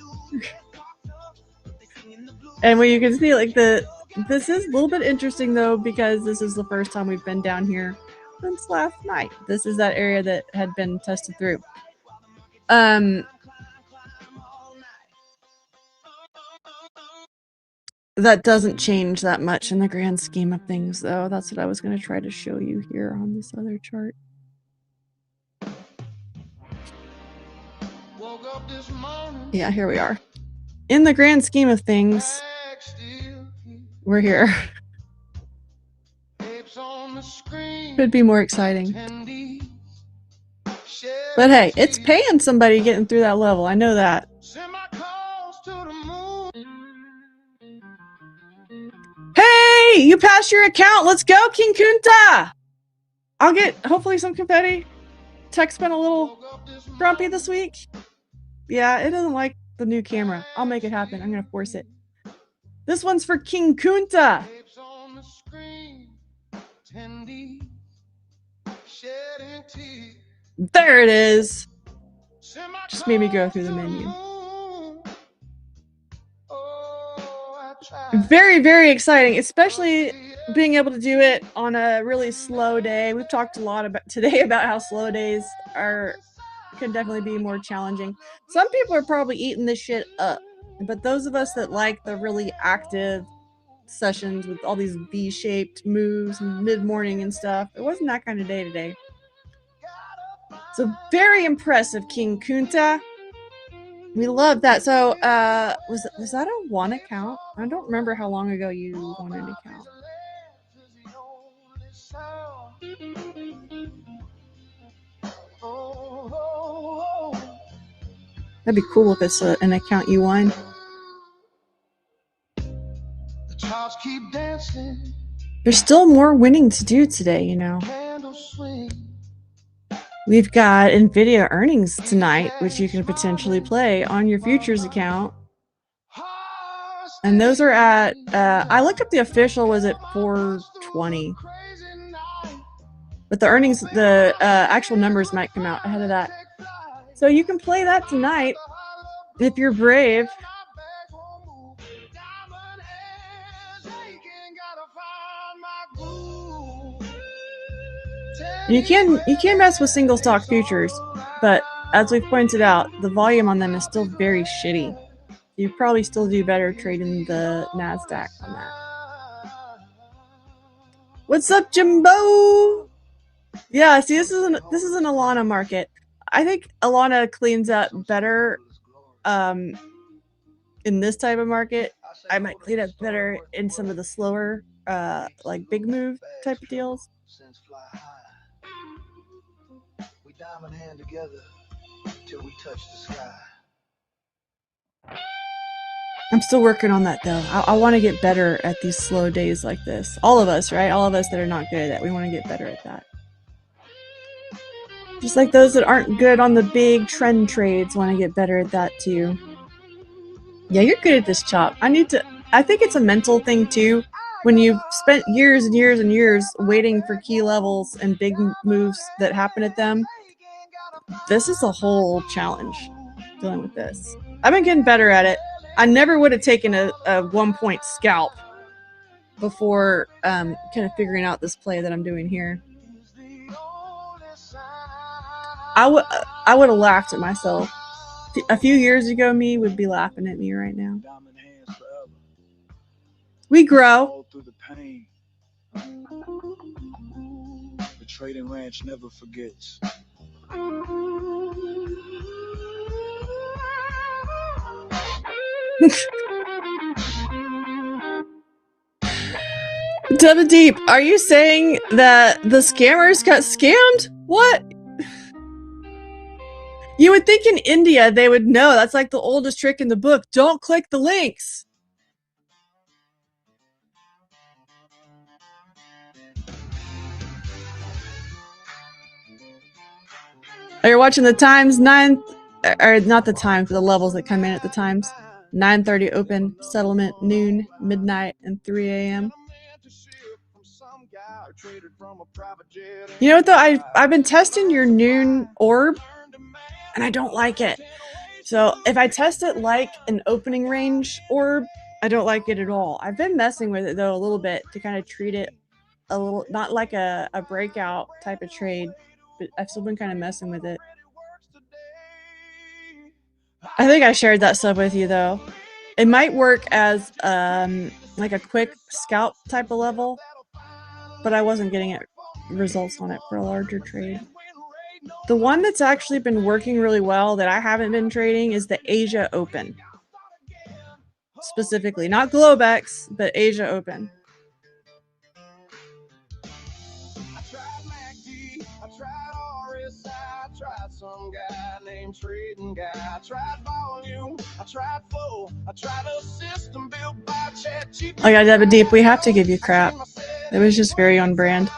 And when you can see, like, this is a little bit interesting though, because this is the first time we've been down here since last night. This is that area that had been tested through. That doesn't change that much in the grand scheme of things, though. That's what I was going to try to show you here on this other chart. Yeah, here we are. In the grand scheme of things, we're here. Could be more exciting. But hey, it's paying somebody getting through that level. I know that. Hey, you passed your account. Let's go, King Kunta. I'll get hopefully some confetti. Tech's been a little grumpy this week. Yeah, it doesn't like the new camera. I'll make it happen. I'm gonna force it. This one's for King Kunta. There it is. Just made me go through the menu. Very, very exciting, especially being able to do it on a really slow day. We've talked a lot about today about how slow days can definitely be more challenging. Some people are probably eating this shit up, but those of us that like the really active sessions with all these V-shaped moves mid-morning and stuff, it wasn't that kind of day today. So very impressive, King Kunta. We love that. So was that a one account? I don't remember how long ago you won an account. That'd be cool if it's an account you won. There's still more winning to do today, you know. We've got Nvidia earnings tonight, which you can potentially play on your futures account. And those are at, I looked up the official was at 420. But the earnings, the actual numbers might come out ahead of that. So you can play that tonight if you're brave. You can mess with single stock futures, but as we've pointed out, the volume on them is still very shitty. You probably still do better trading the NASDAQ on that. What's up, Jimbo? Yeah, see, this is an Alana market. I think Alana cleans up better in this type of market. I might clean up better in some of the slower, like big move type of deals. Diamond hand together till we touch the sky. I'm still working on that though. I want to get better at these slow days like this. All of us, right? All of us that are not good at it, we want to get better at that. Just like those that aren't good on the big trend trades want to get better at that too. Yeah, you're good at this, Chop. I need to I think it's a mental thing too. When you've spent years and years and years waiting for key levels and big moves that happen at them, this is a whole challenge dealing with this. I've been getting better at it. I never would have taken a 1-point scalp before kind of figuring out this play that I'm doing here. I would have laughed at myself. A few years ago, me would be laughing at me right now. We grow. The trading ranch never forgets. Double Deep, are you saying that the scammers got scammed? What? You would think in India they would know. That's like the oldest trick in the book. Don't click the links. Are you watching the times 9, or not the times, but the levels that come in at the times? 9:30 open, settlement, noon, midnight, and 3 a.m. You know what though? I've been testing your noon orb, and I don't like it. So if I test it like an opening range orb, I don't like it at all. I've been messing with it though a little bit to kind of treat it a little, not like a breakout type of trade, but I've still been kind of messing with it. I think I shared that stuff with you though. It might work as like a quick scalp type of level, but I wasn't getting results on it for a larger trade. The one that's actually been working really well that I haven't been trading is the Asia Open. Specifically, not Globex, but Asia Open. Some guy named Trading Guy. I tried volume, I tried full, I tried a system built by ChatGPT. I got Devin Deep. We have to give you crap. It was just very on brand.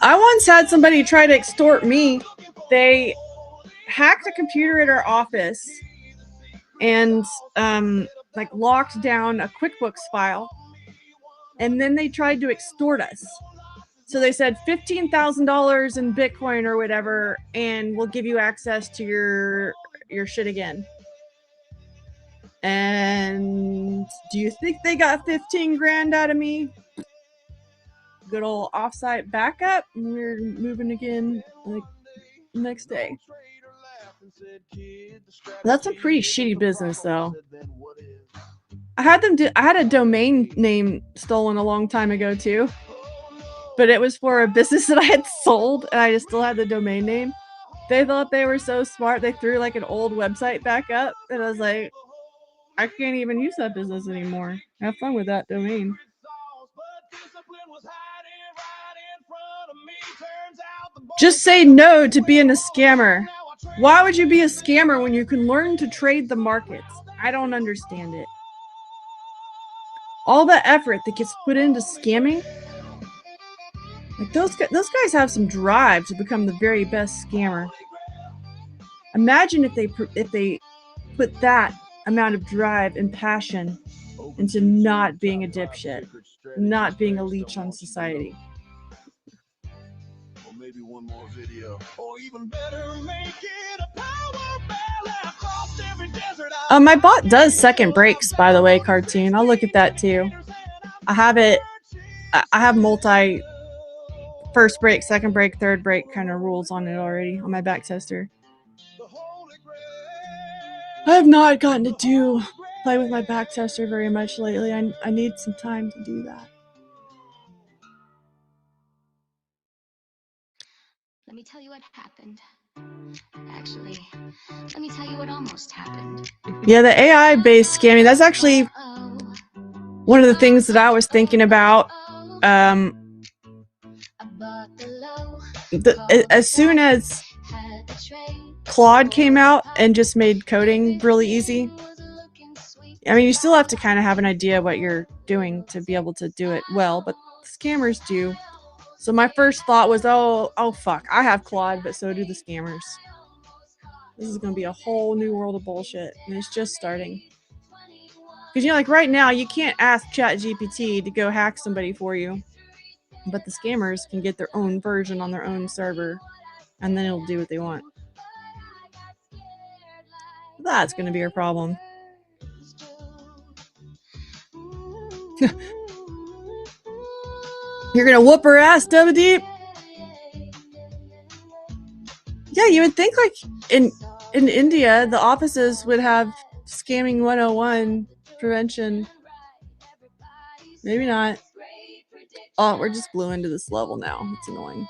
I once had somebody try to extort me. They hacked a computer at our office and like locked down a QuickBooks file. And then they tried to extort us. So they said $15,000 in Bitcoin or whatever, and we'll give you access to your shit again. And do you think they got 15 grand out of me? Good old offsite backup. We're moving again like next day. That's a pretty shitty business though. I had a domain name stolen a long time ago too, but it was for a business that I had sold, and I just still had the domain name. They thought they were so smart, they threw like an old website back up, and I was like, I can't even use that business anymore. Have fun with that domain. Just say no to being a scammer. Why would you be a scammer when you can learn to trade the markets? I don't understand it. All the effort that gets put into scamming, like those guys have some drive to become the very best scammer. Imagine if they put that amount of drive and passion into not being a dipshit, not being a leech on society. Or maybe one more video. Or even better, make it a power ballad across every desert. My bot does second breaks, by the way, cartoon. I'll look at that too. I have it. I have multi first break, second break, third break kind of rules on it already on my back tester. I have not gotten to play with my back tester very much lately. I need some time to do that. Let me tell you what happened. Actually, let me tell you what almost happened. Yeah, the AI-based scamming, that's actually one of the things that I was thinking about. As soon as Claude came out and just made coding really easy, I mean, you still have to kind of have an idea what you're doing to be able to do it well, but scammers do. So my first thought was, oh fuck, I have Claude, but so do the scammers. This is going to be a whole new world of bullshit, and it's just starting. Because, you know, like right now, you can't ask ChatGPT to go hack somebody for you. But the scammers can get their own version on their own server, and then it'll do what they want. That's going to be our problem. You're going to whoop her ass, Double Deep? Yeah, you would think like in India, the offices would have scamming 101 prevention. Maybe not. Oh, we're just blew into this level now. It's annoying.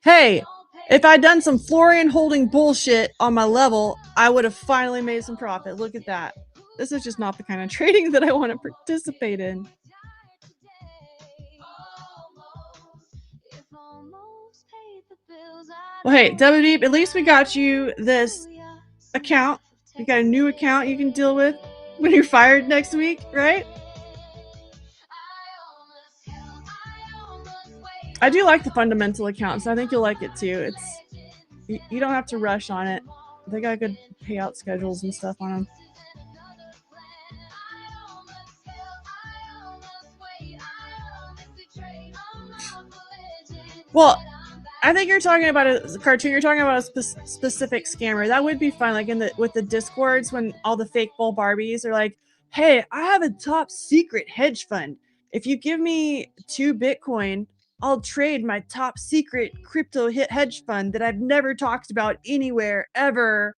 Hey, if I'd done some Florian holding bullshit on my level, I would have finally made some profit. Look at that. This is just not the kind of trading that I want to participate in. Well, hey, WD, at least we got you this account. You got a new account you can deal with when you're fired next week, right? I do like the fundamental accounts. I think you'll like it too. You don't have to rush on it. They got good payout schedules and stuff on them. Well, I think you're talking about a cartoon. You're talking about a specific scammer. That would be fun, like with the discords when all the fake bull Barbies are like, "Hey, I have a top secret hedge fund. If you give me 2 Bitcoin, I'll trade my top secret crypto hedge fund that I've never talked about anywhere ever.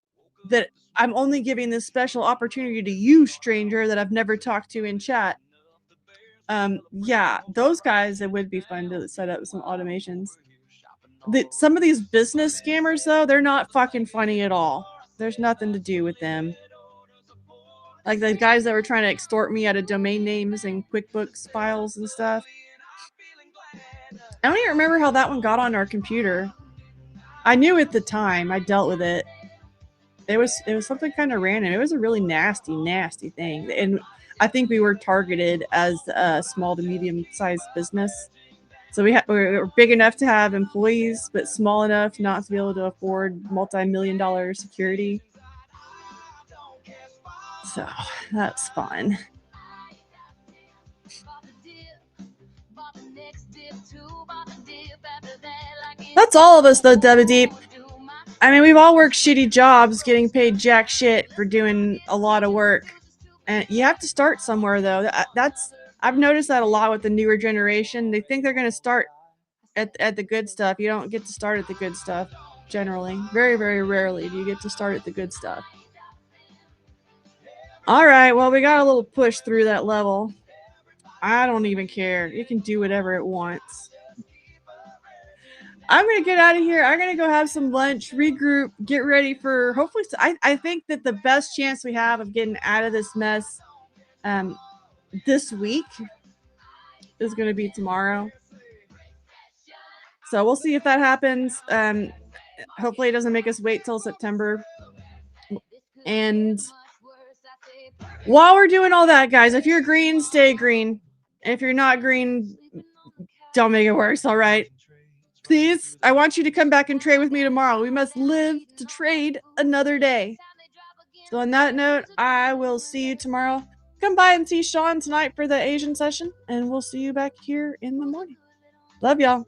That I'm only giving this special opportunity to you, stranger, that I've never talked to in chat." Yeah, those guys, it would be fun to set up some automations. Some of these business scammers, though, they're not fucking funny at all. There's nothing to do with them. Like the guys that were trying to extort me out of domain names and QuickBooks files and stuff. I don't even remember how that one got on our computer. I knew at the time. I dealt with it. It was something kind of random. It was a really nasty thing. And I think we were targeted as a small to medium-sized business. So we were big enough to have employees, but small enough not to be able to afford multi-million-dollar security. So that's fun. That's all of us, though, Debbie Deep. I mean, we've all worked shitty jobs, getting paid jack shit for doing a lot of work. And you have to start somewhere, though. I've noticed that a lot with the newer generation. They think they're going to start at the good stuff. You don't get to start at the good stuff, generally. Very, very rarely do you get to start at the good stuff. All right, well, we got a little push through that level. I don't even care. It can do whatever it wants. I'm going to get out of here. I'm going to go have some lunch, regroup, get ready for hopefully. I think that the best chance we have of getting out of this mess this week is going to be tomorrow. So we'll see if that happens. Hopefully it doesn't make us wait till September. And while we're doing all that, guys, if you're green, stay green. If you're not green, don't make it worse, all right? Please, I want you to come back and trade with me tomorrow. We must live to trade another day. So on that note, I will see you tomorrow. Come by and see Sean tonight for the Asian session, and we'll see you back here in the morning. Love y'all.